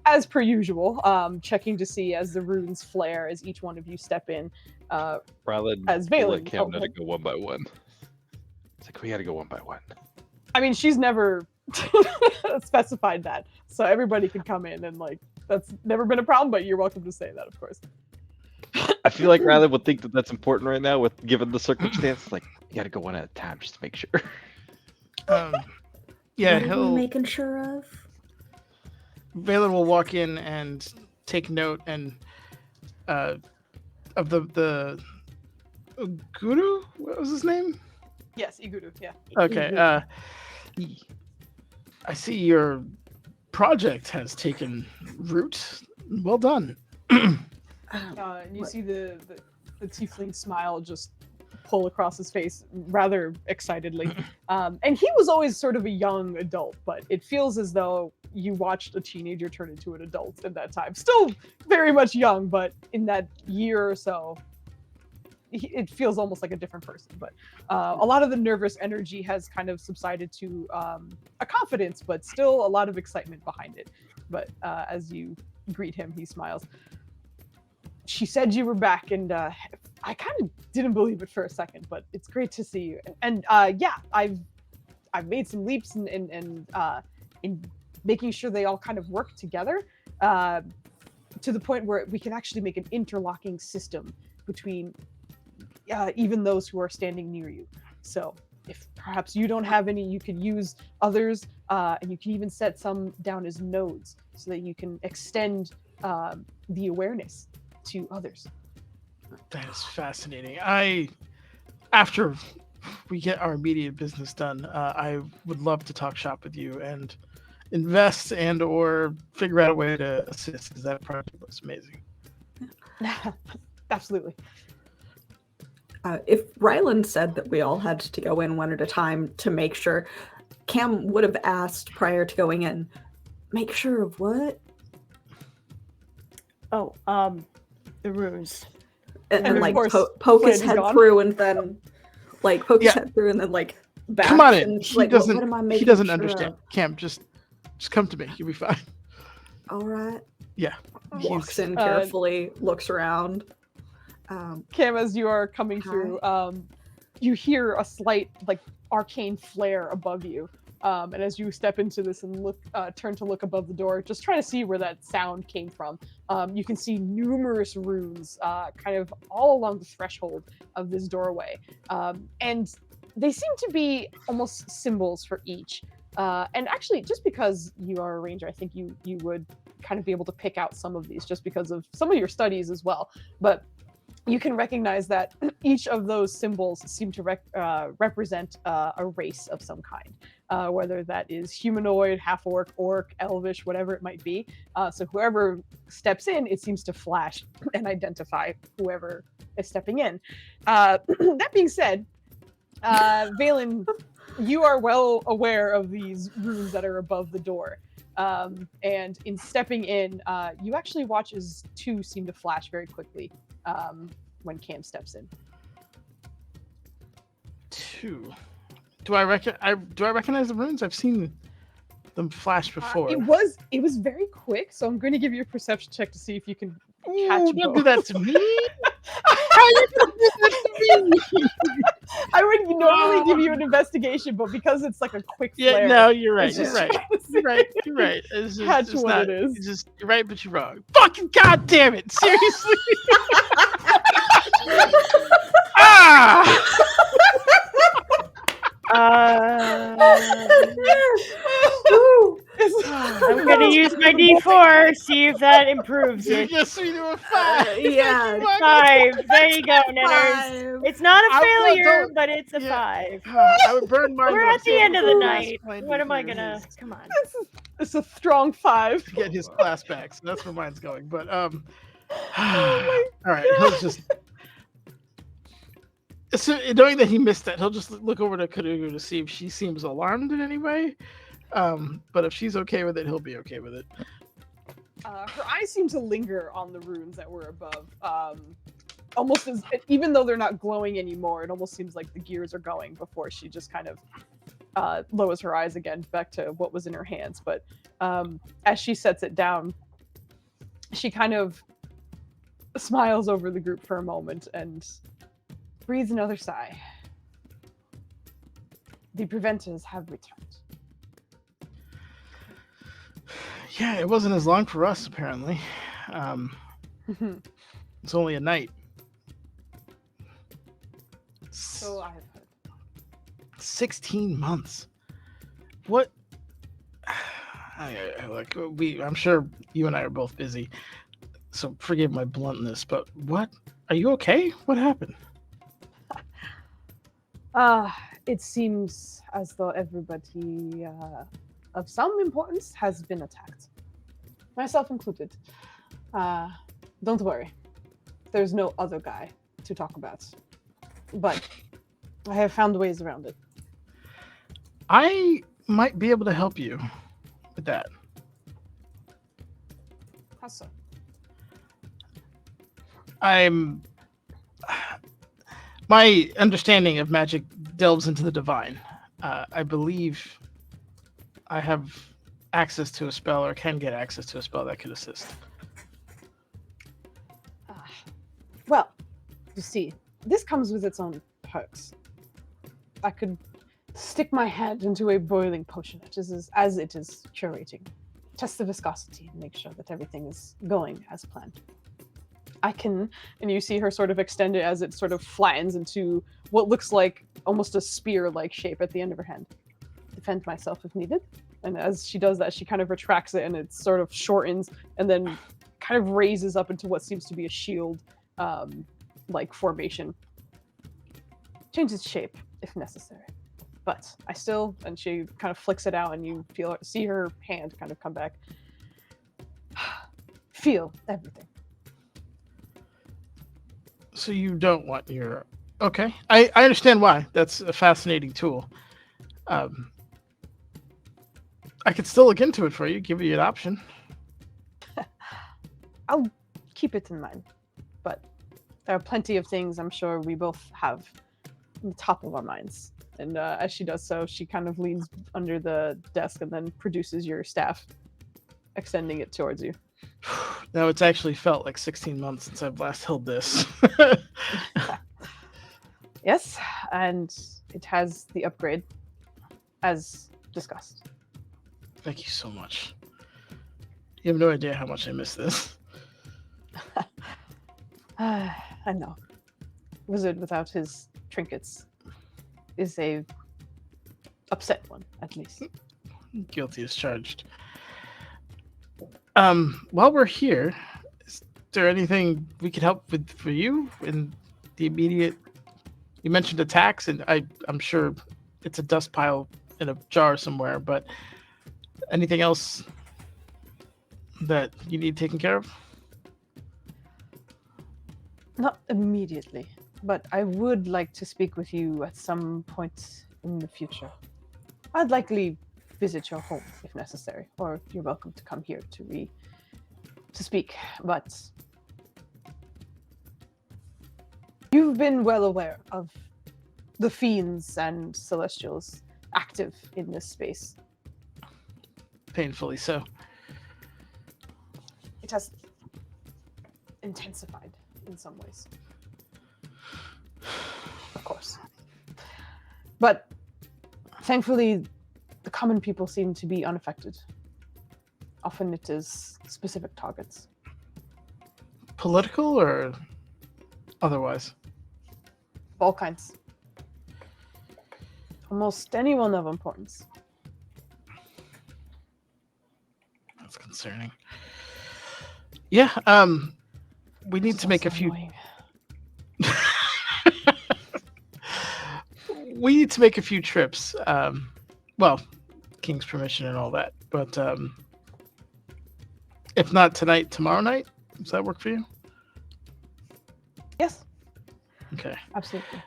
as per usual, checking to see as the runes flare as each one of you step in. Rather as than Valen. let Cam let it go one by one. It's like, we gotta go one by one. I mean, she's never specified that, so everybody can come in, and like that's never been a problem. But you're welcome to say that, of course. I feel like Riley would think that that's important right now, with given the circumstance. Like, you gotta go one at a time just to make sure. Yeah, What are we he'll. making sure of? Valen will walk in and take note and of the guru. What was his name? Yes, Iguru. Yeah. Okay. I see your project has taken root. Well done. And you see the tiefling smile just pull across his face rather excitedly. And he was always sort of a young adult, but it feels as though you watched a teenager turn into an adult in that time. Still very much young, but in that year or so, it feels almost like a different person. But a lot of the nervous energy has kind of subsided to a confidence, but still a lot of excitement behind it. But as you greet him, he smiles. She said you were back, and I kind of didn't believe it for a second, but it's great to see you. And yeah, I've made some leaps in making sure they all kind of work together to the point where we can actually make an interlocking system between even those who are standing near you. So if perhaps you don't have any, you could use others, and you can even set some down as nodes so that you can extend the awareness to others. That is fascinating. After we get our immediate business done, I would love to talk shop with you and invest and or figure out a way to assist, because that project looks amazing. Absolutely. If Ryland said that we all had to go in one at a time to make sure, Cam would have asked prior to going in, make sure of what? Oh, the runes. And then of like course, poke his Flynn's head gone. through, and then like poke his head through, and then like back. Come on in. And He like, doesn't. what am I He making doesn't sure understand. of? Cam, just come to me. You'll be fine. All right. Yeah. Walks in carefully, looks around. Cam, as you are coming through, you hear a slight like arcane flare above you. And as you step into this and look, turn to look above the door, just trying to see where that sound came from. You can see numerous runes kind of all along the threshold of this doorway. And they seem to be almost symbols for each. And actually, just because you are a ranger, I think you would kind of be able to pick out some of these just because of some of your studies as well. But you can recognize that each of those symbols seem to represent a race of some kind, whether that is humanoid, half-orc, orc, elvish, whatever it might be. So whoever steps in, it seems to flash and identify whoever is stepping in. That being said, Valen, you are well aware of these runes that are above the door. And in stepping in, you actually watch as two seem to flash very quickly. When Cam steps in. Two. Do I recognize the runes? I've seen them flash before. It was very quick, so I'm going to give you a perception check to see if you can catch. Don't do that to me. How you gonna do that to me? I would normally give you an investigation, but because it's like a quick flare. Yeah, no, you're right. it's You're just right. trying to see You're right. You're right. It's just, catch it's what not, it is. It's just you're right, but you're wrong. Fucking goddamn it! Seriously. Ah! I'm gonna use my D4, see if that improves You it. just me to a 5. Yeah. 5. There you go, Ninners. It's not a failure, don't- but it's a yeah. 5. I would burn mine. We're but I'm at the so end of the class night. minded What am I here. gonna? Come on. It's a strong 5. To get his class back, so that's where mine's going. But all my right, he'll just. So, knowing that he missed that, he'll just look over to Kadugu to see if she seems alarmed in any way. But if she's okay with it, he'll be okay with it. Her eyes seem to linger on the runes that were above. Almost as, even though they're not glowing anymore, it almost seems like the gears are going before she just kind of lowers her eyes again back to what was in her hands. But as she sets it down, she kind of smiles over the group for a moment and breathes another sigh. The preventers have returned. Yeah, it wasn't as long for us, apparently. It's only a night. So I have heard. 16 months. What? I'm sure you and I are both busy, so forgive my bluntness, but what? Are you okay? What happened? It seems as though everybody of some importance has been attacked, myself included. Don't worry, there's no other guy to talk about, but I have found ways around it. I might be able to help you with that. How so? My understanding of magic delves into the divine. I believe I have access to a spell, or can get access to a spell that could assist. Well, you see, this comes with its own perks. I could stick my hand into a boiling potion, as it is curating, test the viscosity, and make sure that everything is going as planned. I can, and you see her sort of extend it as it sort of flattens into what looks like almost a spear-like shape at the end of her hand. Defend myself if needed. And as she does that, she kind of retracts it and it sort of shortens and then kind of raises up into what seems to be a shield like formation. Changes shape if necessary. But I still, and she kind of flicks it out and you see her hand kind of come back. Feel everything. So you don't want your... Okay. I understand why. That's a fascinating tool. I could still look into it for you, give you an option. I'll keep it in mind. But there are plenty of things I'm sure we both have on the top of our minds. And as she does so, she kind of leans under the desk and then produces your staff, extending it towards you. Now it's actually felt like 16 months since I've last held this. Yes, and it has the upgrade, as discussed. Thank you so much. You have no idea how much I miss this. I know. Wizard without his trinkets is a upset one, at least. Guilty as charged. While we're here, is there anything we could help with for you in the immediate? You mentioned attacks, and I'm sure it's a dust pile in a jar somewhere, but anything else that you need taken care of? Not immediately, but I would like to speak with you at some point in the future. I'd likely visit your home if necessary, or you're welcome to come here to speak, but you've been well aware of the fiends and celestials active in this space. Painfully so. It has intensified in some ways. Of course. But thankfully, the common people seem to be unaffected. Often it is specific targets. Political or otherwise? All kinds. Almost anyone of importance. That's concerning. Yeah, we need to make a few... We need to make a few trips. Well, King's permission and all that. But if not tonight, tomorrow night? Does that work for you? Yes. Okay. Absolutely.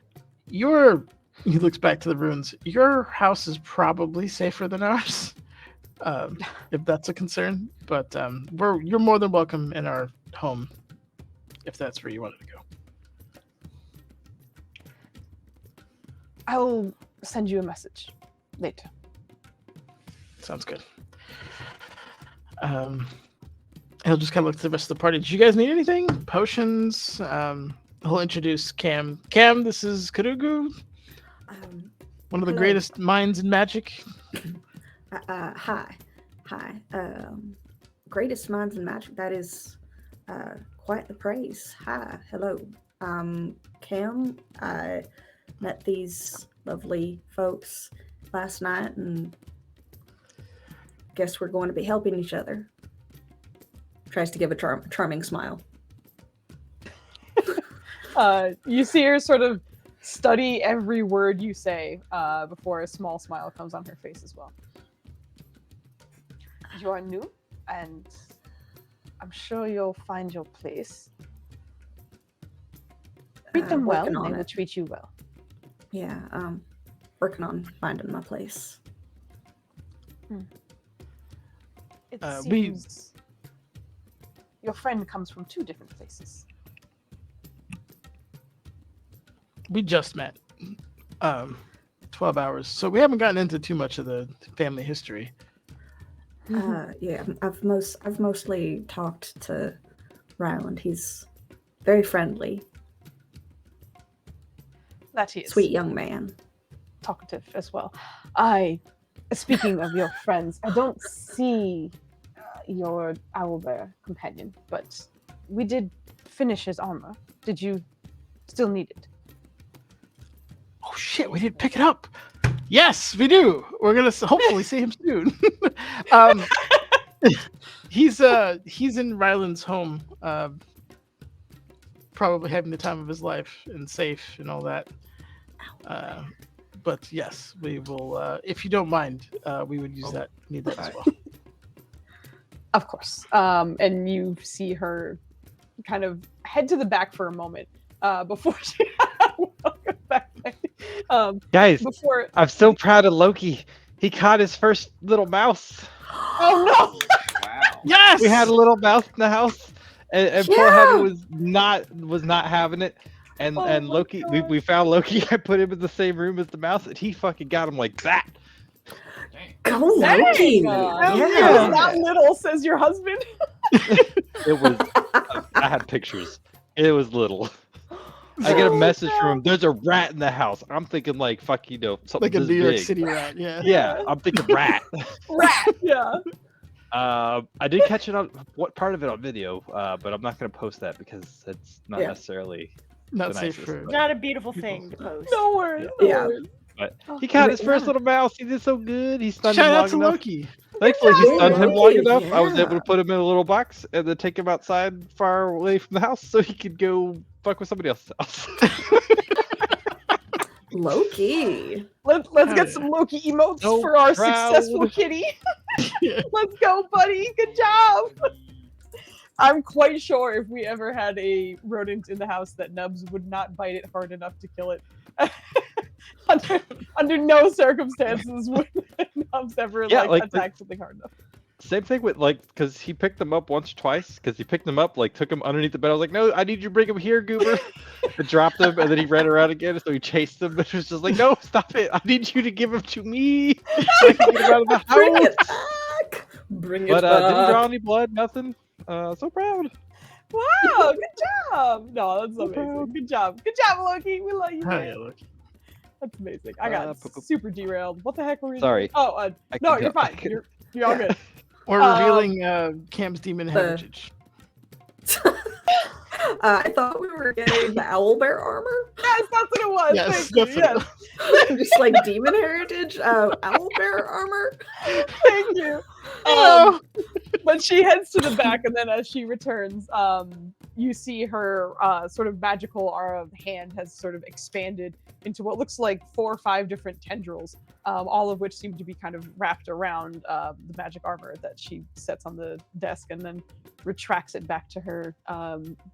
He looks back to the ruins. Your house is probably safer than ours, if that's a concern. But you're more than welcome in our home, if that's where you wanted to go. I'll send you a message later. Sounds good. He'll just kind of look to the rest of the party. Did you guys need anything? Potions? He'll introduce Cam. Cam, this is Karugu. One of the greatest minds in magic. Hi. Greatest minds in magic. That is quite the praise. Hi. Hello. Cam. I met these lovely folks last night and guess we're going to be helping each other. Tries to give a charming smile. You see her sort of study every word you say before a small smile comes on her face as well. You are new, and I'm sure you'll find your place. Treat them well, Working and on they will it. treat you well. Yeah, working on finding my place. It we- seems your friend comes from 2 different places. We just met 12 hours, so we haven't gotten into too much of the family history. Yeah, I've mostly talked to Ryland. He's very friendly, That he is. sweet young man. Talkative as well. Speaking of your friends, I don't see your owlbear companion, but we did finish his armor. Did you still need it? Oh shit, we didn't pick it up. Yes, we do. We're gonna hopefully see him soon. He's in Ryland's home, probably having the time of his life and safe and all that. But yes, we will. If you don't mind, we would use that. Need that as well. Of course. And you see her kind of head to the back for a moment before she welcome back. Guys, Before I'm so proud of Loki. He caught his first little mouse. oh no! Wow. Yes, We had a little mouse in the house, and poor Yeah. Heather was not having it. And Oh and my Loki, God. we found Loki. I put him in the same room as the mouse, and he fucking got him like that. Go Loki! That Yeah. was not little, says your husband. It was. I had pictures. It was little. I get a Oh, message no. from him. There's a rat in the house. I'm thinking like fuck, something like a this New York big. City rat. Yeah. Yeah, I'm thinking rat. Rat. Yeah. I did catch it on what part of it on video, but I'm not going to post that because it's not Yeah. necessarily Not the safe nicest, for. but- Not a beautiful thing to post. No worries. Yeah. No worries. But Oh, he caught his yeah. first little mouse. He did so good. He stunned Shout him out long to enough. Loki. Thankfully, he job, stunned him long Loki, enough. I was able yeah. to put him in a little box and then take him outside far away from the house so he could go fuck with somebody else's house. Loki. Let's Hell get yeah. some Loki emotes So for our proud. successful kitty. Yeah. Let's go, buddy. Good job. I'm quite sure if we ever had a rodent in the house that Nubs would not bite it hard enough to kill it. under no circumstances would Nubs ever Yeah, like, attack something hard enough. Same thing with because he picked them up once or twice. Because he picked them up, like took them underneath the bed. I was like, no, I need you to bring him here, Goober. And dropped him, and then he ran around again. So he chased him, but it was just like, no, stop it! I need you to give him to me so I can get him out of the Bring house. it back. Bring it But didn't draw back. any blood, nothing. So proud. Wow, good job. No, that's amazing. proud. Good job. Good job, Loki. We love you. Hell man. yeah, Loki. That's amazing. I got Poop, poop. super derailed. What the heck were we Sorry. doing? Oh, I no, can you're go- I fine. can- You're all good. We're revealing Cam's demon heritage. I thought we were getting the owlbear armor. Yes, that's what it was. Yes, Thank you. that's Yes, Just like demon heritage, owlbear armor. thank you. Oh. But she heads to the back, and then as she returns, you see her sort of magical hand has sort of expanded into what looks like 4 or 5 different tendrils, all of which seem to be kind of wrapped around the magic armor that she sets on the desk and then retracts it back to her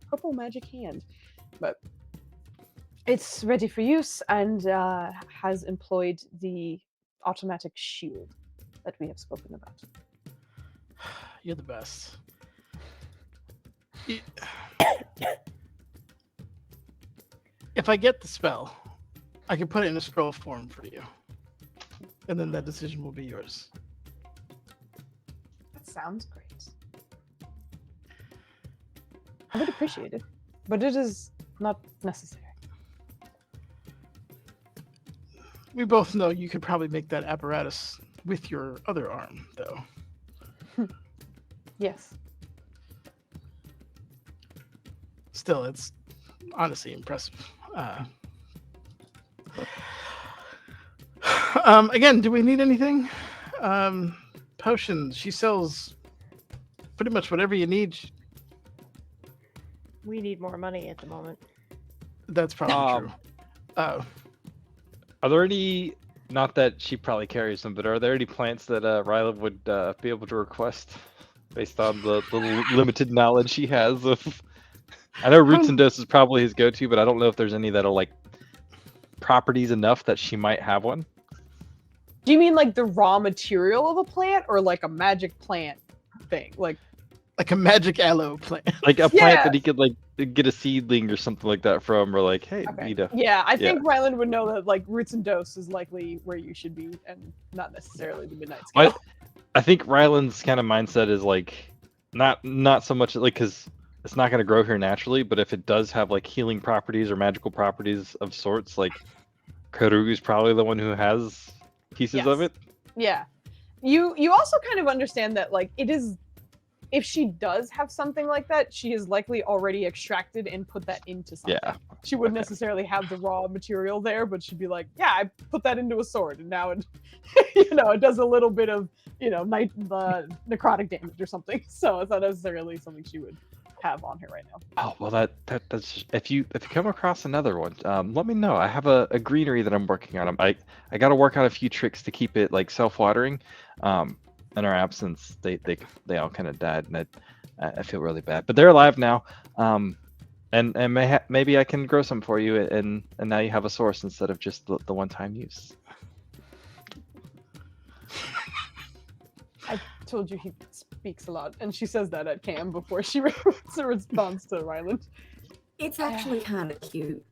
purple magic hand. But it's ready for use and has employed the automatic shield that we have spoken about. You're the best. If I get the spell, I can put it in a scroll form for you. And then that decision will be yours. That sounds great. I would appreciate it, but it is not necessary. We both know you could probably make that apparatus with your other arm, though. Yes. Still, it's honestly impressive. Again, do we need anything? Potions. She sells pretty much whatever you need. We need more money at the moment. That's probably true. Oh, Are there any? Not that she probably carries them, but are there any plants that Ryla would be able to request based on the limited knowledge she has of? I know roots and dose is probably his go-to, but I don't know if there's any that are like properties enough that she might have one. Do you mean like the raw material of a plant, or like a magic plant thing? Like a magic aloe plant. Like a plant Yeah. that he could like get a seedling or something like that from, or like, hey, Okay. you know. Yeah, I think Ryland would know that like roots and dose is likely where you should be, and not necessarily the midnight scale. I think Ryland's kind of mindset is like not so much like because it's not going to grow here naturally, but if it does have like healing properties or magical properties of sorts, like Karugu's probably the one who has pieces of it. Yeah. You also kind of understand that like it is, if she does have something like that, she is likely already extracted and put that into something. Yeah. She wouldn't necessarily have the raw material there, but she'd be like, yeah, I put that into a sword, and now it, it does a little bit of, necrotic damage or something. So it's not necessarily something she would have on her right now. Oh well, that's if you come across another one, let me know. I have a greenery that I'm working on. I got to work out a few tricks to keep it like self-watering. In our absence, they all kind of died, and I feel really bad. But they're alive now, and maybe I can grow some for you, and now you have a source instead of just the one-time use. I told you he speaks a lot, and she says that at Cam before she responds to Ryland. It's actually kind of cute.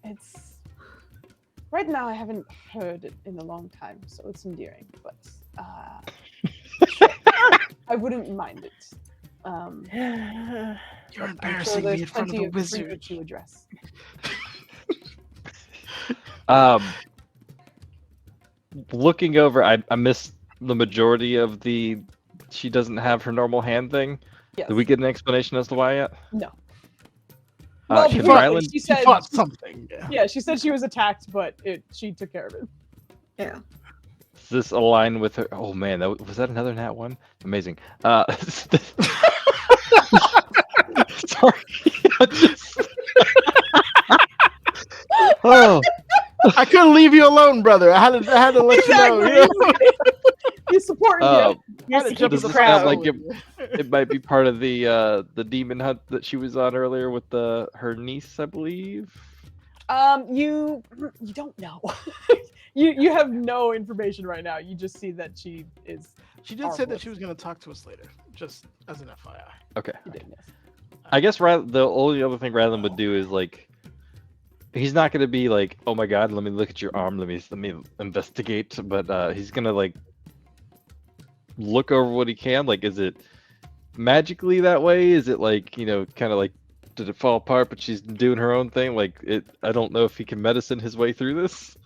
It's right now I haven't heard it in a long time, so it's endearing, but I wouldn't mind it. You're I'm embarrassing sure me there's in front of plenty a wizard. freedom to address. Looking over, I missed the majority of the. She doesn't have her normal hand thing. Yes. Did we get an explanation as to why yet? No. Well, she can fought, Ryland? she said fought something. Yeah, she said she was attacked, but she took care of it. Yeah. Does this align with her? Oh man, was that another nat one? Amazing. Sorry. Oh, I couldn't leave you alone, brother. I had to let you know. He's supporting you. Had to jump does in the this sound crowd. like it might be part of the demon hunt that she was on earlier with her niece, I believe? You don't know. you have no information right now. You just see that she is. She did say that she was going to talk to us later, just as an FYI. Okay. You did, yes. I guess the only other thing Ryland would do is like, he's not going to be like, oh my god, let me look at your arm, let me investigate, but he's going to like look over what he can. Like, is it magically that way? Is it like, kind of like, did it fall apart but she's doing her own thing? Like, I don't know if he can medicine his way through this.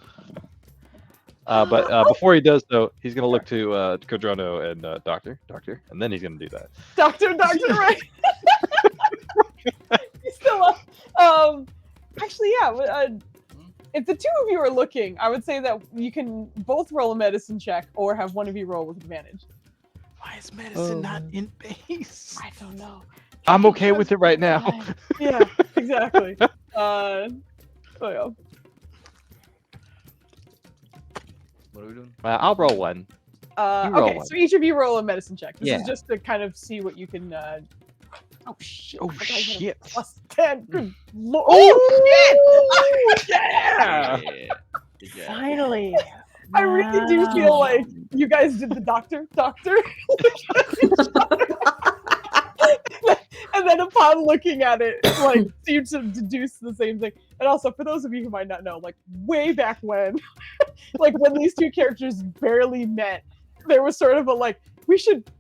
But before he does, though, he's going to look to Kodrono and Doctor, and then he's going to do that. Doctor, right? He's still up. Actually, yeah. If the two of you are looking, I would say that you can both roll a medicine check or have one of you roll with advantage. Why is medicine not in base? I don't know. I'm okay with it right now. Yeah, exactly. Oh yeah. What are we doing? I'll roll one. roll Okay, one. so each of you roll a medicine check. This Yeah. is just to kind of see what you can. Oh shit! Oh, I forgot you had a shit. Plus 10. Good lord! Oh shit! Yeah! Good job. Finally. I really do feel like you guys did the doctor. And then upon looking at it, like seemed to deduce the same thing. And also, for those of you who might not know, like way back when, like when these two characters barely met, there was sort of a like,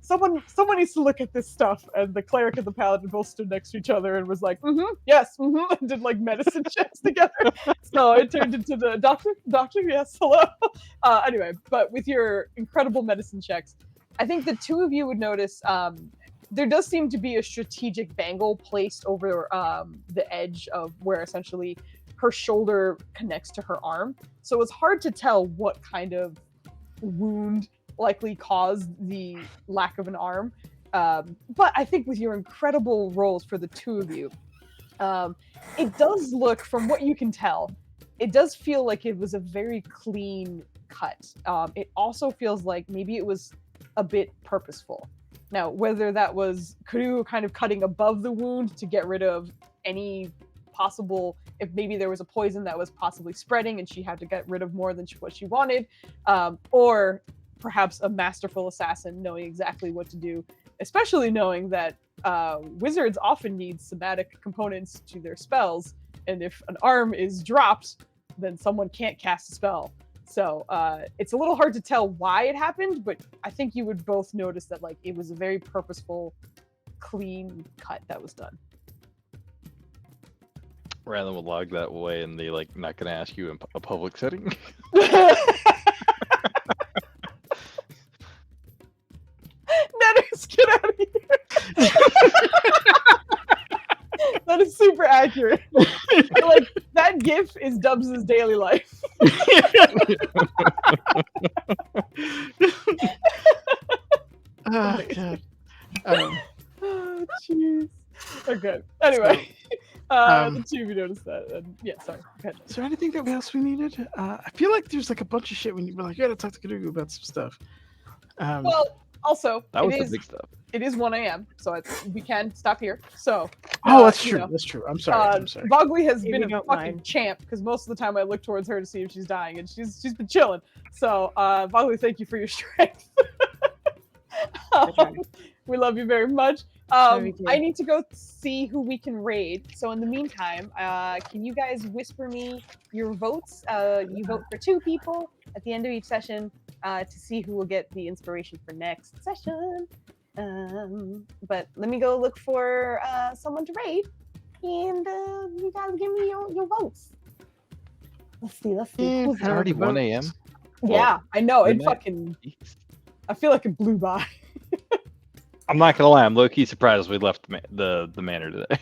someone needs to look at this stuff. And the cleric and the paladin both stood next to each other and was like, yes, and did like medicine checks together. So it turned into the doctor, yes, hello. Anyway, but with your incredible medicine checks, I think the two of you would notice there does seem to be a strategic bangle placed over the edge of where essentially her shoulder connects to her arm. So it's hard to tell what kind of wound likely caused the lack of an arm. But I think with your incredible rolls for the two of you, It does look, from what you can tell, it does feel like it was a very clean cut. It also feels like maybe it was a bit purposeful. Now, whether that was Kuru kind of cutting above the wound to get rid of any possible, if maybe there was a poison that was possibly spreading and she had to get rid of more than what she wanted, or perhaps a masterful assassin knowing exactly what to do, especially knowing that wizards often need somatic components to their spells, and if an arm is dropped, then someone can't cast a spell. So it's a little hard to tell why it happened, but I think you would both notice that like it was a very purposeful, clean cut that was done. Random will log that away, and they like not gonna ask you in a public setting. Netters, get out of here! That is super accurate. Like that GIF is Dubs' daily life. Oh, God. Oh, jeez. Okay. Anyway, the two of you noticed that. And, yeah, sorry. Go ahead. Is there anything else we needed? I feel like there's like a bunch of shit we're like, you gotta talk to Kadugu about some stuff. Well, also, That was the big stuff. it is 1 a.m., so we can stop here. So. That's you true. know, That's true. I'm sorry. Vogley has If been you a don't fucking mind. champ because most of the time I look towards her to see if she's dying, and she's been chilling. So, Vogley, thank you for your strength. We love you very much. Love you too. I need to go see who we can raid. So in the meantime, can you guys whisper me your votes? You vote for 2 people at the end of each session to see who will get the inspiration for next session. But let me go look for someone to raid, and you guys give me your votes. Let's see. Who's It's already 1 a.m. yeah, I know. It midnight. fucking. I feel like it blew by. I'm not gonna lie, I'm low-key surprised we left the manor today.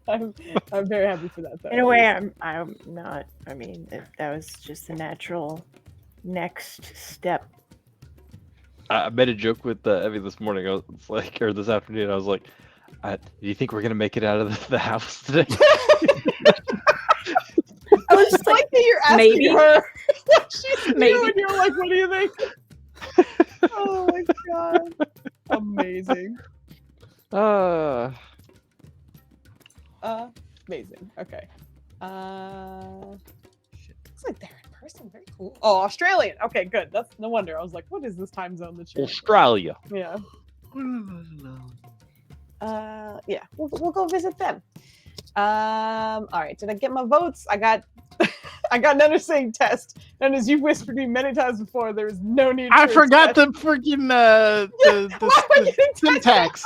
I'm very happy for that. Though. In a way, I'm not. I mean, that was just the natural next step. I made a joke with Evie this morning. I was like, or this afternoon, I was like, "Do you think we're gonna make it out of the house today?" I was just like that you're asking Maybe. her what she's Maybe. doing. You're like, what do you think? Oh my god. Amazing. Amazing. Okay. Looks like they're in person. Very cool. Oh, Australian. Okay, good. That's no wonder. I was like, what is this time zone that you're in? Australia. Yeah. Yeah. We'll go visit them. All right. Did I get my votes? I got Nana saying test. And as you've whispered me many times before, there is no need. I for a forgot test. the freaking Why would you test syntax.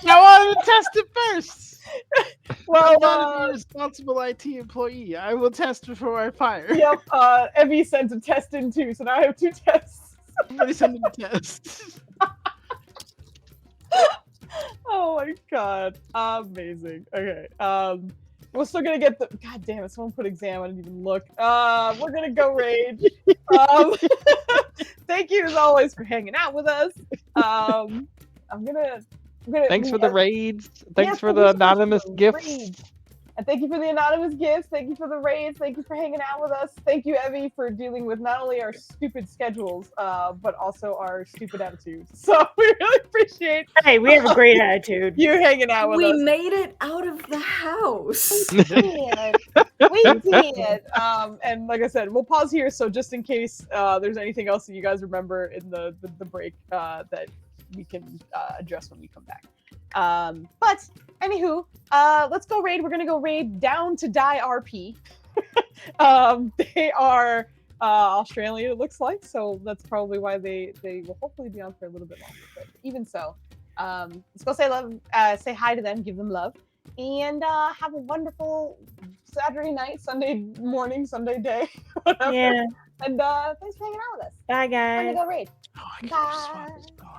I wanted to test it first. Well, I'm not a responsible IT employee. I will test before I fire. yep. Evie sent a test in too, so now I have 2 tests. Somebody send me the test. Oh my god. Amazing. Okay. We're still gonna get the. God damn it! Someone put exam. I didn't even look. We're gonna go raid. Thank you as always for hanging out with us. I'm gonna. Thanks for the raids. Thanks Yes, for thank the you so much anonymous for the gifts. raids. And thank you for the anonymous gifts. Thank you for the raids. Thank you for hanging out with us. Thank you, Evie, for dealing with not only our stupid schedules, but also our stupid attitudes. So we really appreciate Hey, we have a great attitude. you hanging out with We us. made it out of the house. We did. And like I said, we'll pause here. So just in case there's anything else that you guys remember in the break that we can address when we come back. But anywho, let's go raid. We're gonna go raid Down to Die RP. They are Australian, it looks like, so that's probably why they will hopefully be on for a little bit longer. But even so, let's go say hi to them, give them love, and have a wonderful Saturday night, Sunday morning, Sunday day, whatever. Yeah. And thanks for hanging out with us. Bye, I'm guys. gonna go raid. Oh, I can Bye. respond as well.